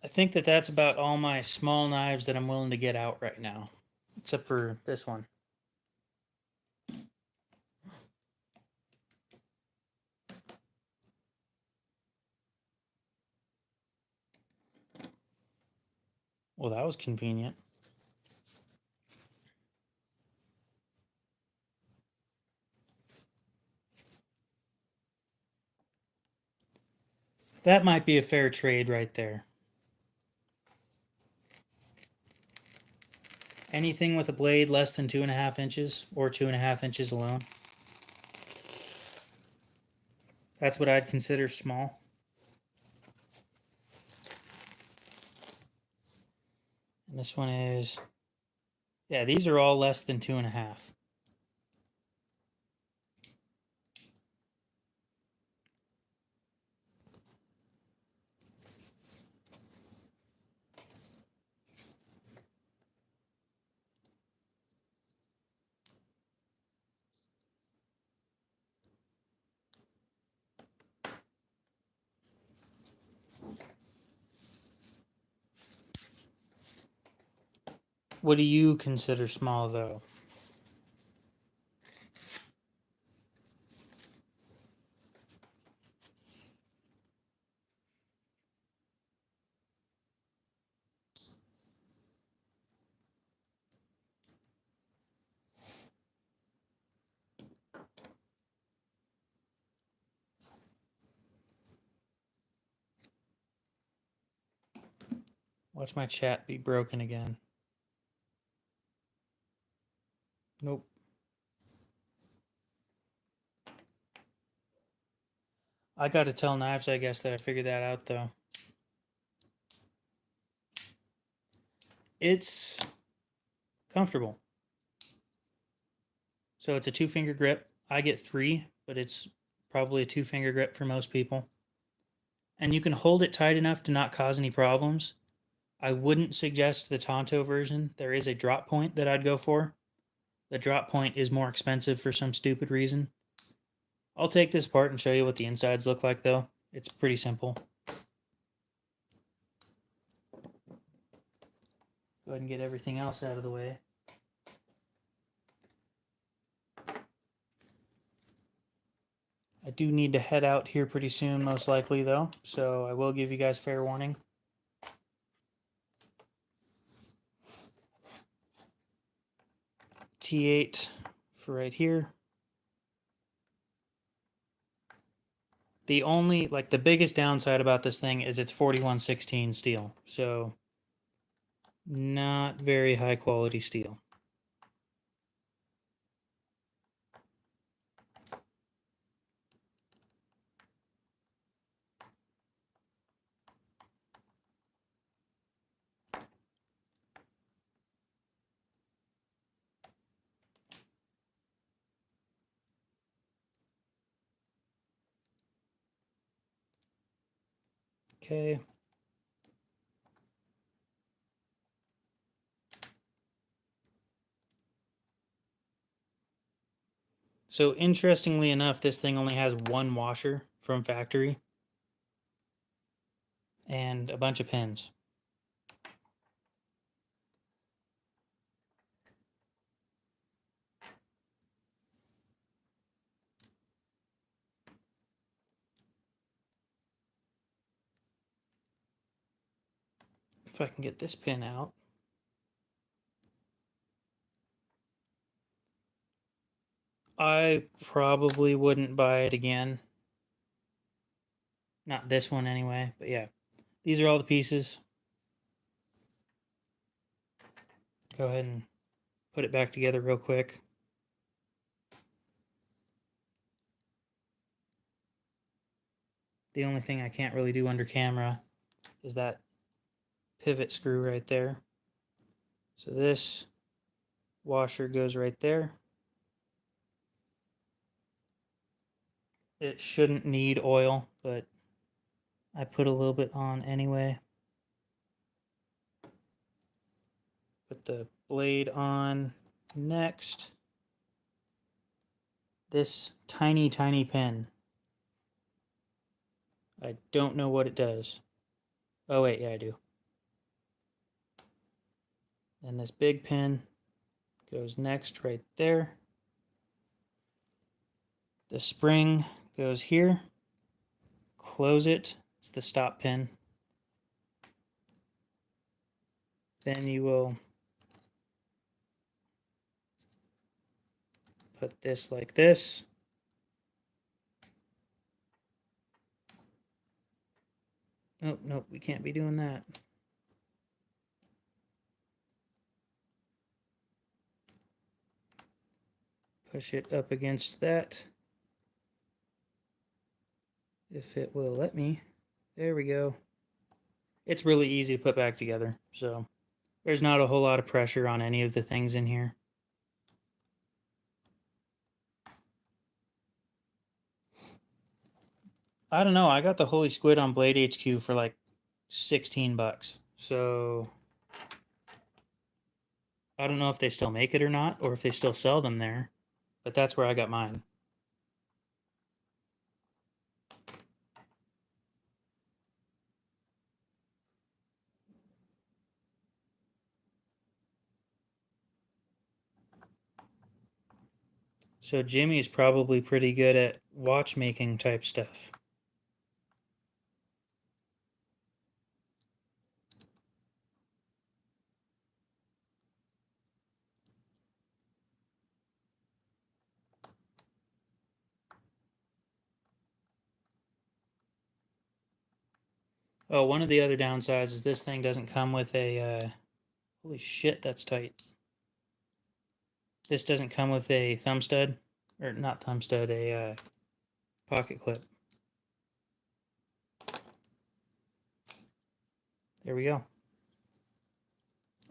I think that that's about all my small knives that I'm willing to get out right now, except for this one. Well, that was convenient. That might be a fair trade right there. Anything with a blade less than 2.5 inches or 2.5 inches alone. That's what I'd consider small. And this one is, yeah, these are all less than 2.5. What do you consider small, though? Watch my chat be broken again. Nope. I gotta tell Knives, I guess, that I figured that out, though. It's comfortable. So it's a 2-finger grip. I get 3, but it's probably a 2-finger grip for most people. And you can hold it tight enough to not cause any problems. I wouldn't suggest the Tonto version. There is a drop point that I'd go for. The drop point is more expensive for some stupid reason. I'll take this apart and show you what the insides look like, though. It's pretty simple. Go ahead and get everything else out of the way. I do need to head out here pretty soon, most likely, though, so I will give you guys fair warning. T8 for right here. The only, like, the biggest downside about this thing is it's 4116 steel, so not very high quality steel. Okay. So interestingly enough, this thing only has one washer from factory and a bunch of pins. If I can get this pin out. I probably wouldn't buy it again. Not this one anyway, but yeah. These are all the pieces. Go ahead and put it back together real quick. The only thing I can't really do under camera is that pivot screw right there. So this washer goes right there. It shouldn't need oil, but I put a little bit on anyway. Put the blade on next. This tiny, tiny pin. I don't know what it does. Oh wait, yeah I do. And this big pin goes next right there. The spring goes here. Close it. It's the stop pin. Then you will put this like this. Oh, nope, we can't be doing that. Push it up against that. If it will let me. There we go. It's really easy to put back together, so there's not a whole lot of pressure on any of the things in here. I don't know, I got the Holy Squid on Blade HQ for like 16 bucks. So I don't know if they still make it or not, or if they still sell them there, but that's where I got mine. So Jimmy's probably pretty good at watchmaking type stuff. Oh, one of the other downsides is this thing doesn't come with a, holy shit, that's tight. This doesn't come with a thumb stud, or not thumb stud, a pocket clip. There we go.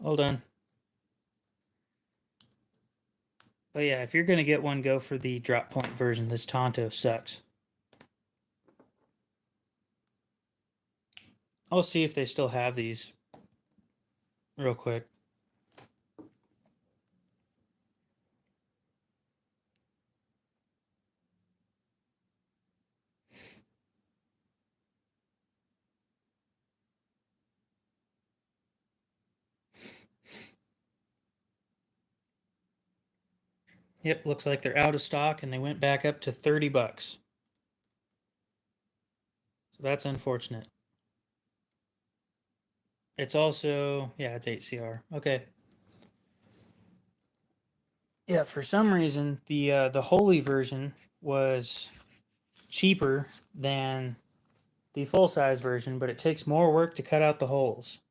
All done. But yeah, if you're going to get one, go for the drop point version. This Tonto sucks. I'll see if they still have these real quick. Yep, looks like they're out of stock and they went back up to 30 bucks. So that's unfortunate. It's also, yeah, it's 8CR. Okay. Yeah, for some reason the Holy version was cheaper than the full size version, but it takes more work to cut out the holes.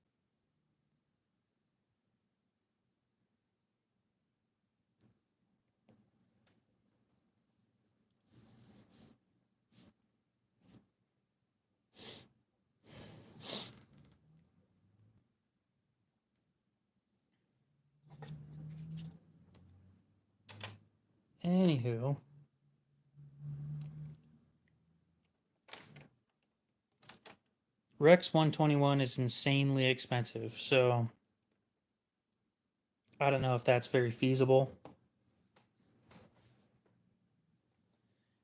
Anywho, Rex 121 is insanely expensive, so I don't know if that's very feasible.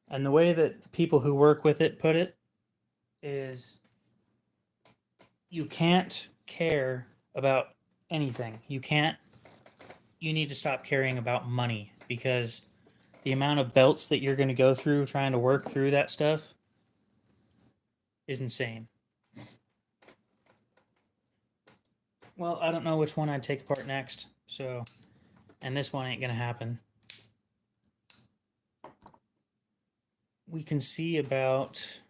And the way that people who work with it put it is you can't care about anything. You need to stop caring about money because the amount of belts that you're going to go through trying to work through that stuff is insane. Well, I don't know which one I'd take apart next, so, and this one ain't going to happen. We can see about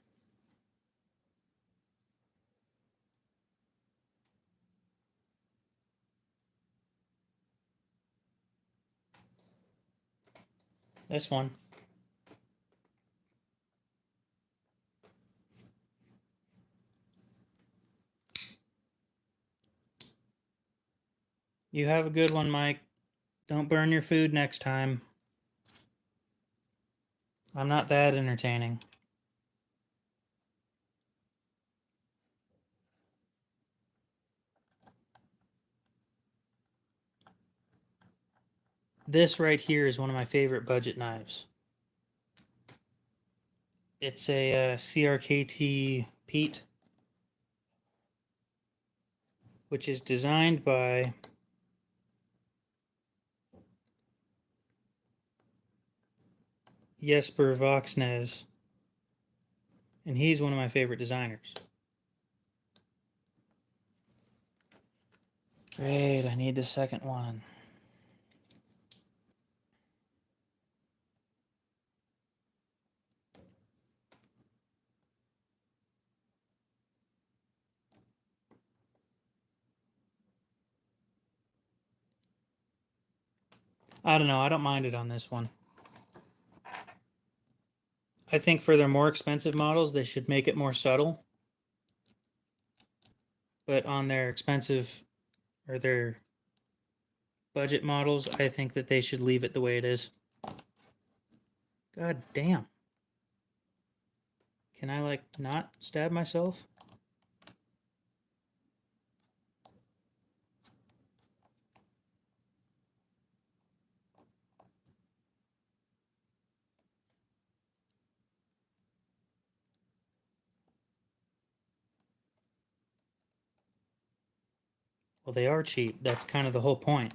this one. You have a good one, Mike. Don't burn your food next time. I'm not that entertaining. This right here is one of my favorite budget knives. It's a CRKT Pete, which is designed by Jesper Voxnes, and he's one of my favorite designers. Great, I need the second one. I don't know, I don't mind it on this one. I think for their more expensive models, they should make it more subtle. But on their expensive or their budget models, I think that they should leave it the way it is. God damn. Can I, like, not stab myself? Well, they are cheap. That's kind of the whole point.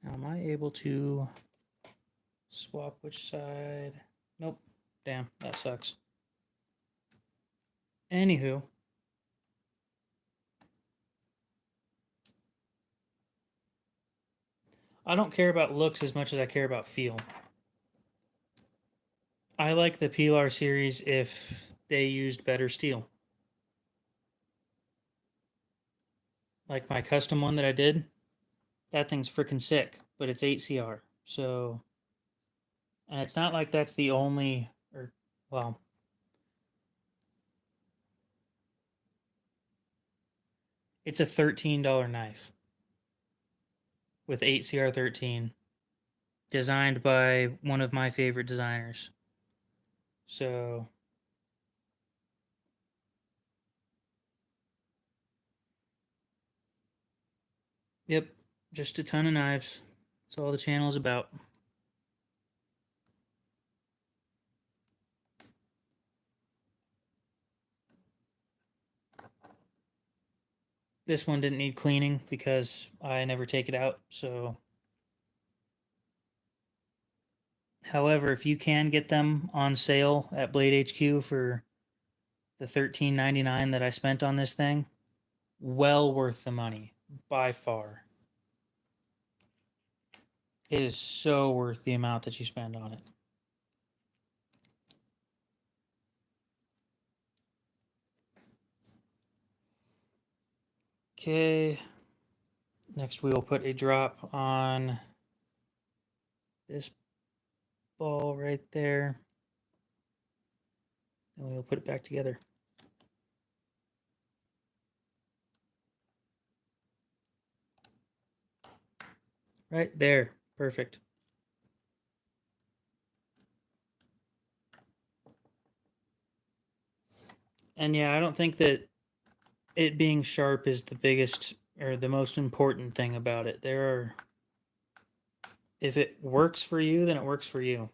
Now, am I able to swap which side? Nope. Damn, that sucks. Anywho. I don't care about looks as much as I care about feel. I like the Pilar series if they used better steel. Like my custom one that I did, that thing's freaking sick, but it's 8CR. So, and it's not like that's the only, or, well, it's a $13 knife with 8CR13, designed by one of my favorite designers. So, yep, just a ton of knives. That's all the channel is about. This one didn't need cleaning because I never take it out, so. However, if you can get them on sale at Blade HQ for the $13.99 that I spent on this thing, well worth the money, by far. It is so worth the amount that you spend on it. Okay. Next, we will put a drop on this ball right there. And we'll put it back together. Right there. Perfect. And yeah, I don't think that it being sharp is the biggest or the most important thing about it. If it works for you, then it works for you.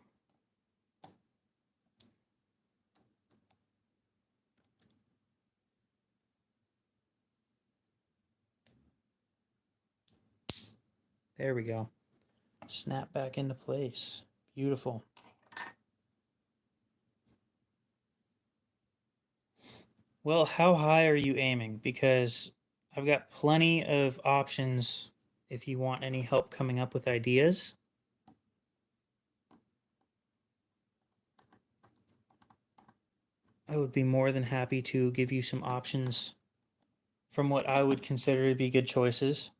There we go. Snap back into place. Beautiful. Well, how high are you aiming? Because I've got plenty of options if you want any help coming up with ideas. I would be more than happy to give you some options from what I would consider to be good choices.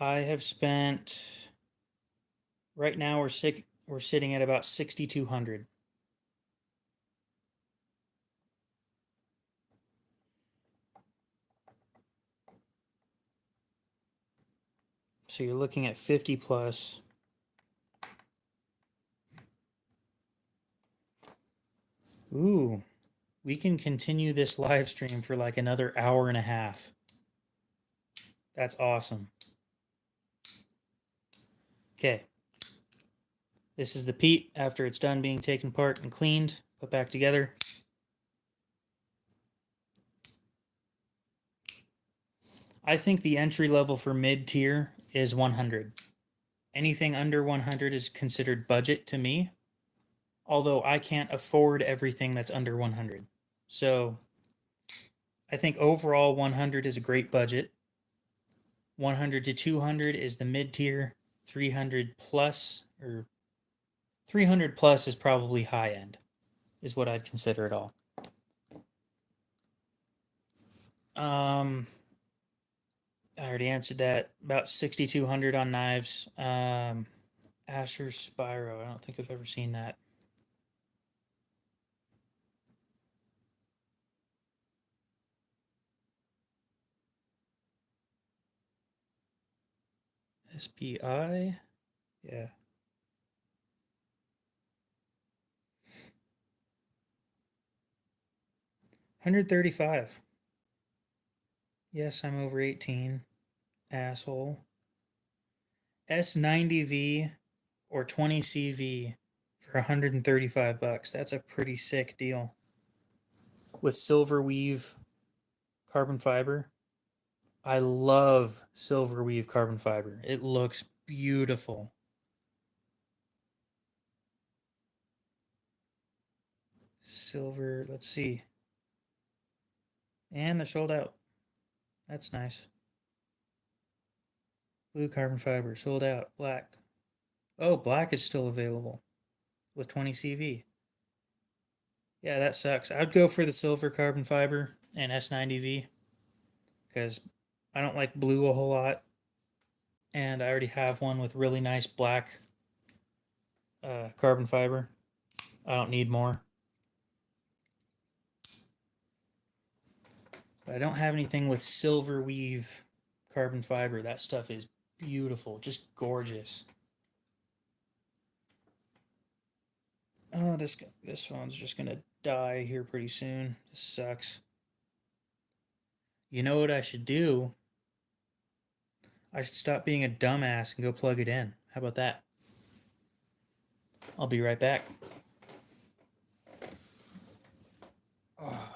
I have spent, right now we're sitting at about 6,200. So you're looking at 50 plus. Ooh, we can continue this live stream for like another hour and a half. That's awesome. Okay. This is the peat after it's done being taken apart and cleaned, put back together. I think the entry level for mid tier is 100. Anything under 100 is considered budget to me, although I can't afford everything that's under 100. So I think overall 100 is a great budget. 100 to 200 is the mid tier. 300 plus, or 300 plus is probably high end, is what I'd consider it all. I already answered that. About 6,200 on knives. Asher Spyro. I don't think I've ever seen that. SPI. Yeah. $135. Yes, I'm over 18. Asshole. S90V or 20CV for $135. That's a pretty sick deal. With silver weave carbon fiber. I love silver weave carbon fiber. It looks beautiful. Silver, let's see. And they're sold out. That's nice. Blue carbon fiber, sold out. Black. Oh, black is still available with 20 CV. Yeah, that sucks. I'd go for the silver carbon fiber and S90V because I don't like blue a whole lot. And I already have one with really nice black carbon fiber. I don't need more. But I don't have anything with silver weave carbon fiber. That stuff is beautiful, just gorgeous. Oh, this phone's just gonna die here pretty soon. This sucks. You know what I should do? I should stop being a dumbass and go plug it in. How about that? I'll be right back. Oh.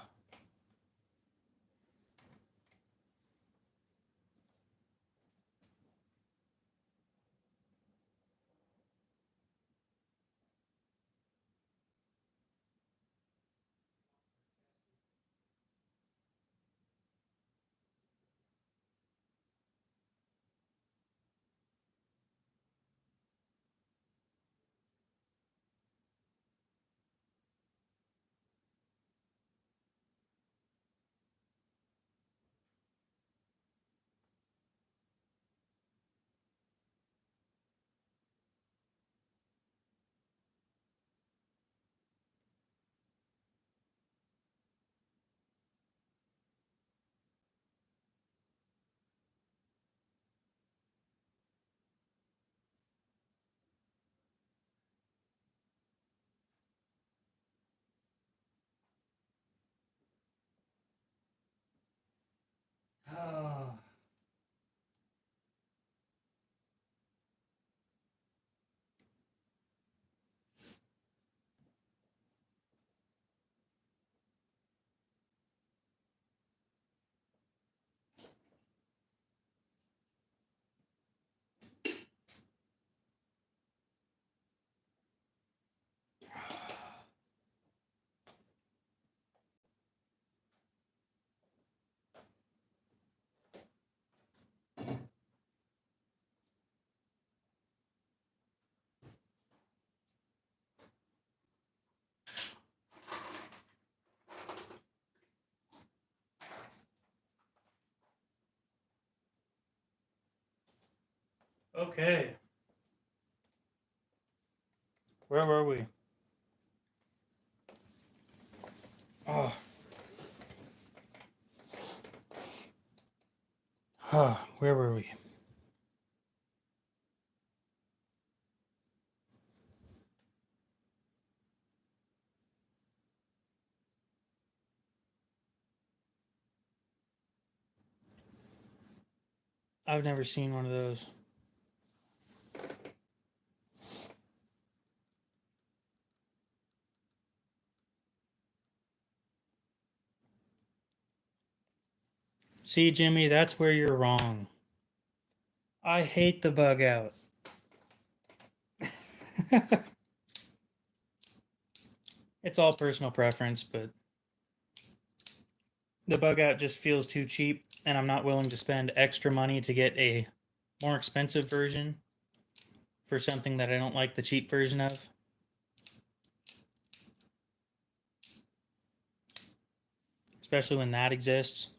Okay. Where were we? Oh. Where were we? I've never seen one of those. See, Jimmy, that's where you're wrong. I hate the bug out. It's all personal preference, but the bug out just feels too cheap, and I'm not willing to spend extra money to get a more expensive version for something that I don't like the cheap version of. Especially when that exists.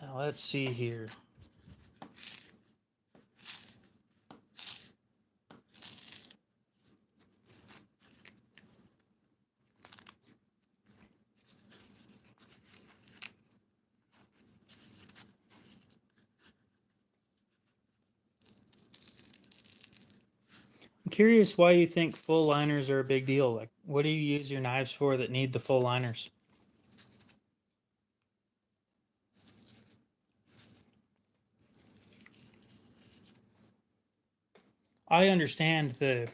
Now let's see here. I'm curious why you think full liners are a big deal. Like, what do you use your knives for that need the full liners? I understand the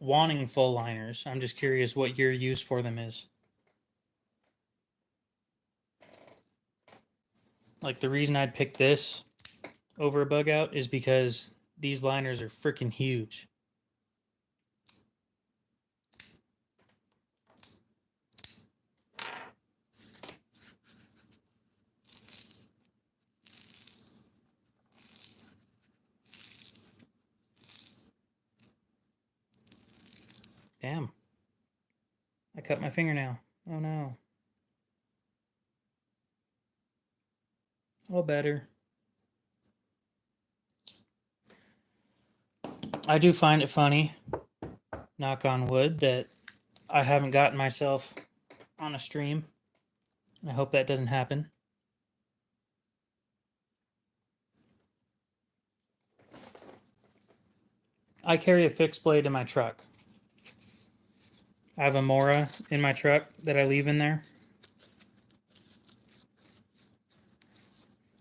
wanting full liners. I'm just curious what your use for them is. Like, the reason I'd pick this over a bug out is because these liners are freaking huge. Damn. I cut my fingernail. Oh no. All better. I do find it funny, knock on wood, that I haven't gotten myself on a stream. I hope that doesn't happen. I carry a fixed blade in my truck. I have a Mora in my truck that I leave in there.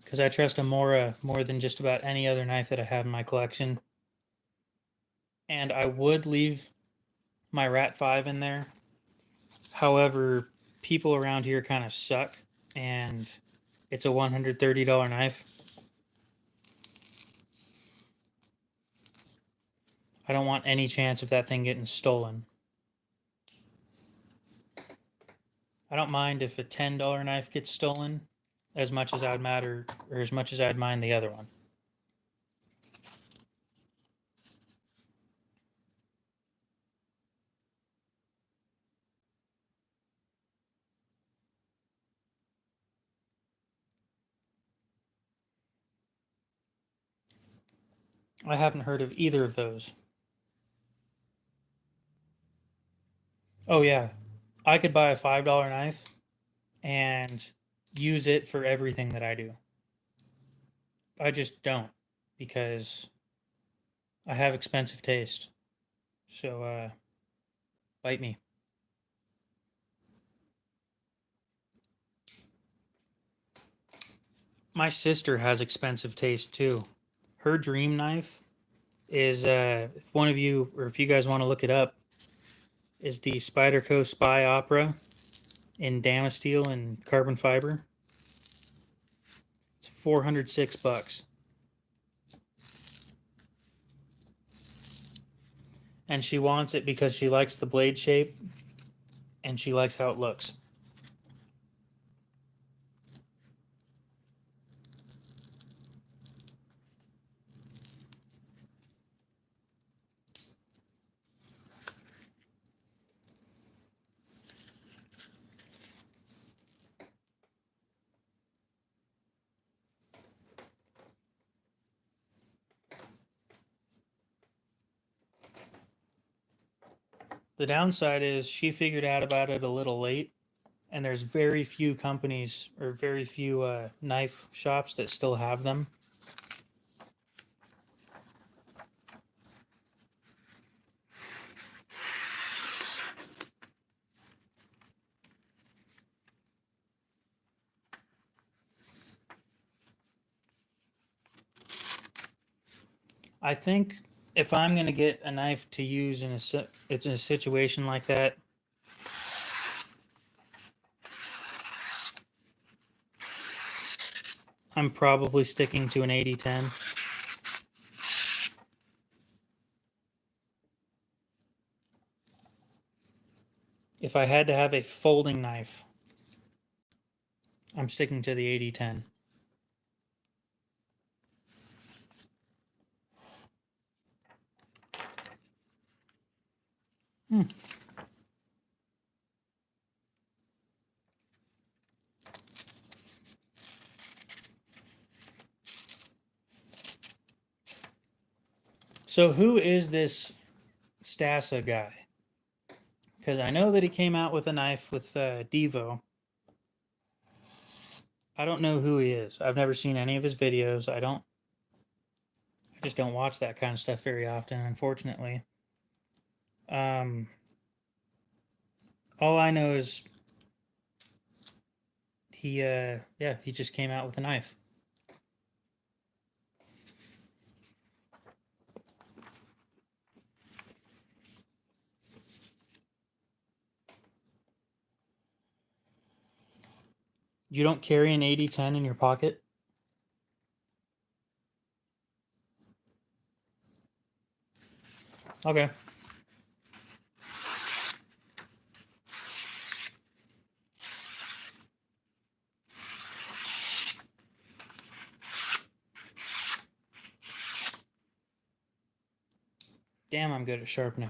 Because I trust a Mora more than just about any other knife that I have in my collection. And I would leave my Rat 5 in there. However, people around here kind of suck, and it's a $130 knife. I don't want any chance of that thing getting stolen. I don't mind if a $10 knife gets stolen as much as I'd matter, or as much as I'd mind the other one. I haven't heard of either of those. Oh yeah, I could buy a $5 knife and use it for everything that I do. I just don't, because I have expensive taste. So bite me. My sister has expensive taste too. Her dream knife is if one of you, or if you guys want to look it up, is the Spyderco Spy Opera in Damasteel and carbon fiber. It's $406. And she wants it because she likes the blade shape and she likes how it looks. The downside is she figured out about it a little late, and there's very few companies or very few knife shops that still have them. I think if I'm gonna get a knife to use in it's in a situation like that, I'm probably sticking to an 80-10. If I had to have a folding knife, I'm sticking to the 80-10. So who is this Stasa guy? Because I know that he came out with a knife with Devo. I don't know who he is. I've never seen any of his videos. I just don't watch that kind of stuff very often, unfortunately. All I know is he just came out with a knife. You don't carry an 80-10 in your pocket? Okay. Damn, I'm good at sharpening.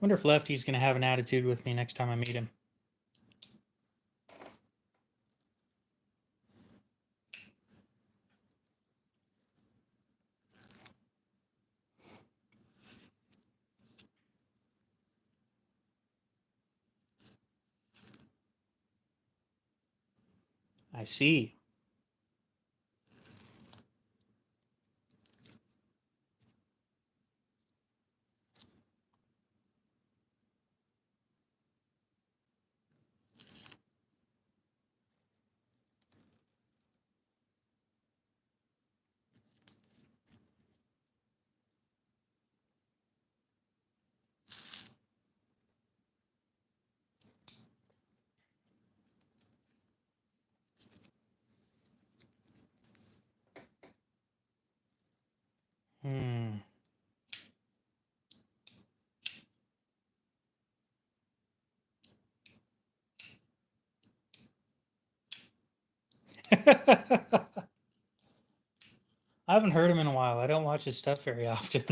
Wonder if Lefty's gonna have an attitude with me next time I meet him. I see. Hmm. I haven't heard him in a while. I don't watch his stuff very often.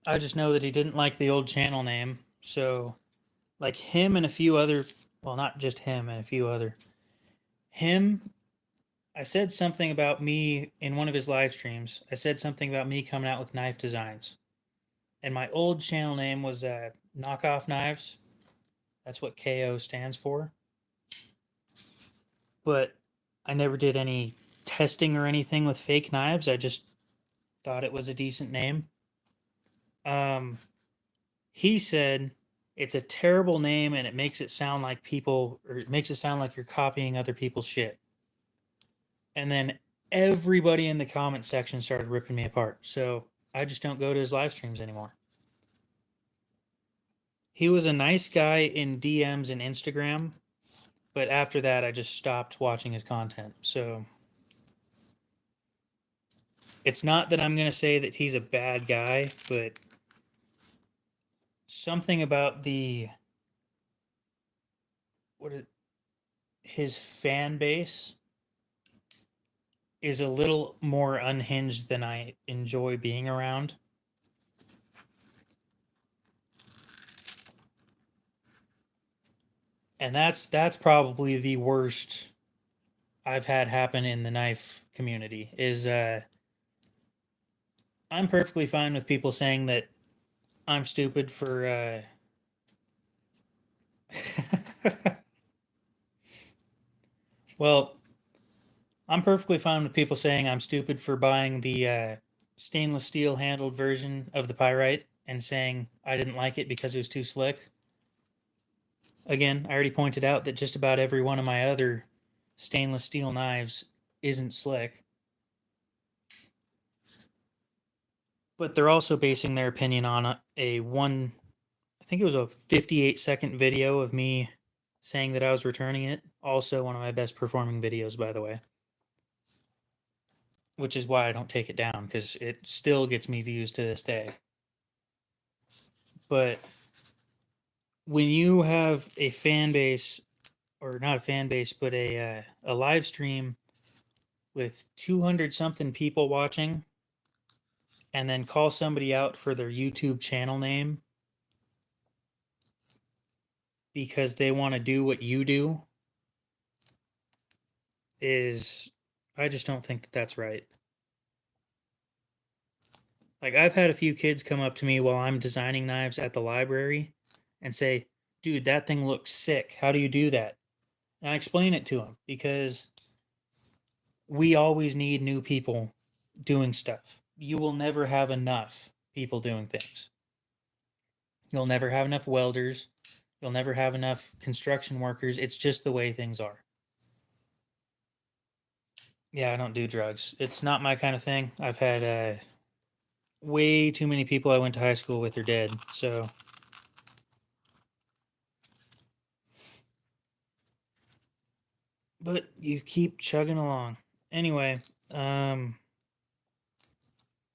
I just know that he didn't like the old channel name. So, like him and a few other, well, not just him and a few other. Him, I said something about me in one of his live streams. I said something about me coming out with knife designs. And my old channel name was Knockoff Knives. That's what KO stands for. But I never did any testing or anything with fake knives. I just thought it was a decent name. He said it's a terrible name and it makes it sound like people, or it makes it sound like you're copying other people's shit. And then everybody in the comment section started ripping me apart. So I just don't go to his live streams anymore. He was a nice guy in DMs and Instagram, but after that, I just stopped watching his content. So it's not that I'm going to say that he's a bad guy, but something about his fan base is a little more unhinged than I enjoy being around. And that's probably the worst I've had happen in the knife community is I'm perfectly fine with people saying that I'm stupid for well, I'm perfectly fine with people saying I'm stupid for buying the stainless steel handled version of the Pyrite and saying I didn't like it because it was too slick. Again, I already pointed out that just about every one of my other stainless steel knives isn't slick. But they're also basing their opinion on I think it was a 58-second video of me saying that I was returning it. Also, one of my best performing videos, by the way. Which is why I don't take it down, because it still gets me views to this day. But when you have a fan base, or not a fan base, but a live stream with 200 something people watching, and then call somebody out for their YouTube channel name because they want to do what you do, is, I just don't think that that's right. Like, I've had a few kids come up to me while I'm designing knives at the library and say, dude, that thing looks sick. How do you do that? And I explain it to them because we always need new people doing stuff. You will never have enough people doing things. You'll never have enough welders. You'll never have enough construction workers. It's just the way things are. Yeah, I don't do drugs. It's not my kind of thing. I've had way too many people I went to high school with are dead. So, but you keep chugging along. Anyway,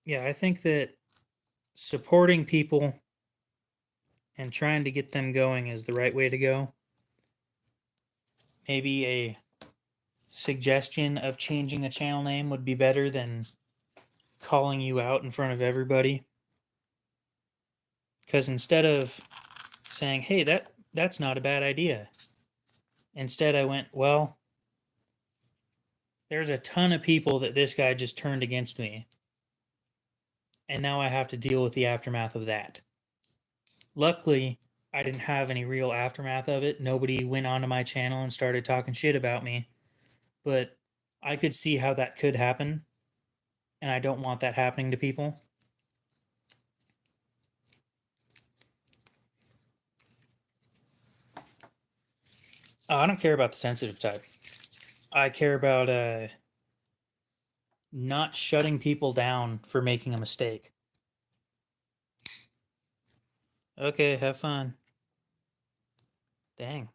yeah, I think that supporting people and trying to get them going is the right way to go. Maybe a suggestion of changing the channel name would be better than calling you out in front of everybody. Because instead of saying, hey, that's not a bad idea, instead I went, well, there's a ton of people that this guy just turned against me. And now I have to deal with the aftermath of that. Luckily, I didn't have any real aftermath of it. Nobody went onto my channel and started talking shit about me. But I could see how that could happen. And I don't want that happening to people. Oh, I don't care about the sensitive type. I care about not shutting people down for making a mistake. Okay, have fun. Dang.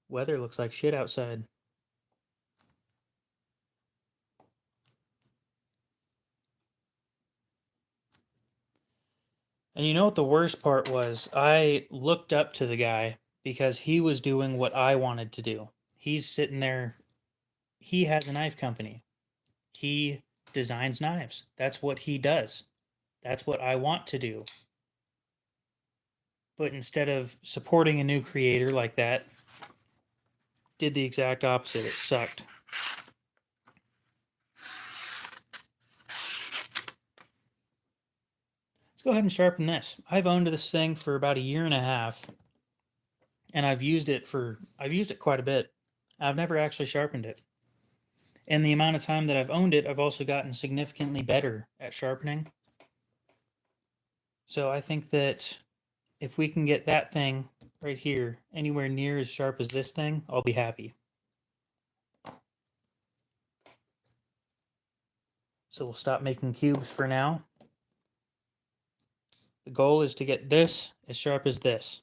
Weather looks like shit outside. And you know what the worst part was? I looked up to the guy because he was doing what I wanted to do. He's sitting there, he has a knife company. He designs knives. That's what he does. That's what I want to do. But instead of supporting a new creator like that, did the exact opposite. It sucked. Let's go ahead and sharpen this. I've owned this thing for about a year and a half, and I've used it quite a bit. I've never actually sharpened it. In the amount of time that I've owned it, I've also gotten significantly better at sharpening. So I think that if we can get that thing right here anywhere near as sharp as this thing, I'll be happy. So we'll stop making cubes for now. The goal is to get this as sharp as this.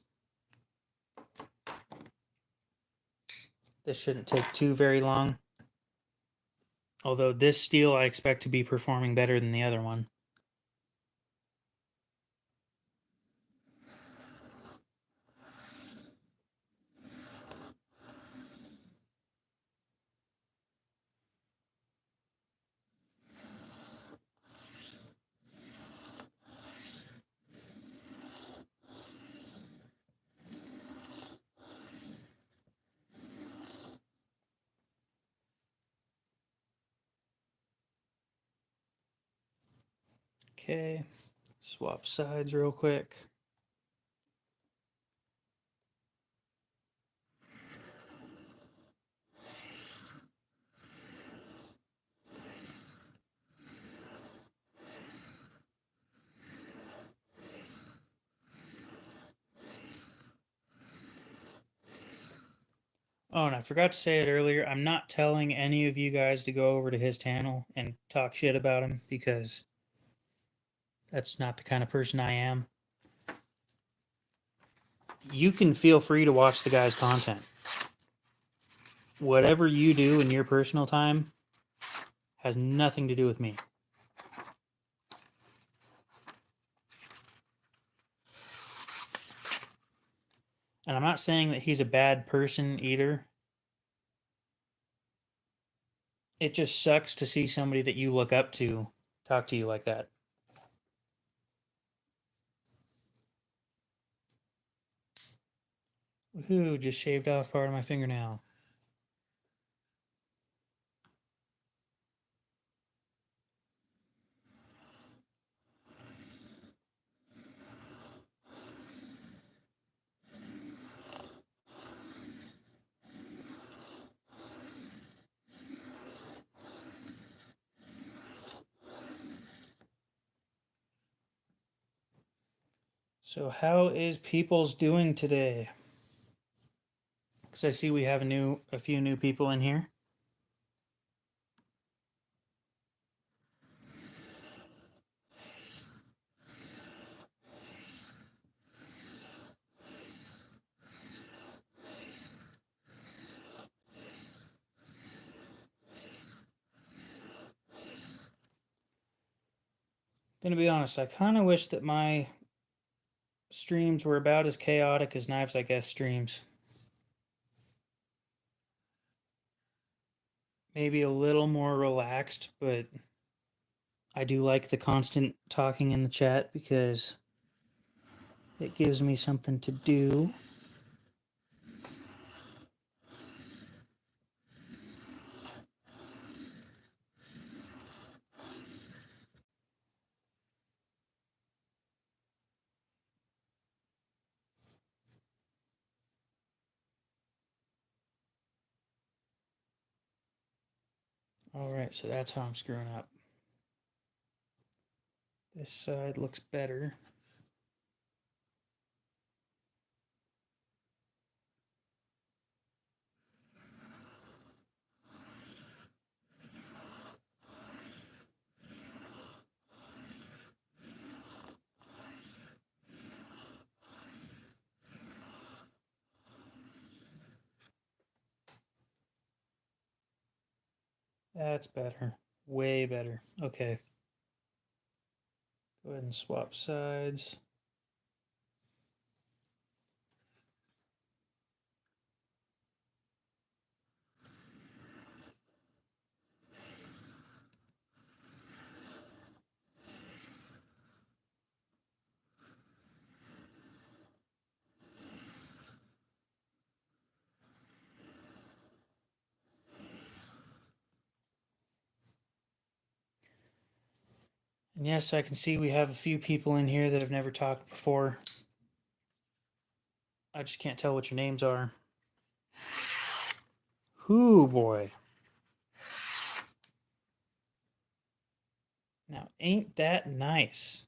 This shouldn't take too very long. Although this steel I expect to be performing better than the other one. Okay, swap sides real quick. Oh, and I forgot to say it earlier. I'm not telling any of you guys to go over to his channel and talk shit about him because that's not the kind of person I am. You can feel free to watch the guy's content. Whatever you do in your personal time has nothing to do with me. And I'm not saying that he's a bad person either. It just sucks to see somebody that you look up to talk to you like that. Woohoo, just shaved off part of my fingernail. So how is people's doing today? Because I see we have a few new people in here. Gonna be honest, I kind of wish that my streams were about as chaotic as Knives I Guess streams. Maybe a little more relaxed, but I do like the constant talking in the chat because it gives me something to do. Alright, so that's how I'm screwing up. This side looks better. That's better. Way better. Okay. Go ahead and swap sides. And yes, I can see we have a few people in here that have never talked before. I just can't tell what your names are. Whoo, boy. Now, ain't that nice?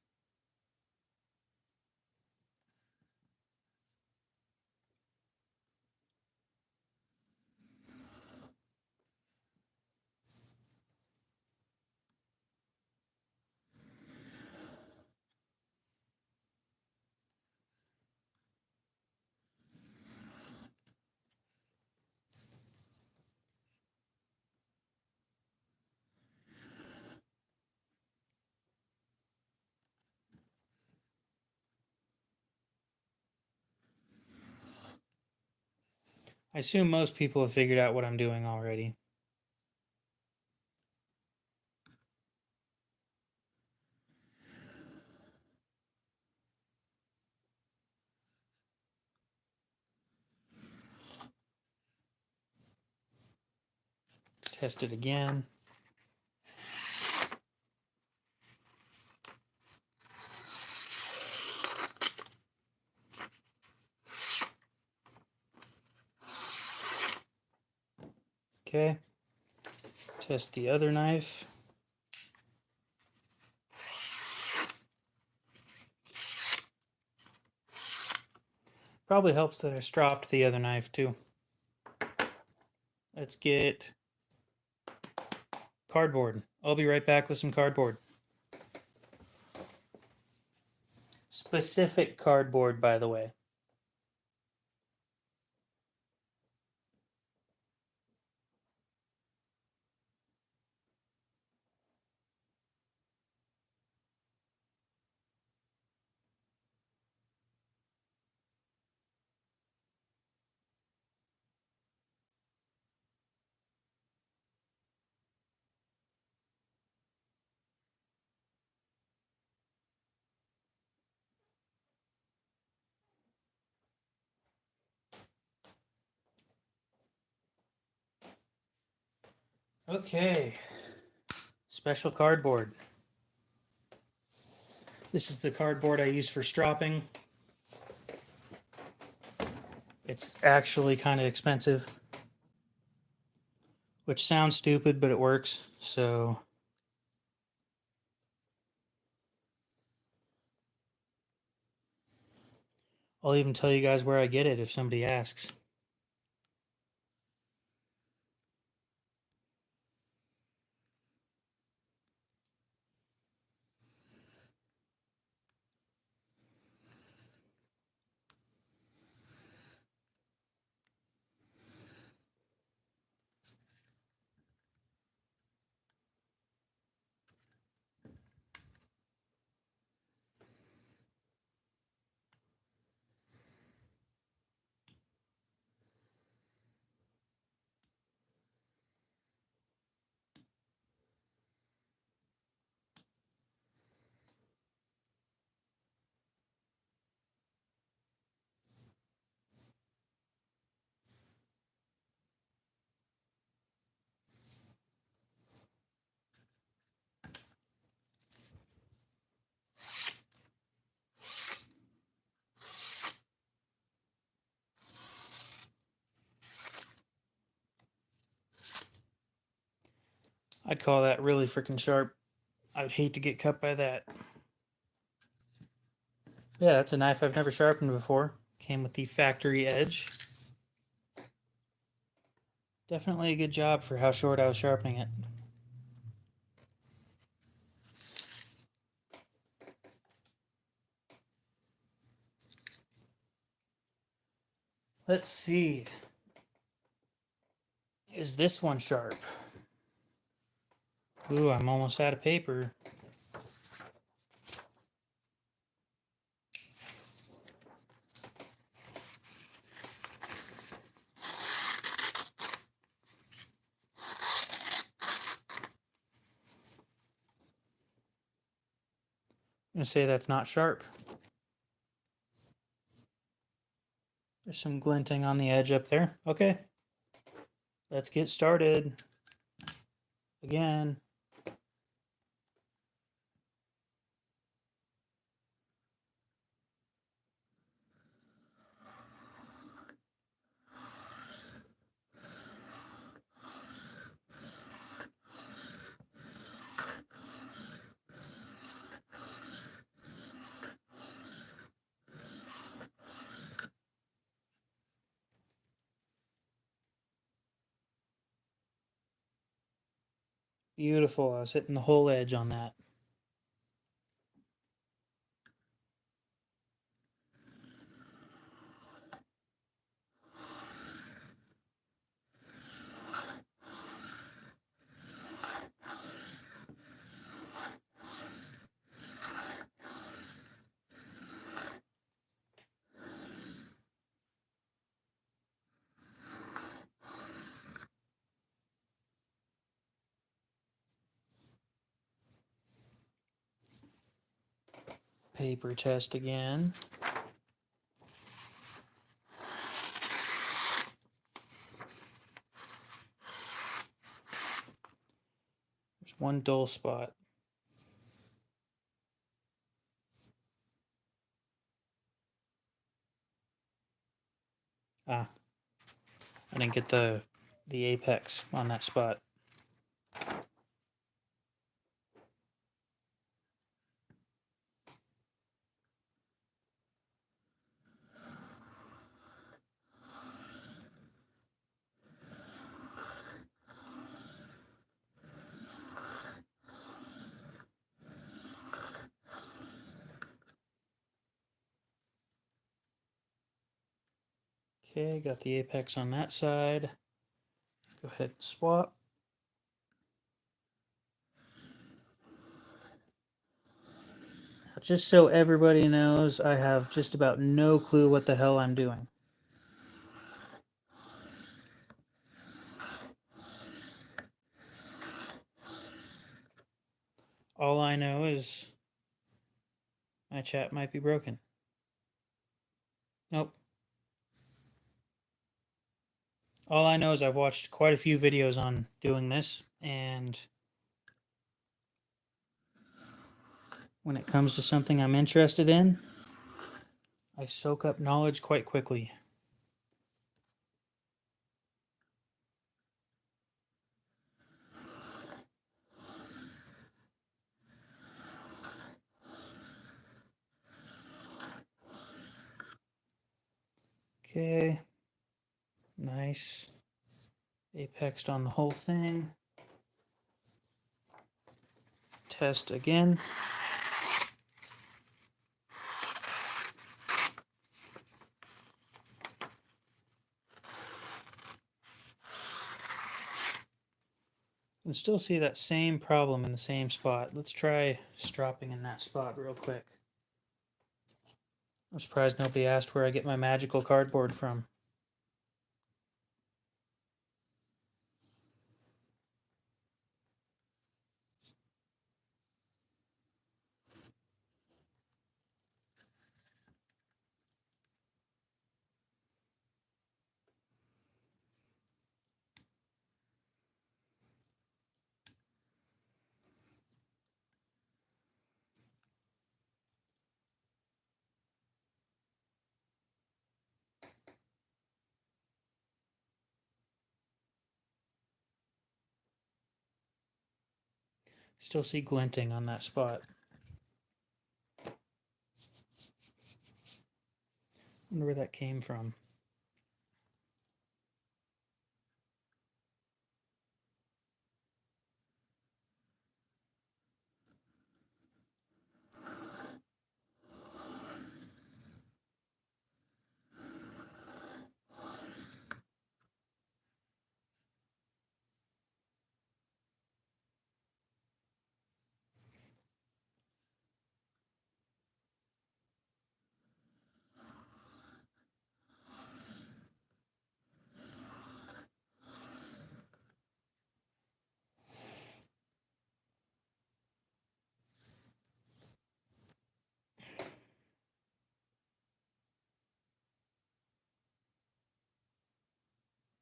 I assume most people have figured out what I'm doing already. Test it again. Okay. Test the other knife. Probably helps that I stropped the other knife too. Let's get cardboard. I'll be right back with some cardboard. Specific cardboard, by the way. Okay. Special cardboard. This is the cardboard I use for stropping. It's actually kind of expensive, which sounds stupid, but it works. So I'll even tell you guys where I get it if somebody asks. I'd call that really freaking sharp. I'd hate to get cut by that. Yeah, that's a knife I've never sharpened before. Came with the factory edge. Definitely a good job for how short I was sharpening it. Let's see. Is this one sharp? Ooh, I'm almost out of paper. I'm going to say that's not sharp. There's some glinting on the edge up there. Okay. Let's get started. Again. Beautiful. I was hitting the whole edge on that. Paper test again. There's one dull spot. Ah, I didn't get the the apex on that spot. Okay, got the apex on that side. Let's go ahead and swap. Now, just so everybody knows, I have just about no clue what the hell I'm doing. All I know is my chat might be broken. Nope. All I know is I've watched quite a few videos on doing this, and when it comes to something I'm interested in, I soak up knowledge quite quickly. Okay. Nice. Apexed on the whole thing. Test again. You can still see that same problem in the same spot. Let's try stropping in that spot real quick. I'm surprised nobody asked where I get my magical cardboard from. Still see glinting on that spot. Wonder where that came from.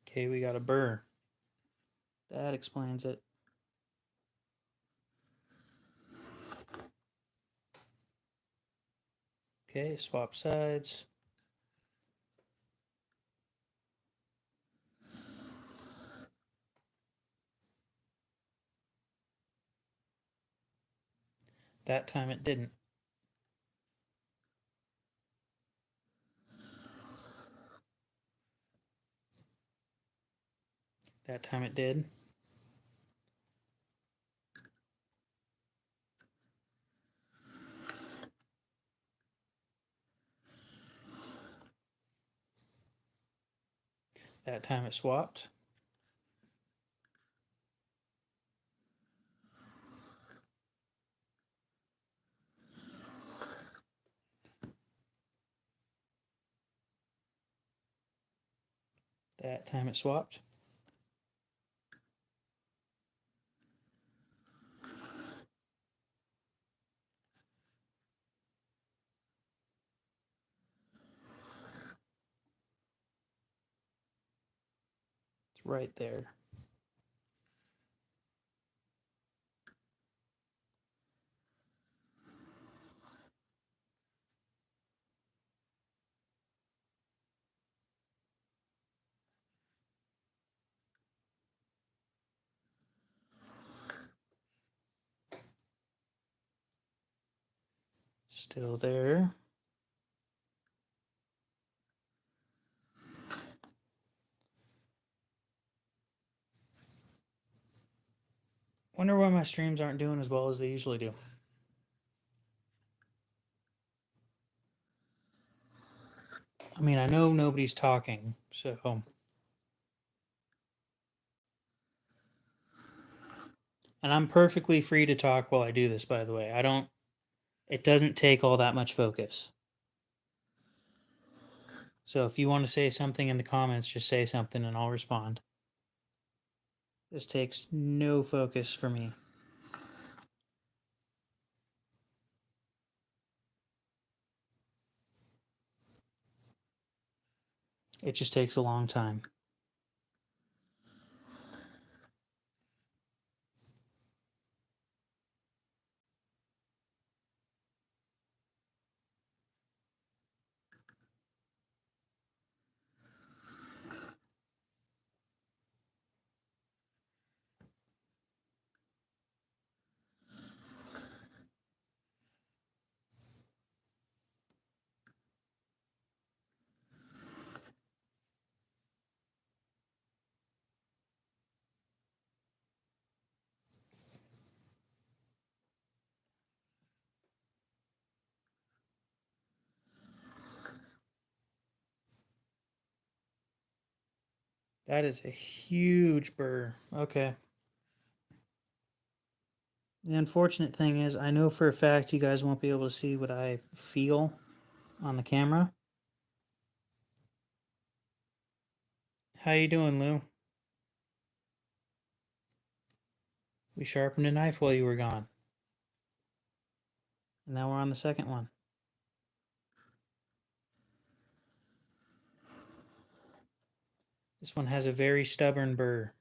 Okay, we got a burr. That explains it. Okay, swap sides. That time it didn't. That time it did. That time it swapped. That time it swapped. It's right there. Still there. Wonder why my streams aren't doing as well as they usually do. I mean, I know nobody's talking, so... And I'm perfectly free to talk while I do this, by the way. It doesn't take all that much focus. So if you want to say something in the comments, just say something and I'll respond. This takes no focus for me. It just takes a long time. That is a huge burr. Okay. The unfortunate thing is, I know for a fact you guys won't be able to see what I feel on the camera. How you doing, Lou? We sharpened a knife while you were gone. And now we're on the second one. This one has a very stubborn burr.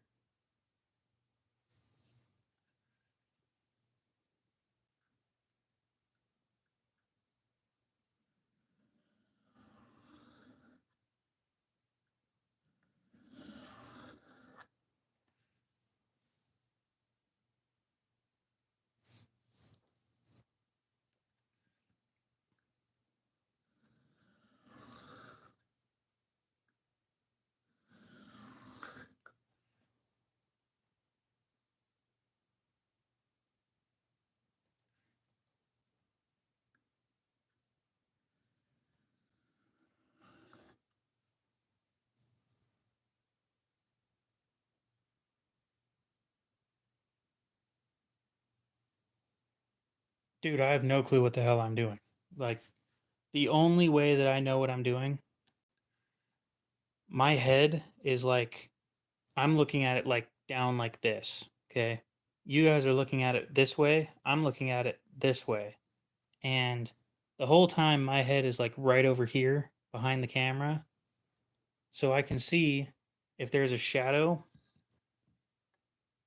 Dude, I have no clue what the hell I'm doing. Like, the only way that I know what I'm doing, my head is like, I'm looking at it like down like this, okay? You guys are looking at it this way, I'm looking at it this way. And the whole time my head is like right over here behind the camera. So I can see if there's a shadow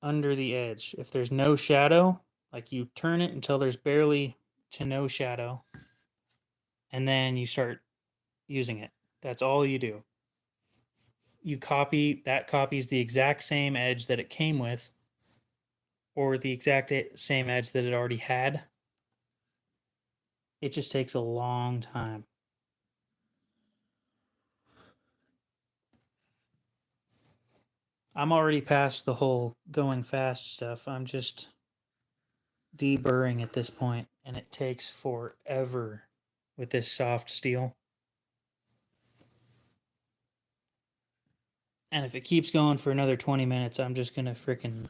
under the edge. If there's no shadow, like you turn it until there's barely to no shadow, and then you start using it. That's all you do. You copy, that copies the exact same edge that it came with, or the exact same edge that it already had. It just takes a long time. I'm already past the whole going fast stuff. I'm just deburring at this point, and it takes forever with this soft steel. And if it keeps going for another 20 minutes, I'm just gonna freaking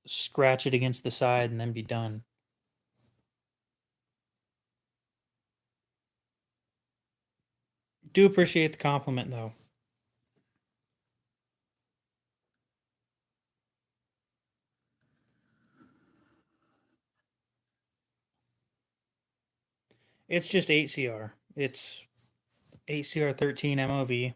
scratch it against the side and then be done. Do appreciate the compliment, though. It's just 8CR. It's 8CR13 MOV.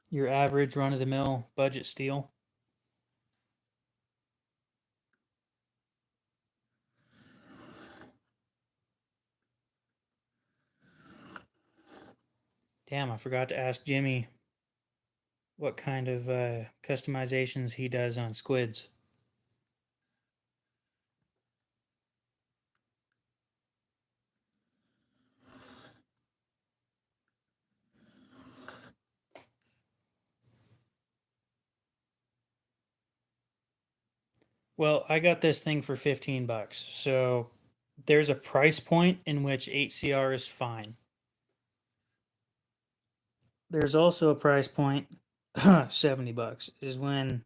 Your average run-of-the-mill budget steel. Damn, I forgot to ask Jimmy what kind of customizations he does on squids. Well, I got this thing for 15 bucks. So there's a price point in which 8CR is fine. There's also a price point, 70 bucks, is when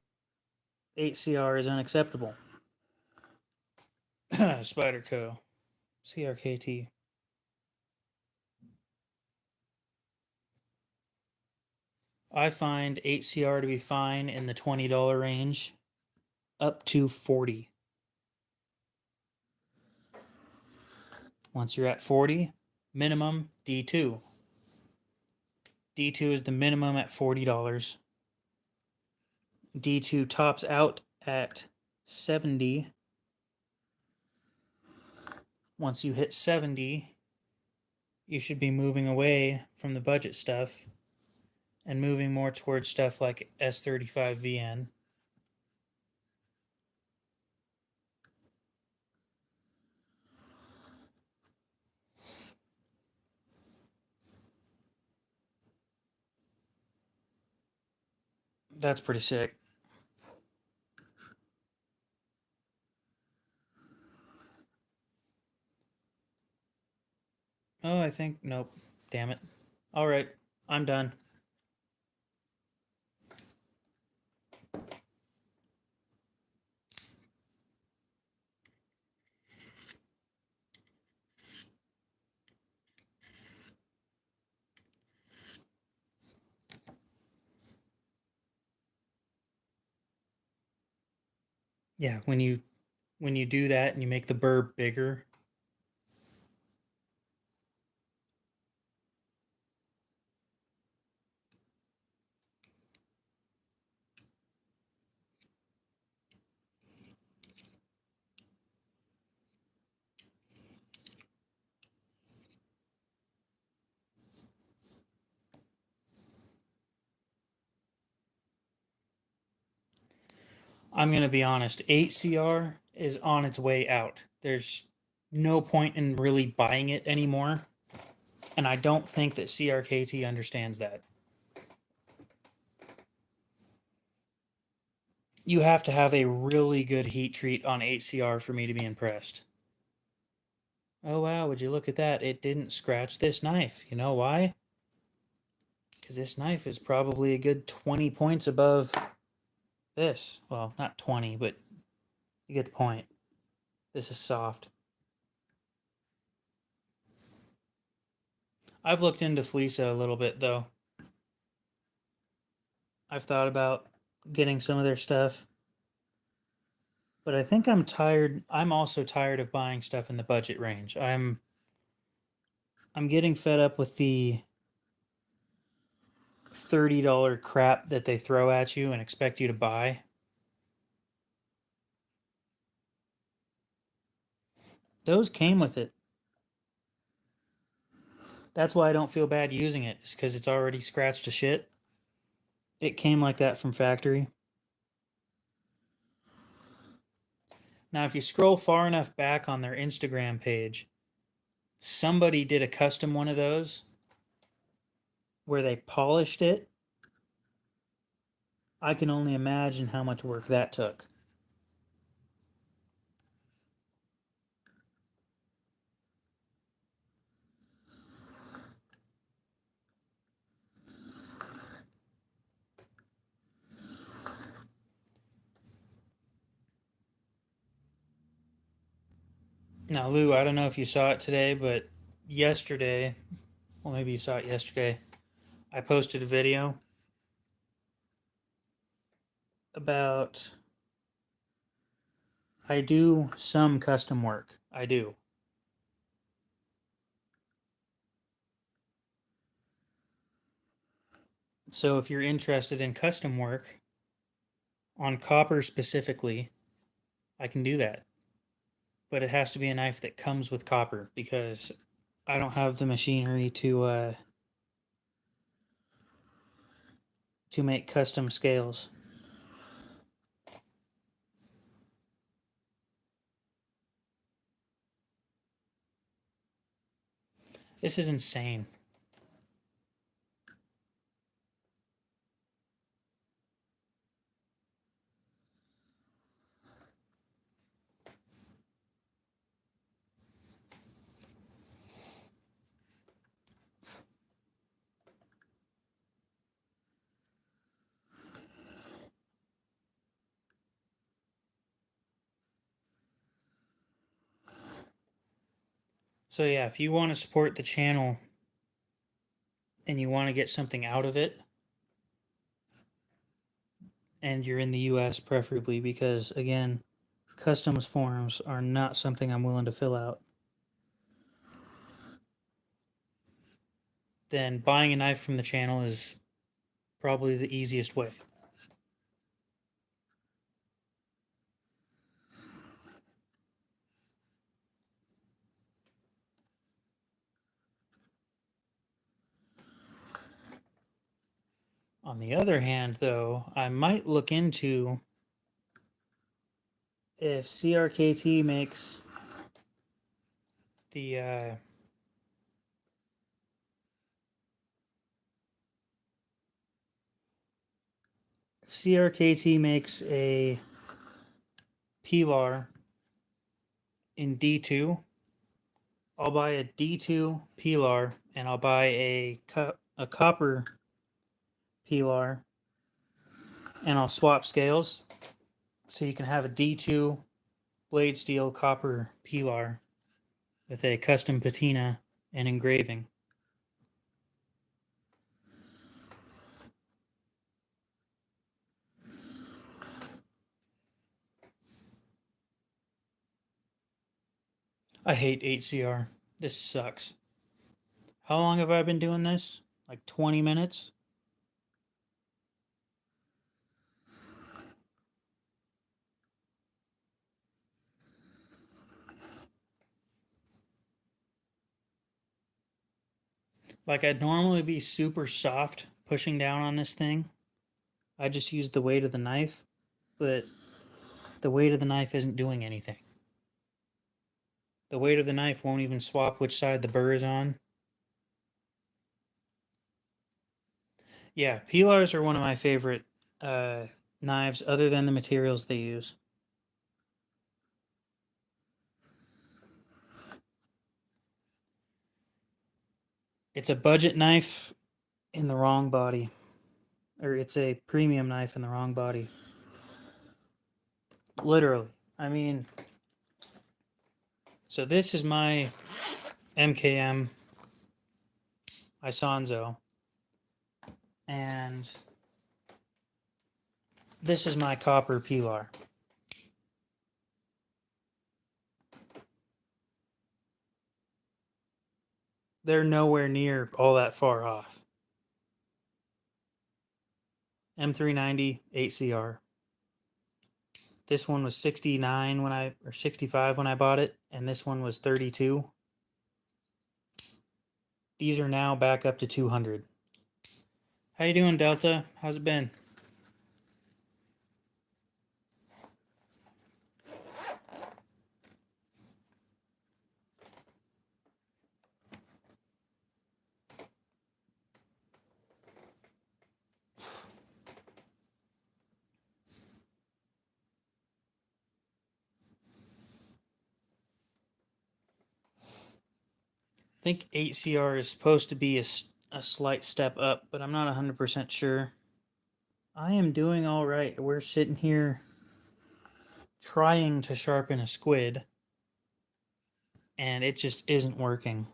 8CR is unacceptable. Spyderco, CRKT. I find 8CR to be fine in the $20 range up to 40. Once you're at 40, minimum D2. D2 is the minimum at $40. D2 tops out at 70. Once you hit 70, you should be moving away from the budget stuff and moving more towards stuff like S35VN. That's pretty sick. Oh, I think, nope. Damn it. All right, I'm done. Yeah, when you do that and you make the burr bigger, I'm going to be honest, 8CR is on its way out. There's no point in really buying it anymore. And I don't think that CRKT understands that. You have to have a really good heat treat on 8CR for me to be impressed. Oh wow, would you look at that? It didn't scratch this knife. You know why? Because this knife is probably a good 20 points above this. Well, not 20, but you get the point. This is soft. I've looked into Fleeca a little bit though. I've thought about getting some of their stuff. But I think I'm tired. I'm also tired of buying stuff in the budget range. I'm getting fed up with the $30 crap that they throw at you and expect you to buy. Those came with it. That's why I don't feel bad using it, is because it's already scratched to shit. It came like that from factory. Now, if you scroll far enough back on their Instagram page, somebody did a custom one of those where they polished it. I can only imagine how much work that took. Now, Lou, I don't know if you saw it today, but yesterday, well, maybe you saw it yesterday, I posted a video about I do some custom work. I do. So if you're interested in custom work on copper specifically, I can do that. But it has to be a knife that comes with copper because I don't have the machinery to to make custom scales. This is insane. So yeah, if you want to support the channel and you want to get something out of it, and you're in the US preferably, because again, customs forms are not something I'm willing to fill out, then buying a knife from the channel is probably the easiest way. On the other hand, though, I might look into if CRKT makes the CRKT makes a Pilar in D2, I'll buy a D2 Pilar and I'll buy a copper Pilar and I'll swap scales so you can have a D2 blade steel copper Pilar with a custom patina and engraving. I hate 8CR. This sucks. How long have I been doing this? Like 20 minutes? Like, I'd normally be super soft pushing down on this thing. I just use the weight of the knife, but the weight of the knife isn't doing anything. The weight of the knife won't even swap which side the burr is on. Yeah, Pilars are one of my favorite knives other than the materials they use. It's a budget knife in the wrong body. Or it's a premium knife in the wrong body. Literally. I mean, so this is my MKM Isonzo. And this is my copper Pilar. They're nowhere near all that far off. M390 8CR. This one was 69 or 65 when I bought it, and this one was 32. These are now back up to 200. How you doing, Delta? How's it been? I think 8CR is supposed to be a slight step up, but I'm not 100% sure. I am doing all right. We're sitting here trying to sharpen a squid, and it just isn't working.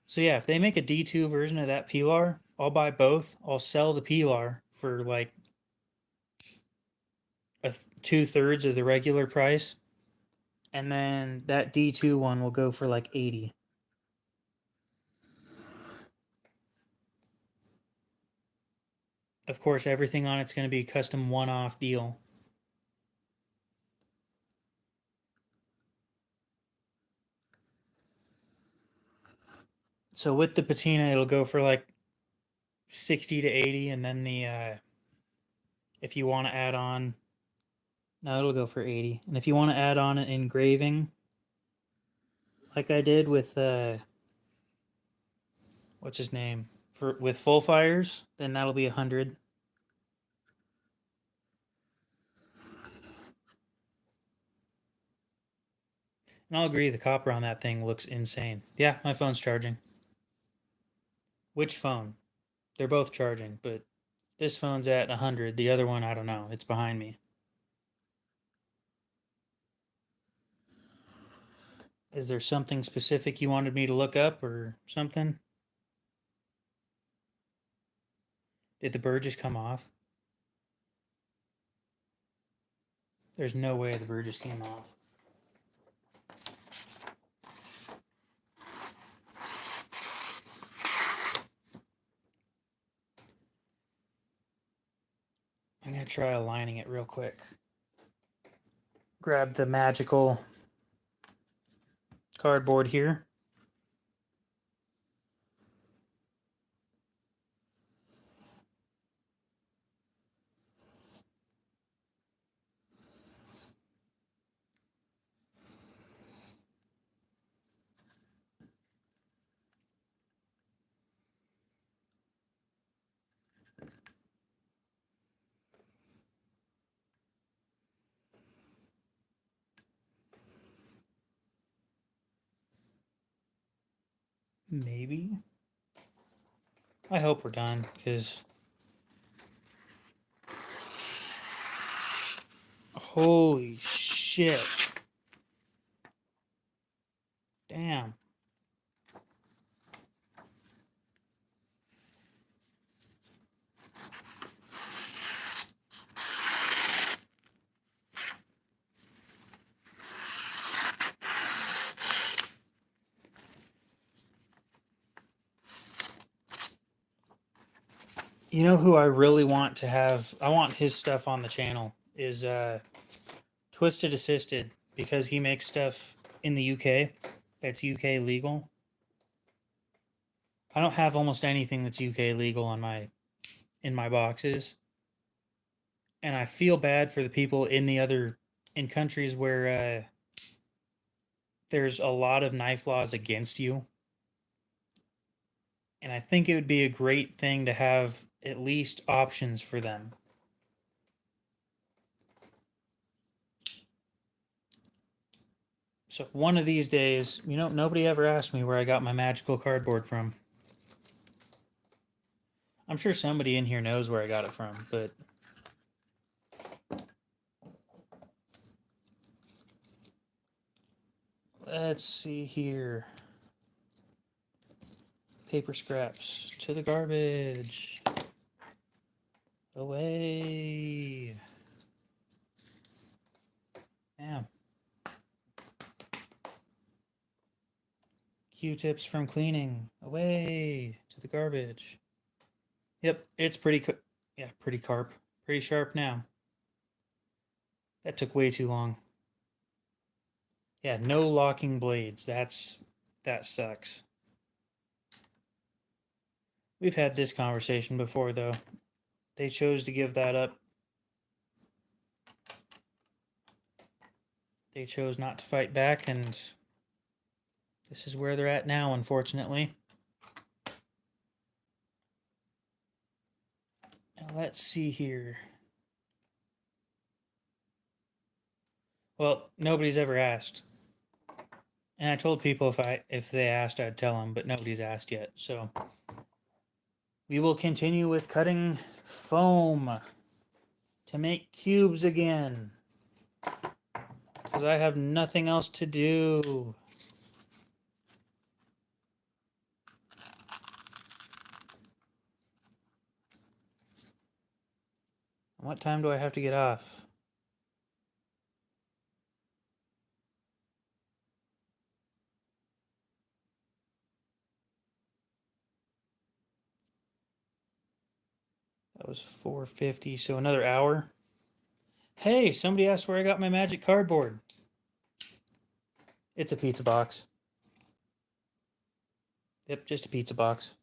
So yeah, if they make a D2 version of that Pilar, I'll buy both. I'll sell the Pilar for like 2/3 of the regular price, and then that D2 one will go for like 80. Of course, everything on it's going to be a custom one-off deal. So with the patina, it'll go for like 60 to 80, and then the if you want to add on, no, it'll go for 80. And if you want to add on an engraving, like I did with what's his name, for with Full Fires, then that'll be 100. And I'll agree, the copper on that thing looks insane. Yeah, my phone's charging. Which phone? They're both charging, but this phone's at 100. The other one, I don't know. It's behind me. Is there something specific you wanted me to look up or something? Did the bird just come off? There's no way the bird just came off. I'm going to try aligning it real quick. Grab the magical cardboard here. Maybe. I hope we're done, because holy shit. Damn. You know who I really want to have? I want his stuff on the channel. Is Twisted Assisted, because he makes stuff in the UK that's UK legal. I don't have almost anything that's UK legal on in my boxes, and I feel bad for the people in countries where there's a lot of knife laws against you. And I think it would be a great thing to have at least options for them. So one of these days, nobody ever asked me where I got my magical cardboard from. I'm sure somebody in here knows where I got it from, but let's see here. Paper scraps to the garbage. Away. Damn. Q-tips from cleaning. Away to the garbage. Yep, it's pretty sharp now. That took way too long. Yeah, no locking blades. That sucks. We've had this conversation before, though. They chose to give that up. They chose not to fight back, and this is where they're at now, unfortunately. Now, let's see here. Well, nobody's ever asked. And I told people if they asked, I'd tell them, but nobody's asked yet. So we will continue with cutting foam to make cubes again, because I have nothing else to do. What time do I have to get off? That was 4:50, so another hour. Hey, somebody asked where I got my magic cardboard. It's a pizza box. Yep, just a pizza box.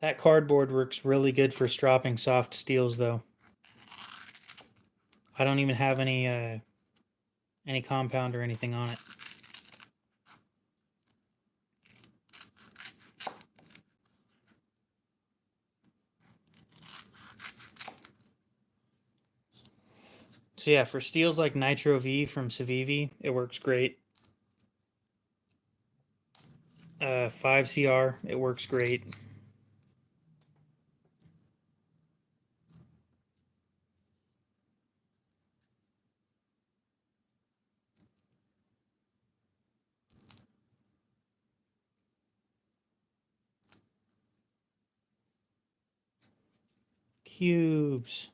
That cardboard works really good for stropping soft steels, though. I don't even have any compound or anything on it. So yeah, for steels like Nitro V from Civivi, it works great. 5CR, it works great. Cubes.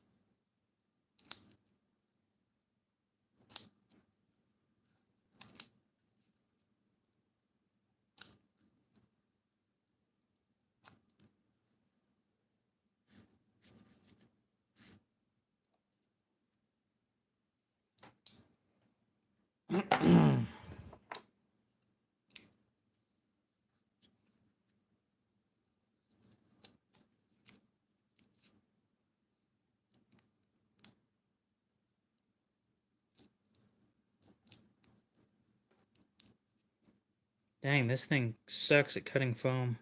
Dang, this thing sucks at cutting foam.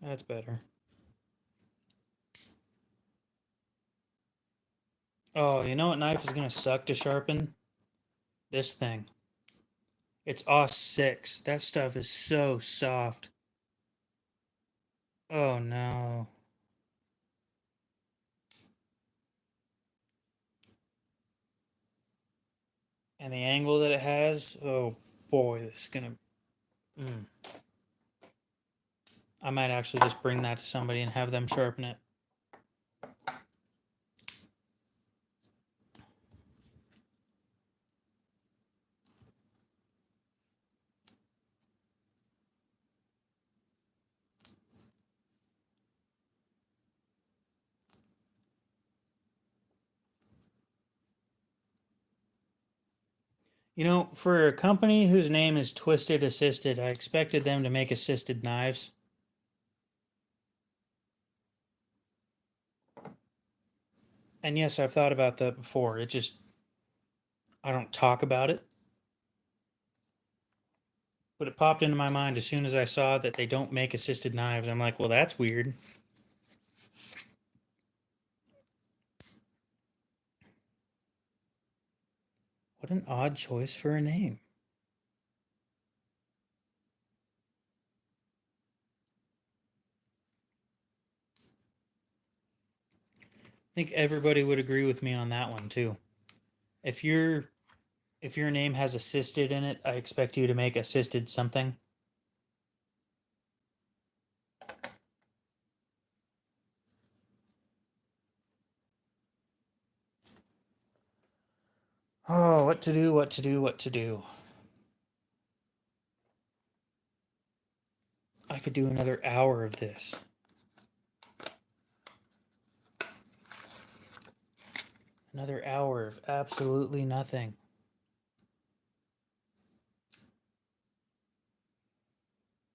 That's better. Oh, you know what knife is gonna suck to sharpen? This thing. It's AUS-6. That stuff is so soft. Oh no. And the angle that it has, oh boy, this is gonna. I might actually just bring that to somebody and have them sharpen it. You know, for a company whose name is Twisted Assisted, I expected them to make assisted knives. And yes, I've thought about that before. It just, I don't talk about it. But it popped into my mind as soon as I saw that they don't make assisted knives. I'm like, well, that's weird. What an odd choice for a name. I think everybody would agree with me on that one too. If your if your name has assisted in it, I expect you to make assisted something. Oh, what to do, what to do, what to do. I could do another hour of this. Another hour of absolutely nothing.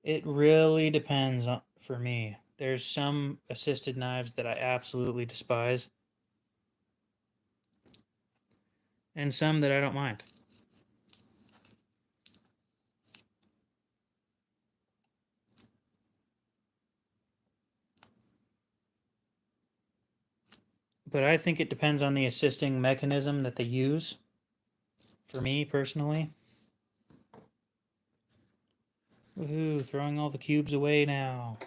It really depends on, for me. There's some assisted knives that I absolutely despise, and some that I don't mind. But I think it depends on the assisting mechanism that they use. For me personally. Woohoo, throwing all the cubes away now.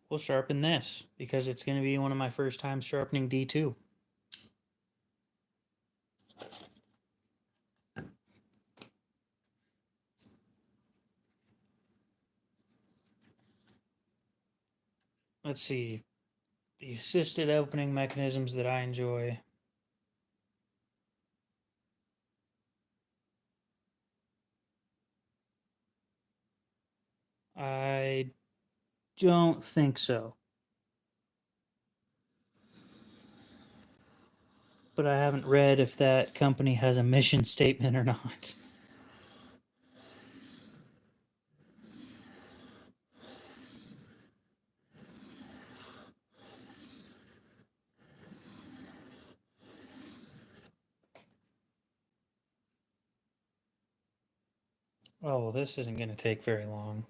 We'll sharpen this because it's going to be one of my first times sharpening D2. Let's see. The assisted opening mechanisms that I enjoy. I don't think so. But I haven't read if that company has a mission statement or not. Oh, well, this isn't going to take very long.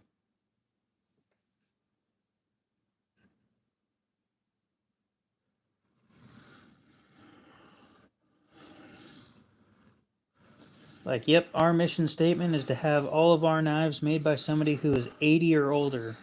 Like, yep, our mission statement is to have all of our knives made by somebody who is 80 or older.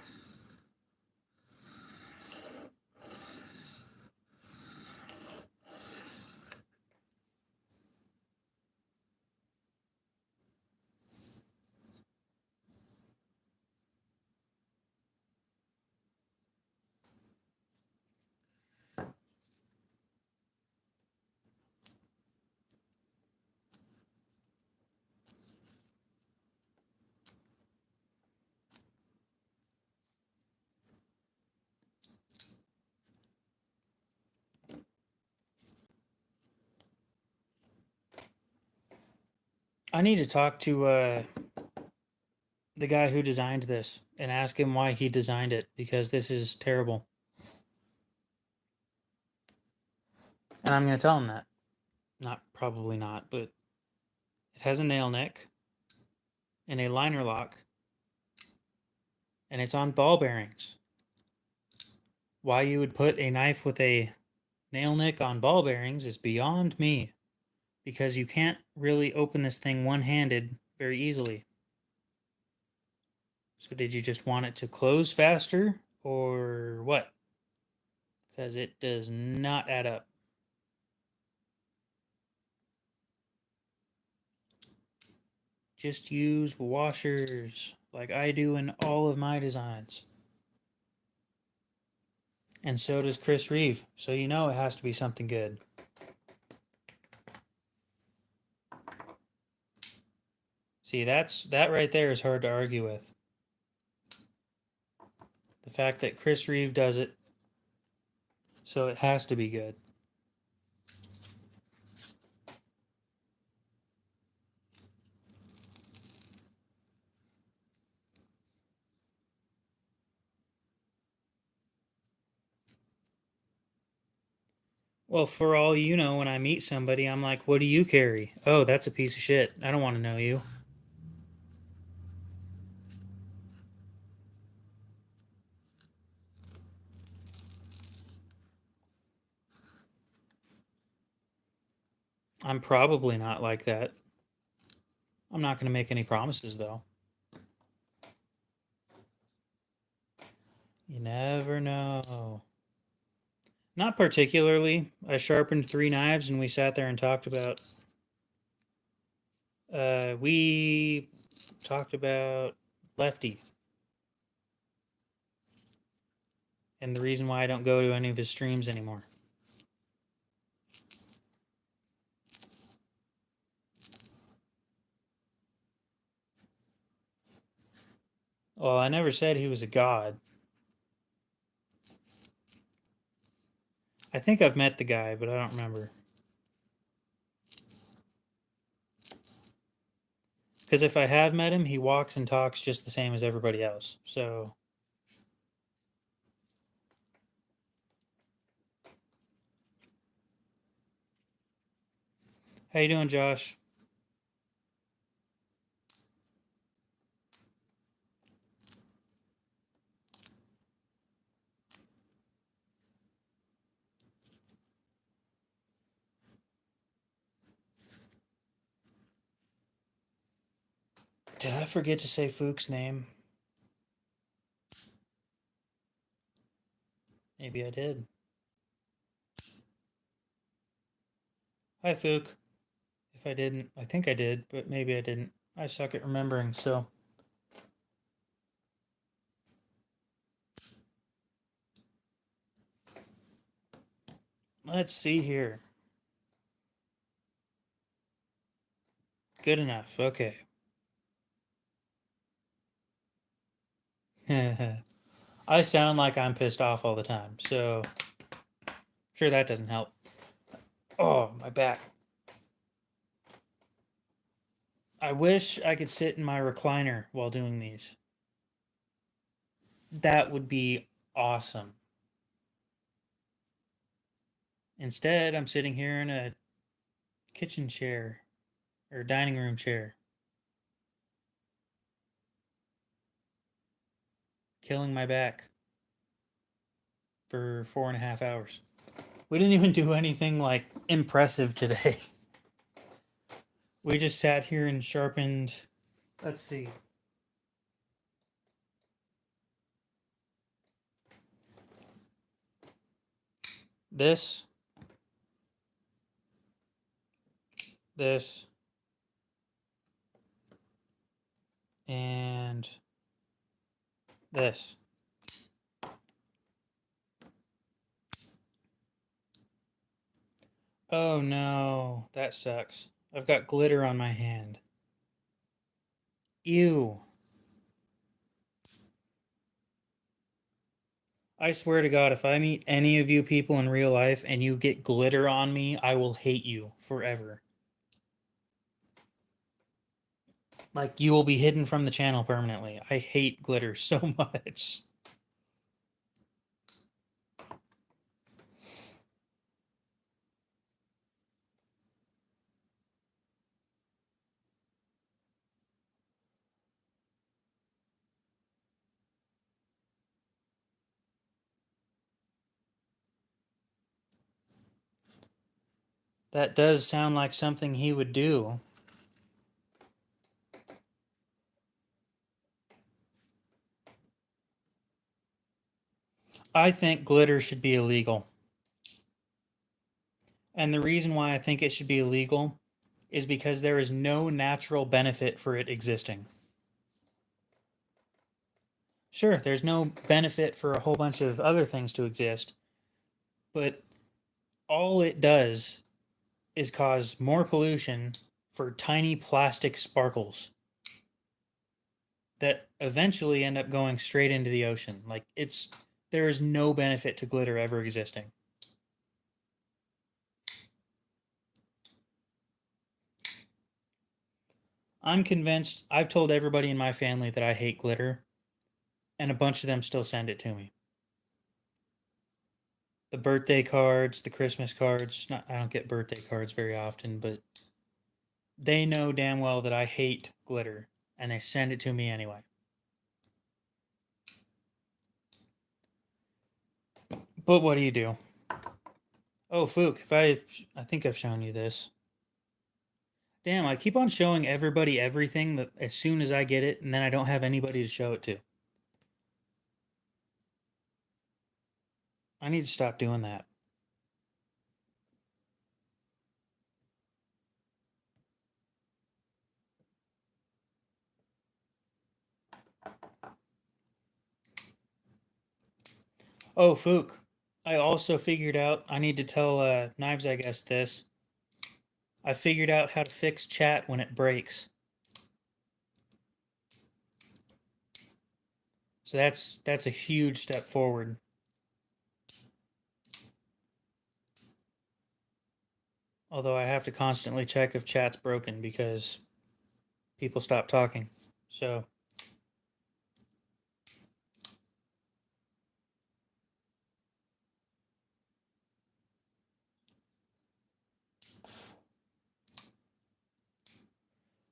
I need to talk to the guy who designed this and ask him why he designed it, because this is terrible. And I'm going to tell him that. Probably not, but it has a nail neck and a liner lock, and it's on ball bearings. Why you would put a knife with a nail nick on ball bearings is beyond me, because you can't really open this thing one-handed very easily. So did you just want it to close faster or what? Because it does not add up. Just use washers like I do in all of my designs. And so does Chris Reeve, so you know it has to be something good. See, that right there is hard to argue with. The fact that Chris Reeve does it, so it has to be good. Well, for all you know, when I meet somebody, I'm like, what do you carry? Oh, that's a piece of shit. I don't want to know you. I'm probably not like that. I'm not going to make any promises, though. You never know. Not particularly. I sharpened 3 knives and we sat there and talked about. We talked about Lefty and the reason why I don't go to any of his streams anymore. Well, I never said he was a god. I think I've met the guy, but I don't remember. Because if I have met him, he walks and talks just the same as everybody else. So, how you doing, Josh? Did I forget to say Fook's name? Maybe I did. Hi, Fook. If I didn't, I think I did, but maybe I didn't. I suck at remembering, so. Let's see here. Good enough. Okay. I sound like I'm pissed off all the time, so sure that doesn't help. Oh, my back. I wish I could sit in my recliner while doing these. That would be awesome. Instead, I'm sitting here in a kitchen chair or dining room chair, killing my back for 4.5 hours. We didn't even do anything like impressive today. We just sat here and sharpened. Let's see. This, this, and this. Oh no, that sucks. I've got glitter on my hand. Ew. I swear to God, if I meet any of you people in real life and you get glitter on me, I will hate you forever. Like, you will be hidden from the channel permanently. I hate glitter so much. That does sound like something he would do. I think glitter should be illegal. And the reason why I think it should be illegal is because there is no natural benefit for it existing. Sure, there's no benefit for a whole bunch of other things to exist, but all it does is cause more pollution for tiny plastic sparkles that eventually end up going straight into the ocean. Like, there is no benefit to glitter ever existing. I'm convinced. I've told everybody in my family that I hate glitter, and a bunch of them still send it to me. The birthday cards, the Christmas cards. I don't get birthday cards very often, but they know damn well that I hate glitter, and they send it to me anyway. But what do you do? Oh, Fook, I think I've shown you this. Damn, I keep on showing everybody everything that as soon as I get it, and then I don't have anybody to show it to. I need to stop doing that. Oh, Fook, I also figured out I need to tell Knives, I guess, this. I figured out how to fix chat when it breaks. So that's a huge step forward. Although I have to constantly check if chat's broken because people stop talking. So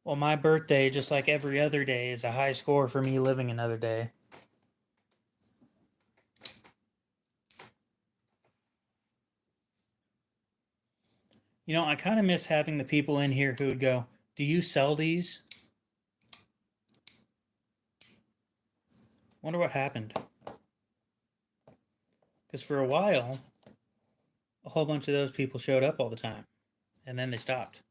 well, my birthday, just like every other day, is a high score for me living another day. You know, I kind of miss having the people in here who would go, "Do you sell these?" Wonder what happened. Because for a while, a whole bunch of those people showed up all the time, and then they stopped.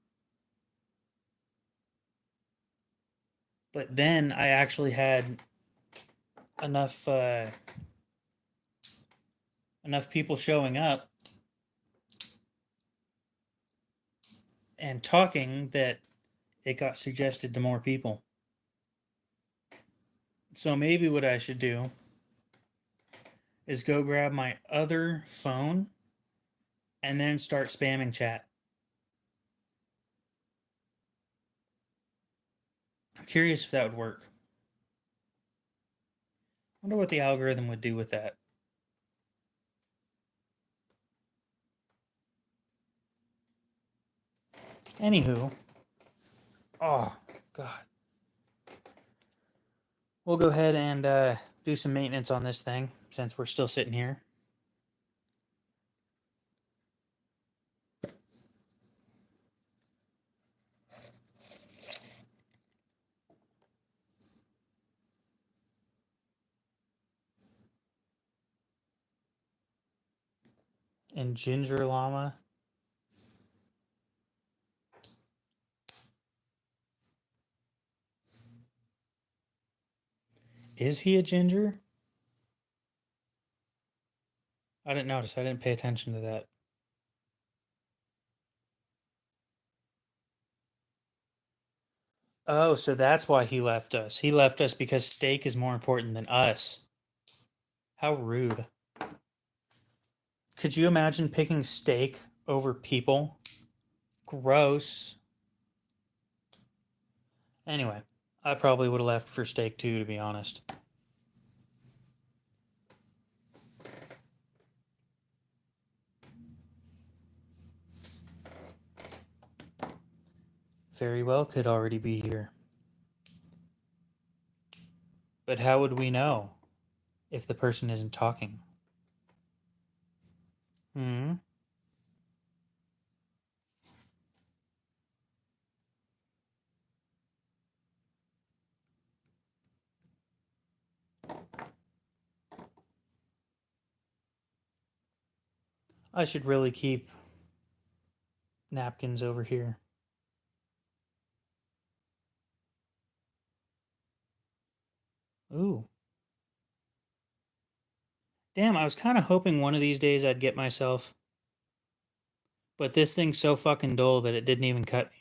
But then I actually had enough enough people showing up and talking that it got suggested to more people. So maybe what I should do is go grab my other phone and then start spamming chat. I'm curious if that would work. I wonder what the algorithm would do with that. Anywho, oh, God. We'll go ahead and do some maintenance on this thing since we're still sitting here. And Ginger Llama. Is he a ginger? I didn't notice. I didn't pay attention to that. Oh, so that's why he left us. He left us because steak is more important than us. How rude. Could you imagine picking steak over people? Gross. Anyway, I probably would have left for steak too, to be honest. Very well could already be here. But how would we know if the person isn't talking? Hmm? I should really keep napkins over here. Ooh. Damn, I was kind of hoping one of these days I'd get myself. But this thing's so fucking dull that it didn't even cut me.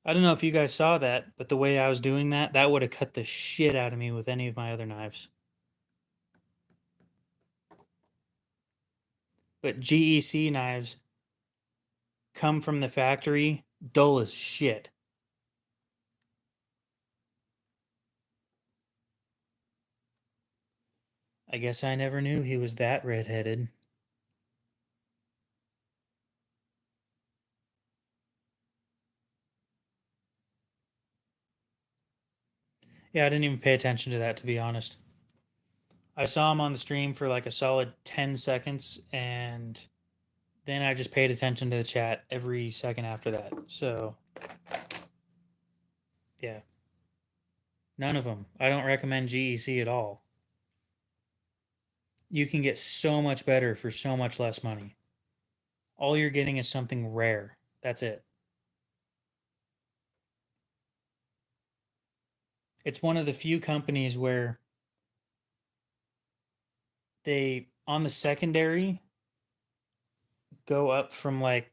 I don't know if you guys saw that, but the way I was doing that, that would have cut the shit out of me with any of my other knives. But GEC knives come from the factory, dull as shit. I guess I never knew he was that redheaded. Yeah, I didn't even pay attention to that, to be honest. I saw him on the stream for like a solid 10 seconds, and then I just paid attention to the chat every second after that. So, yeah. None of them. I don't recommend GEC at all. You can get so much better for so much less money. All you're getting is something rare. That's it. It's one of the few companies where they, on the secondary, go up from like,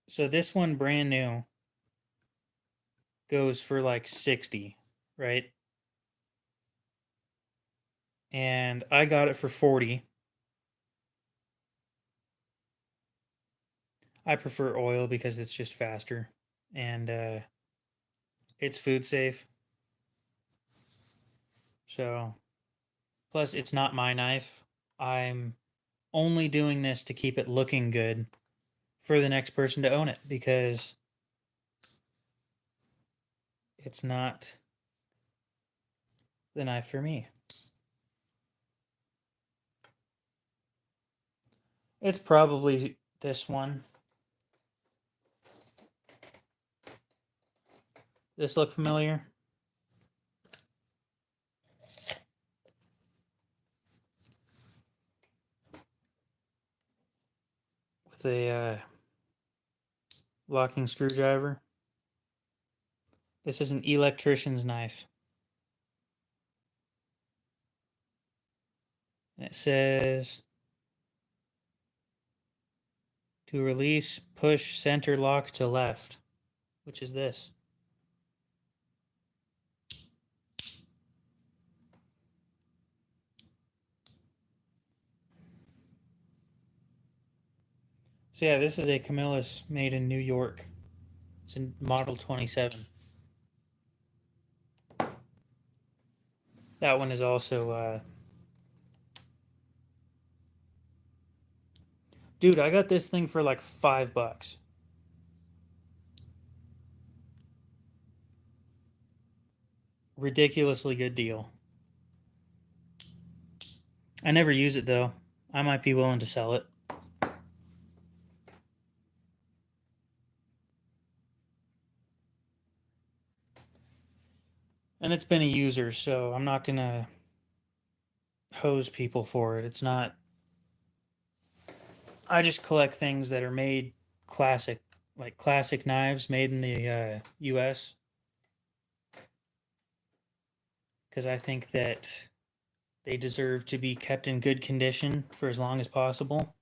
so this one brand new goes for like 60, right? And I got it for 40. I prefer oil because it's just faster and it's food safe. So, plus it's not my knife. I'm only doing this to keep it looking good for the next person to own it because it's not the knife for me. It's probably this one. This look familiar? With a locking screwdriver. This is an electrician's knife. And it says to release, push center lock to left which is this. So yeah, this is a Camillus made in New York. It's in model 27. That one is also, dude, I got this thing for like $5. Ridiculously good deal. I never use it though. I might be willing to sell it. And it's been a user, so I'm not gonna hose people for it. It's not. I just collect things that are made classic, like classic knives made in the U.S. Because I think that they deserve to be kept in good condition for as long as possible.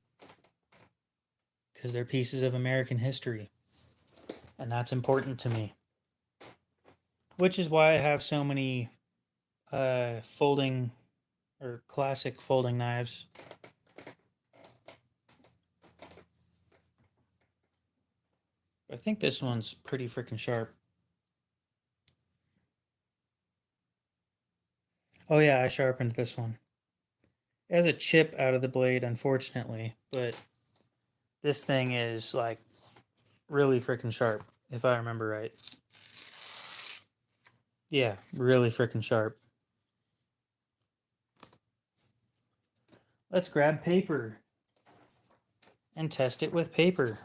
Because they're pieces of American history, and that's important to me. Which is why I have so many folding or classic folding knives. I think this one's pretty freaking sharp. Oh yeah, I sharpened this one. It has a chip out of the blade, unfortunately, but this thing is like really freaking sharp, if I remember right. Yeah, really freaking sharp. Let's grab paper and test it with paper.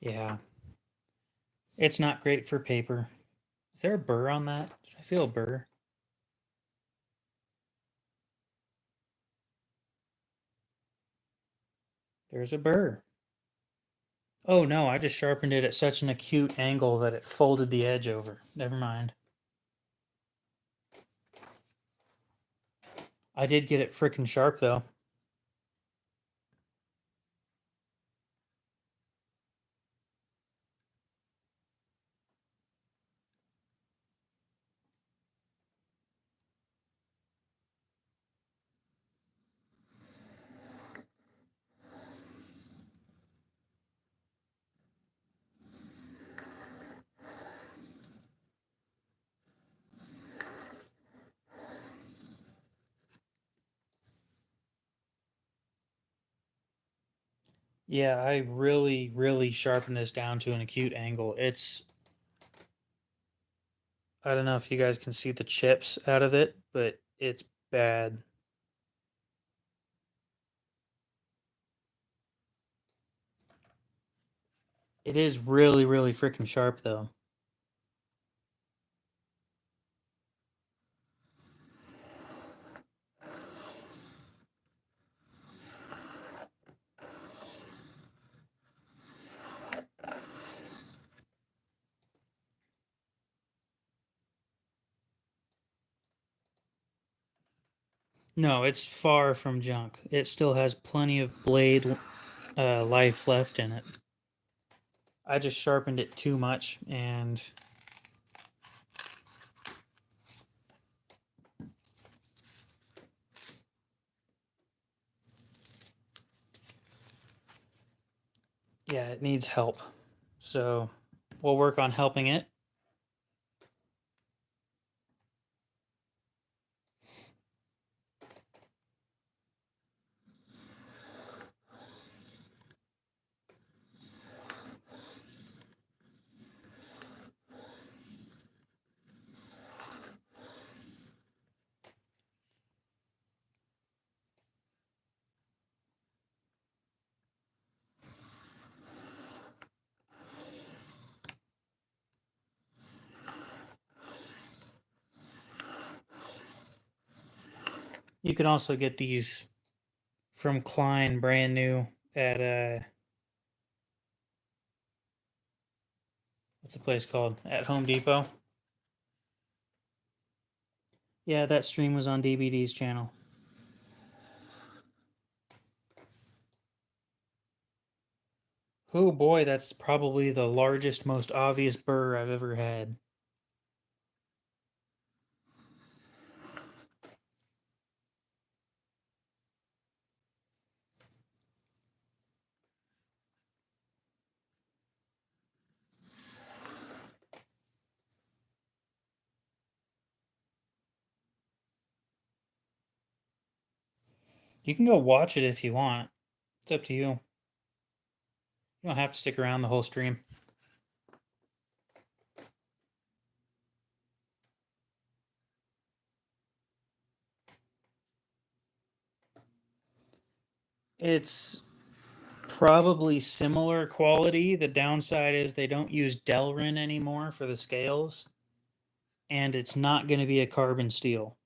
Yeah, it's not great for paper. Is there a burr on that? Did I feel a burr? There's a burr. Oh no, I just sharpened it at such an acute angle that it folded the edge over. Never mind. I did get it freaking sharp though. Yeah, I really, really sharpened this down to an acute angle. I don't know if you guys can see the chips out of it, but it's bad. It is really, really freaking sharp though. No, it's far from junk. It still has plenty of blade life left in it. I just sharpened it too much, and yeah, it needs help. So we'll work on helping it. You can also get these from Klein, brand new at what's the place called? At Home Depot. Yeah, that stream was on DBD's channel. Oh boy, that's probably the largest, most obvious burr I've ever had. You can go watch it if you want. It's up to you. You don't have to stick around the whole stream. It's probably similar quality. The downside is they don't use Delrin anymore for the scales, and it's not going to be a carbon steel.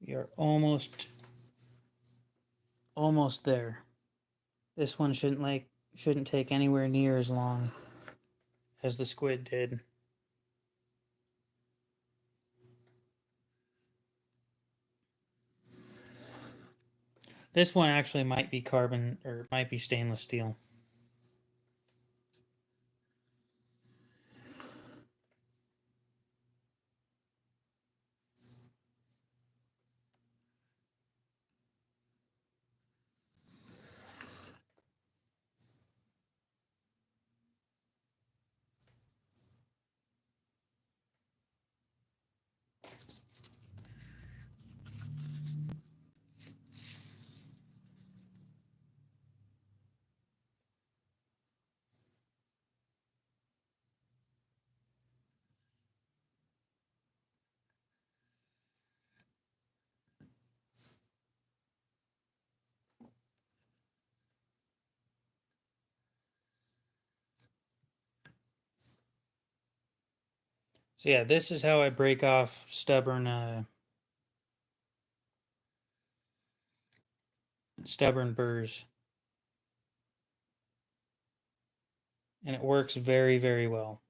You're almost there. This one shouldn't take anywhere near as long as the squid did. This one actually might be carbon or might be stainless steel. So yeah, this is how I break off stubborn burrs. And it works very, very well.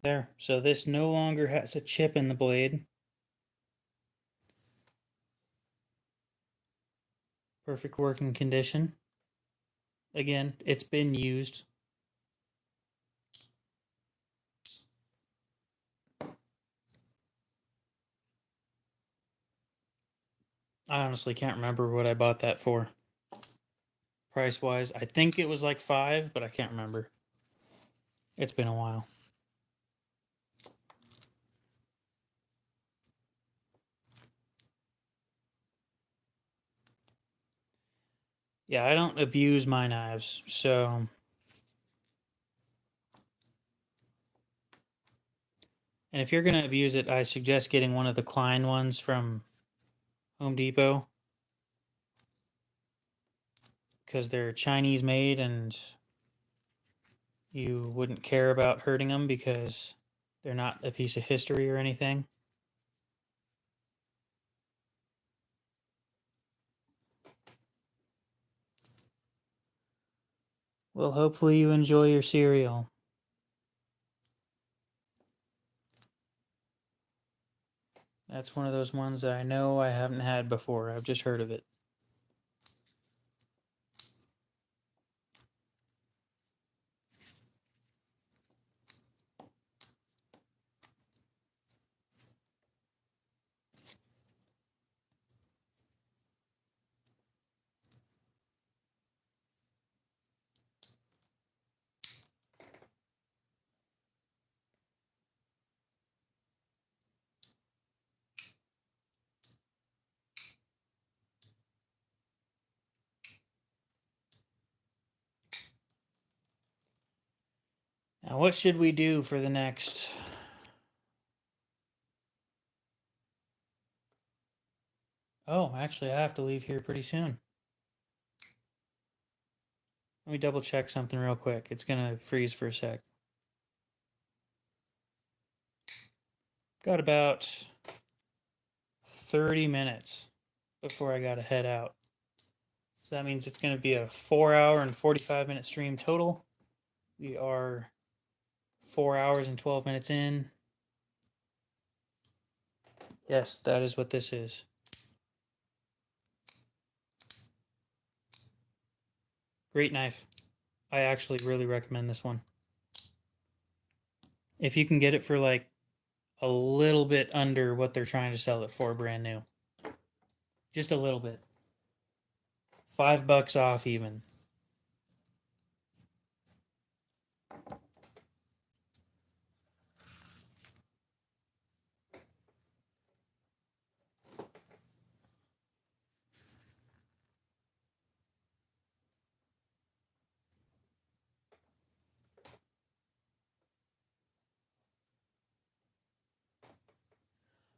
There. So this no longer has a chip in the blade. Perfect working condition. Again, it's been used. I honestly can't remember what I bought that for. Price wise, I think it was like $5, but I can't remember. It's been a while. Yeah, I don't abuse my knives, so. And if you're going to abuse it, I suggest getting one of the Klein ones from Home Depot, because they're Chinese made and you wouldn't care about hurting them because they're not a piece of history or anything. Well, hopefully you enjoy your cereal. That's one of those ones that I know I haven't had before. I've just heard of it. Now, what should we do for the next... Oh, actually, I have to leave here pretty soon. Let me double check something real quick. It's gonna freeze for a sec. Got about 30 minutes before I gotta head out. So that means it's gonna be a 4 hour and 45-minute stream total. We are 4 hours and 12 minutes in. Yes, that is what this is. Great knife. I actually really recommend this one. If you can get it for like a little bit under what they're trying to sell it for brand new. Just a little bit. $5 off even.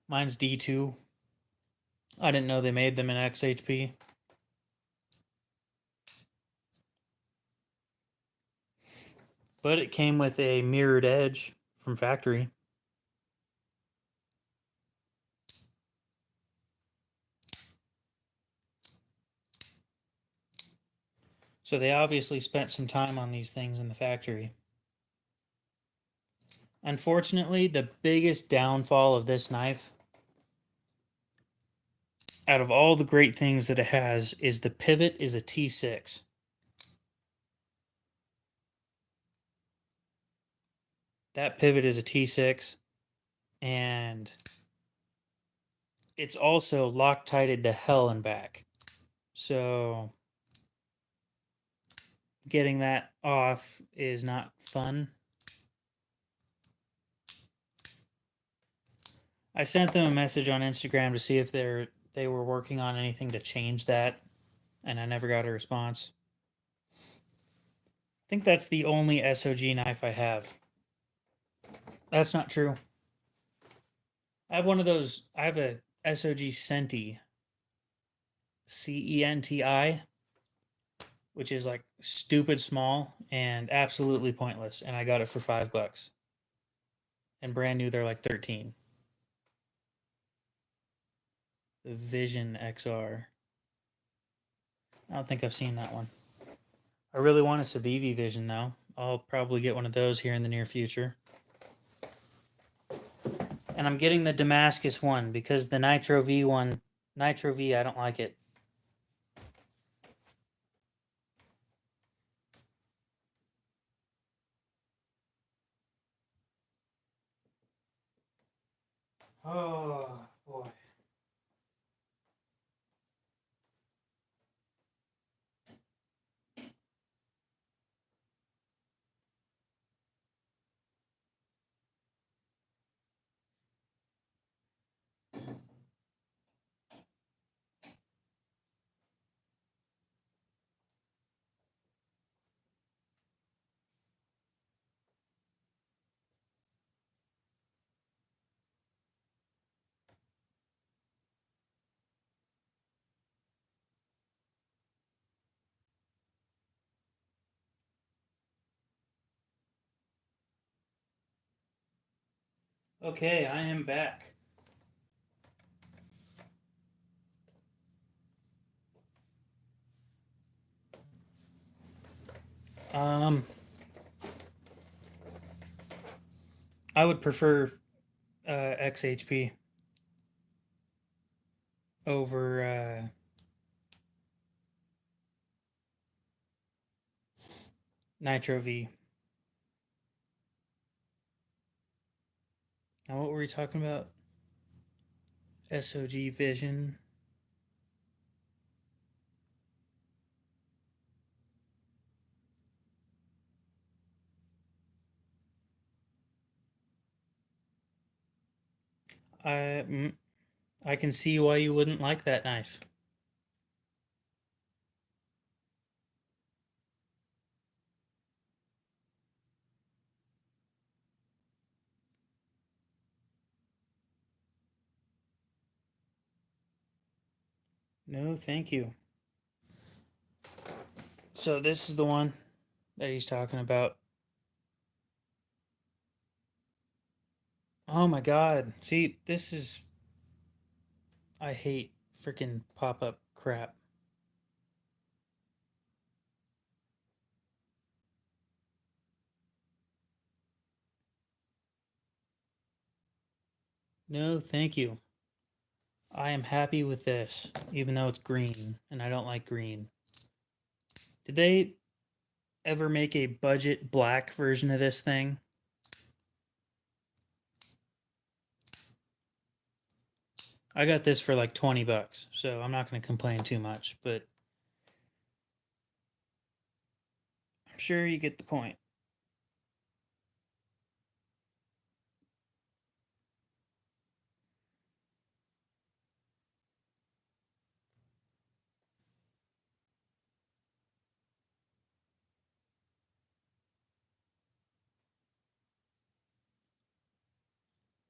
Mine's D2. I didn't know they made them in XHP. But it came with a mirrored edge from factory. So they obviously spent some time on these things in the factory. Unfortunately, the biggest downfall of this knife, out of all the great things that it has, is the pivot is a T6. That pivot is a T6, and it's also Loctited to hell and back. So getting that off is not fun. I sent them a message on Instagram to see if they were working on anything to change that, and I never got a response. I think that's the only SOG knife I have. That's not true. I have one of those. I have a SOG Centi, CENTI, which is like stupid small and absolutely pointless, and I got it for $5. And brand new, they're like 13. The Vision XR. I don't think I've seen that one. I really want a Civivi Vision though. I'll probably get one of those here in the near future. And I'm getting the Damascus one because the Nitro V one, Nitro V, I don't like it. Oh boy. Okay, I am back. I would prefer XHP. over Nitro V. Now, what were we talking about? SOG Vision. I I can see why you wouldn't like that knife. No, thank you. So this is the one that he's talking about. Oh my god. See, this is... I hate freaking pop-up crap. No, thank you. I am happy with this, even though it's green, and I don't like green. Did they ever make a budget black version of this thing? I got this for like 20 bucks, so I'm not going to complain too much, but I'm sure you get the point.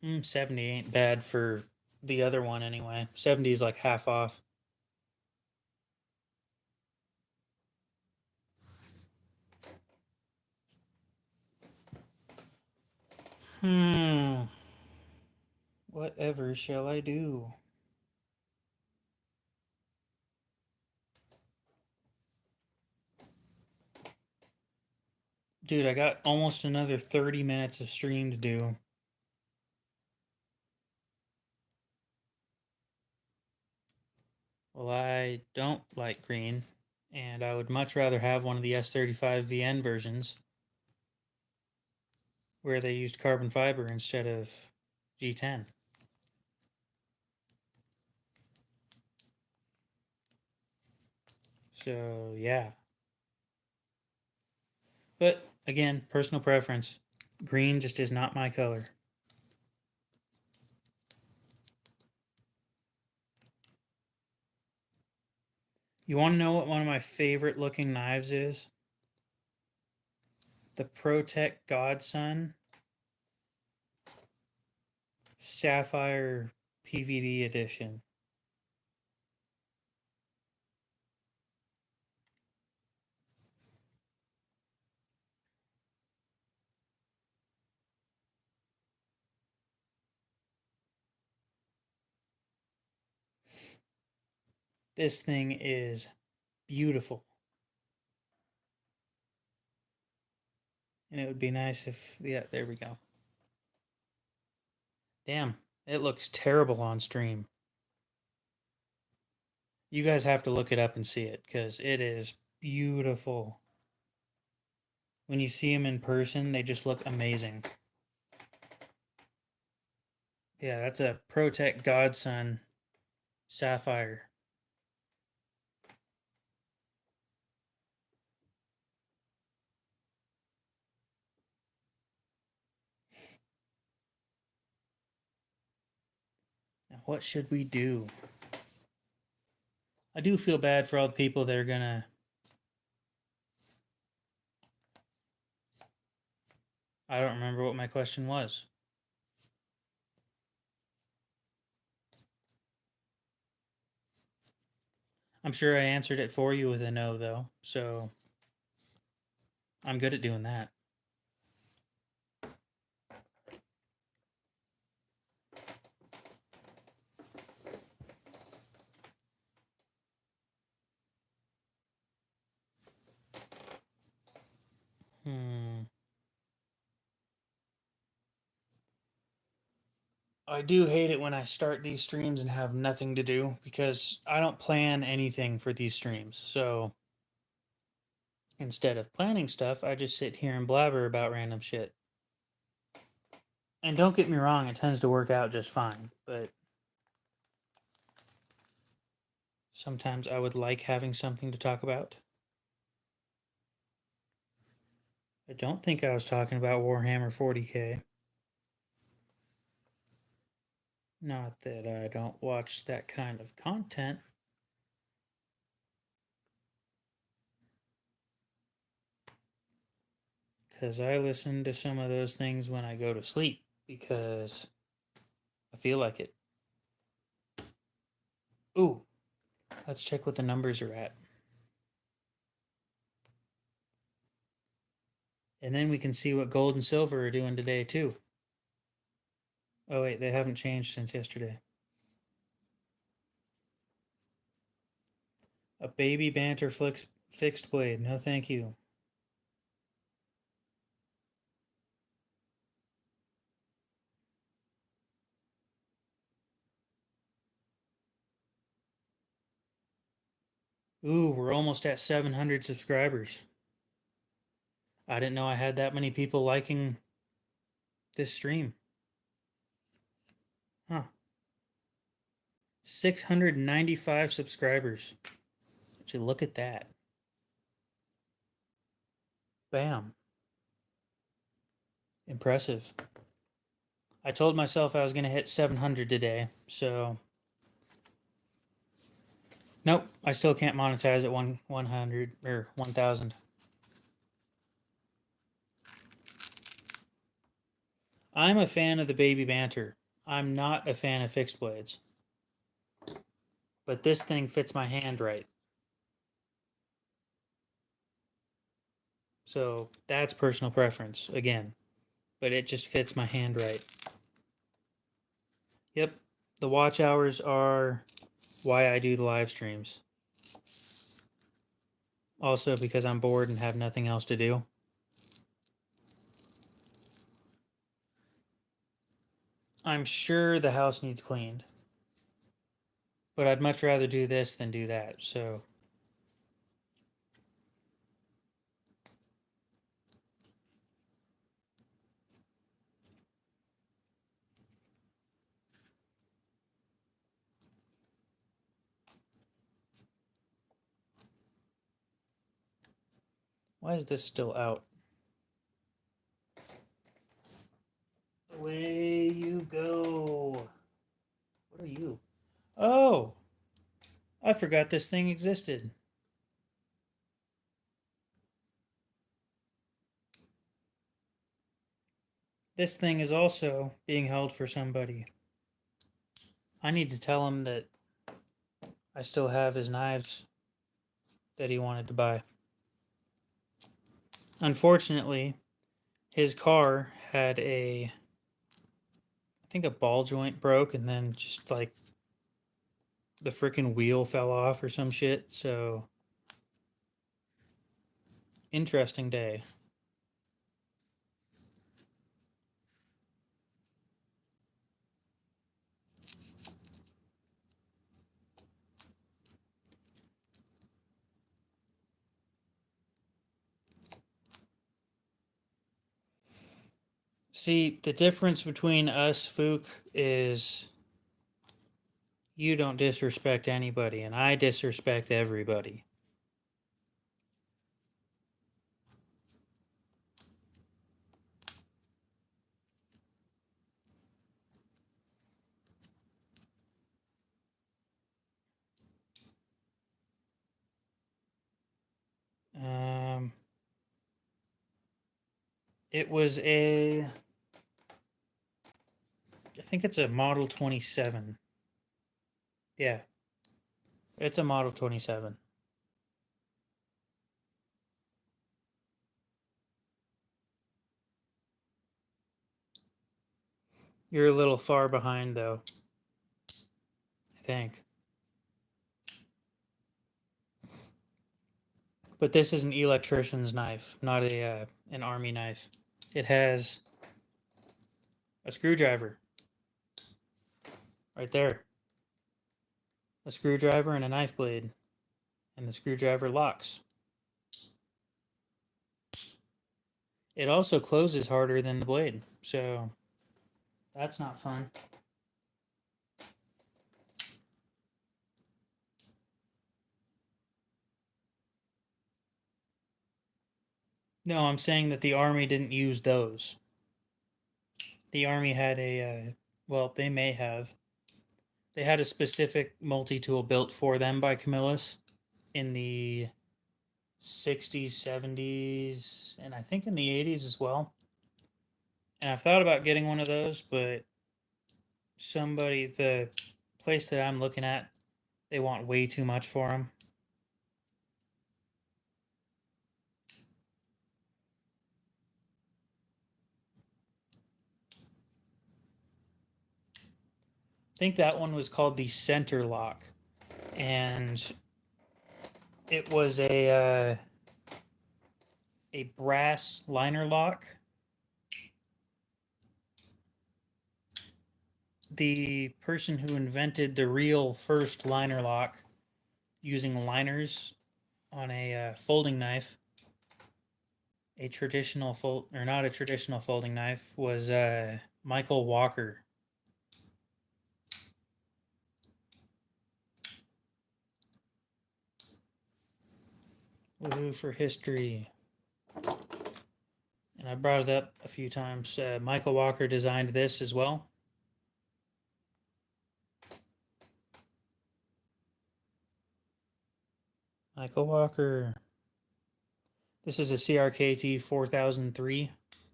Mm, 70 ain't bad for the other one anyway. 70 is like half off. Whatever shall I do? Dude, I got almost another 30 minutes of stream to do. Well, I don't like green, and I would much rather have one of the S35 VN versions where they used carbon fiber instead of G10. So, yeah. But again, personal preference. Green just is not my color. You want to know what one of my favorite looking knives is? The ProTech Godson Sapphire PVD edition. This thing is beautiful. And it would be nice if, yeah, there we go. Damn, it looks terrible on stream. You guys have to look it up and see it because it is beautiful. When you see them in person, they just look amazing. Yeah, that's a ProTech Godson Sapphire. Now, what should we do? I do feel bad for all the people that are gonna... I don't remember what my question was. I'm sure I answered it for you with a no, though, so I'm good at doing that. Hmm. I do hate it when I start these streams and have nothing to do because I don't plan anything for these streams. So instead of planning stuff, I just sit here and blabber about random shit. And don't get me wrong, it tends to work out just fine, but sometimes I would like having something to talk about. I don't think I was talking about Warhammer 40k. Not that I don't watch that kind of content. Because I listen to some of those things when I go to sleep because I feel like it. Ooh, let's check what the numbers are at. And then we can see what gold and silver are doing today, too. Oh, wait, they haven't changed since yesterday. A baby banter fixed blade. No, thank you. Ooh, we're almost at 700 subscribers. I didn't know I had that many people liking this stream. Huh. 695 subscribers. Would you look at that? Bam. Impressive. I told myself I was going to hit 700 today, so nope, I still can't monetize at 100 or 1000. I'm a fan of the baby banter. I'm not a fan of fixed blades. But this thing fits my hand right. So that's personal preference again. But it just fits my hand right. Yep, the watch hours are why I do the live streams. Also because I'm bored and have nothing else to do. I'm sure the house needs cleaned. But I'd much rather do this than do that, so. Why is this still out? Away you go. What are you? Oh! I forgot this thing existed. This thing is also being held for somebody. I need to tell him that I still have his knives that he wanted to buy. Unfortunately, his car had I think a ball joint broke and then just like the freaking wheel fell off or some shit. So, interesting day. See, the difference between us, Fook, is you don't disrespect anybody, and I disrespect everybody. It was I think it's a Model 27. Yeah, it's a Model 27. You're a little far behind, though, I think. But this is an electrician's knife, not an army knife. It has a screwdriver. Right there. A screwdriver and a knife blade. And the screwdriver locks. It also closes harder than the blade, so that's not fun. No, I'm saying that the Army didn't use those. The Army had well, they may have. They had a specific multi-tool built for them by Camillus in the 60s, 70s, and I think in the 80s as well. And I've thought about getting one of those, but the place that I'm looking at, they want way too much for them. I think that one was called the Center Lock, and it was a brass liner lock. The person who invented the real first liner lock using liners on a folding knife, a traditional fold or not a traditional folding knife, was Michael Walker. Woohoo for history. And I brought it up a few times. Michael Walker designed this as well. Michael Walker. This is a CRKT 4003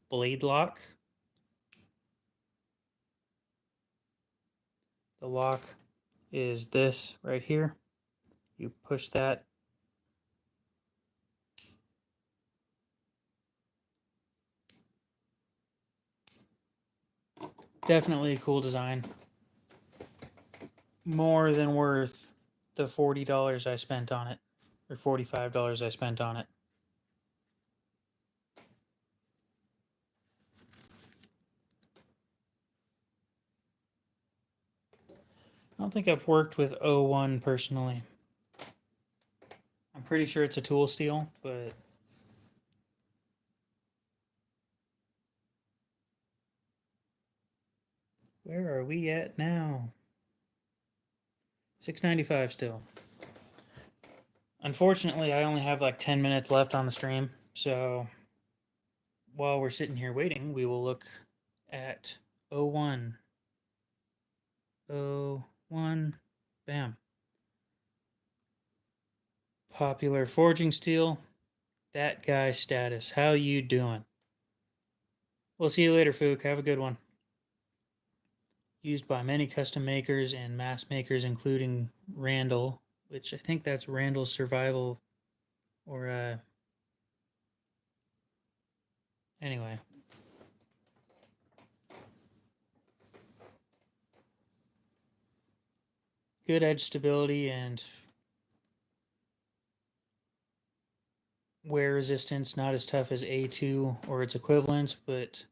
blade lock. The lock is this right here. You push that. Definitely a cool design. More than worth the $40 I spent on it, or $45 I spent on it. I don't think I've worked with O1 personally. I'm pretty sure it's a tool steel, but where are we at now? $6.95 still. Unfortunately, I only have like 10 minutes left on the stream, so while we're sitting here waiting, we will look at O1. O1, bam. Popular forging steel, that guy status. How you doing? We'll see you later, Fook. Have a good one. Used by many custom makers and mass makers, including Randall, which I think that's Randall's Survival, or anyway. Good edge stability and wear resistance, not as tough as A2 or its equivalents, but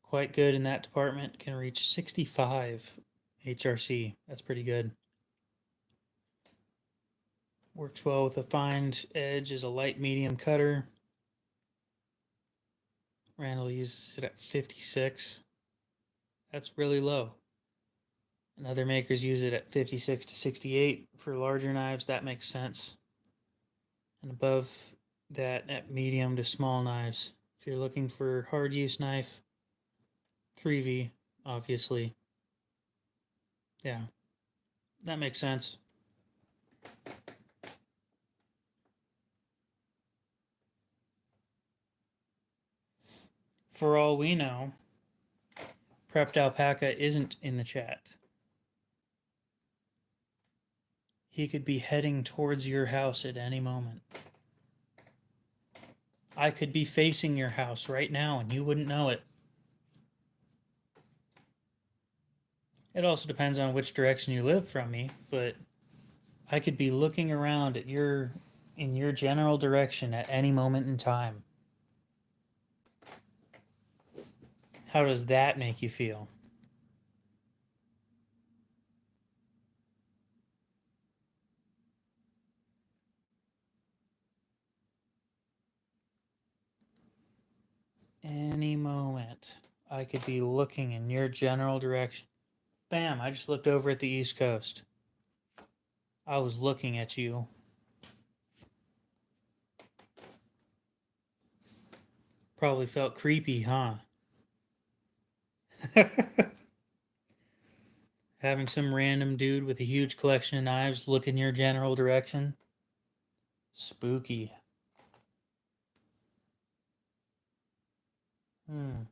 quite good in that department. Can reach 65 HRC. That's pretty good. Works well with a fine edge as a light medium cutter. Randall uses it at 56. That's really low. And other makers use it at 56 to 68 for larger knives. That makes sense. And above that at medium to small knives. If you're looking for hard use knife, 3V, obviously. Yeah, that makes sense. For all we know, Prepped Alpaca isn't in the chat. He could be heading towards your house at any moment. I could be facing your house right now and you wouldn't know it. It also depends on which direction you live from me, but I could be looking around at in your general direction at any moment in time. How does that make you feel? I could be looking in your general direction. Bam, I just looked over at the East Coast. I was looking at you. Probably felt creepy, huh? Having some random dude with a huge collection of knives look in your general direction. Spooky. Hmm.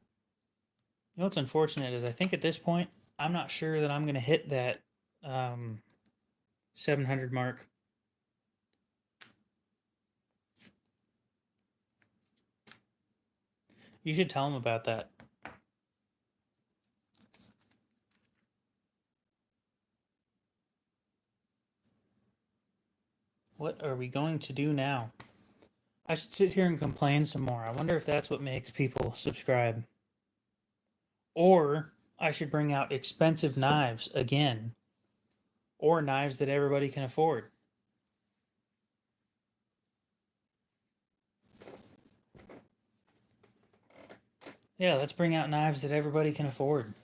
You know what's unfortunate is I think at this point, I'm not sure that I'm going to hit that 700 mark. You should tell him about that. What are we going to do now? I should sit here and complain some more. I wonder if that's what makes people subscribe. Or I should bring out expensive knives again. Or knives that everybody can afford. Yeah, let's bring out knives that everybody can afford.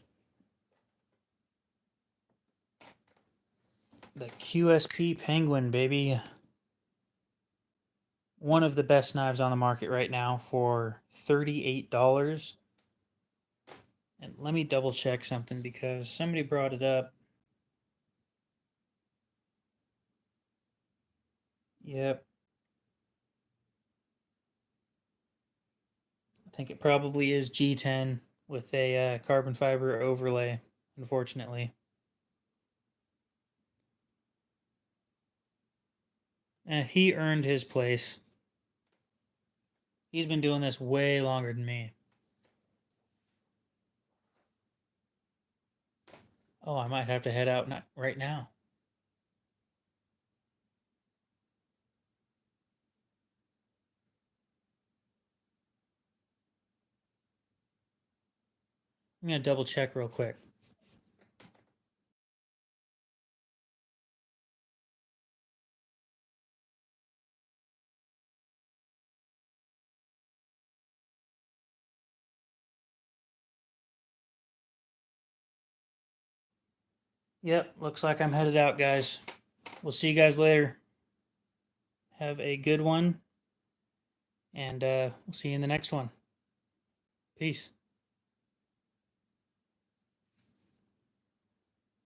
The QSP Penguin, baby. One of the best knives on the market right now for $38. And let me double check something because somebody brought it up. Yep. I think it probably is G10 with a carbon fiber overlay, unfortunately. He earned his place. He's been doing this way longer than me. Oh, I might have to head out right now. I'm going to double check real quick. Yep, looks like I'm headed out, guys. We'll see you guys later. Have a good one, and we'll see you in the next one. Peace.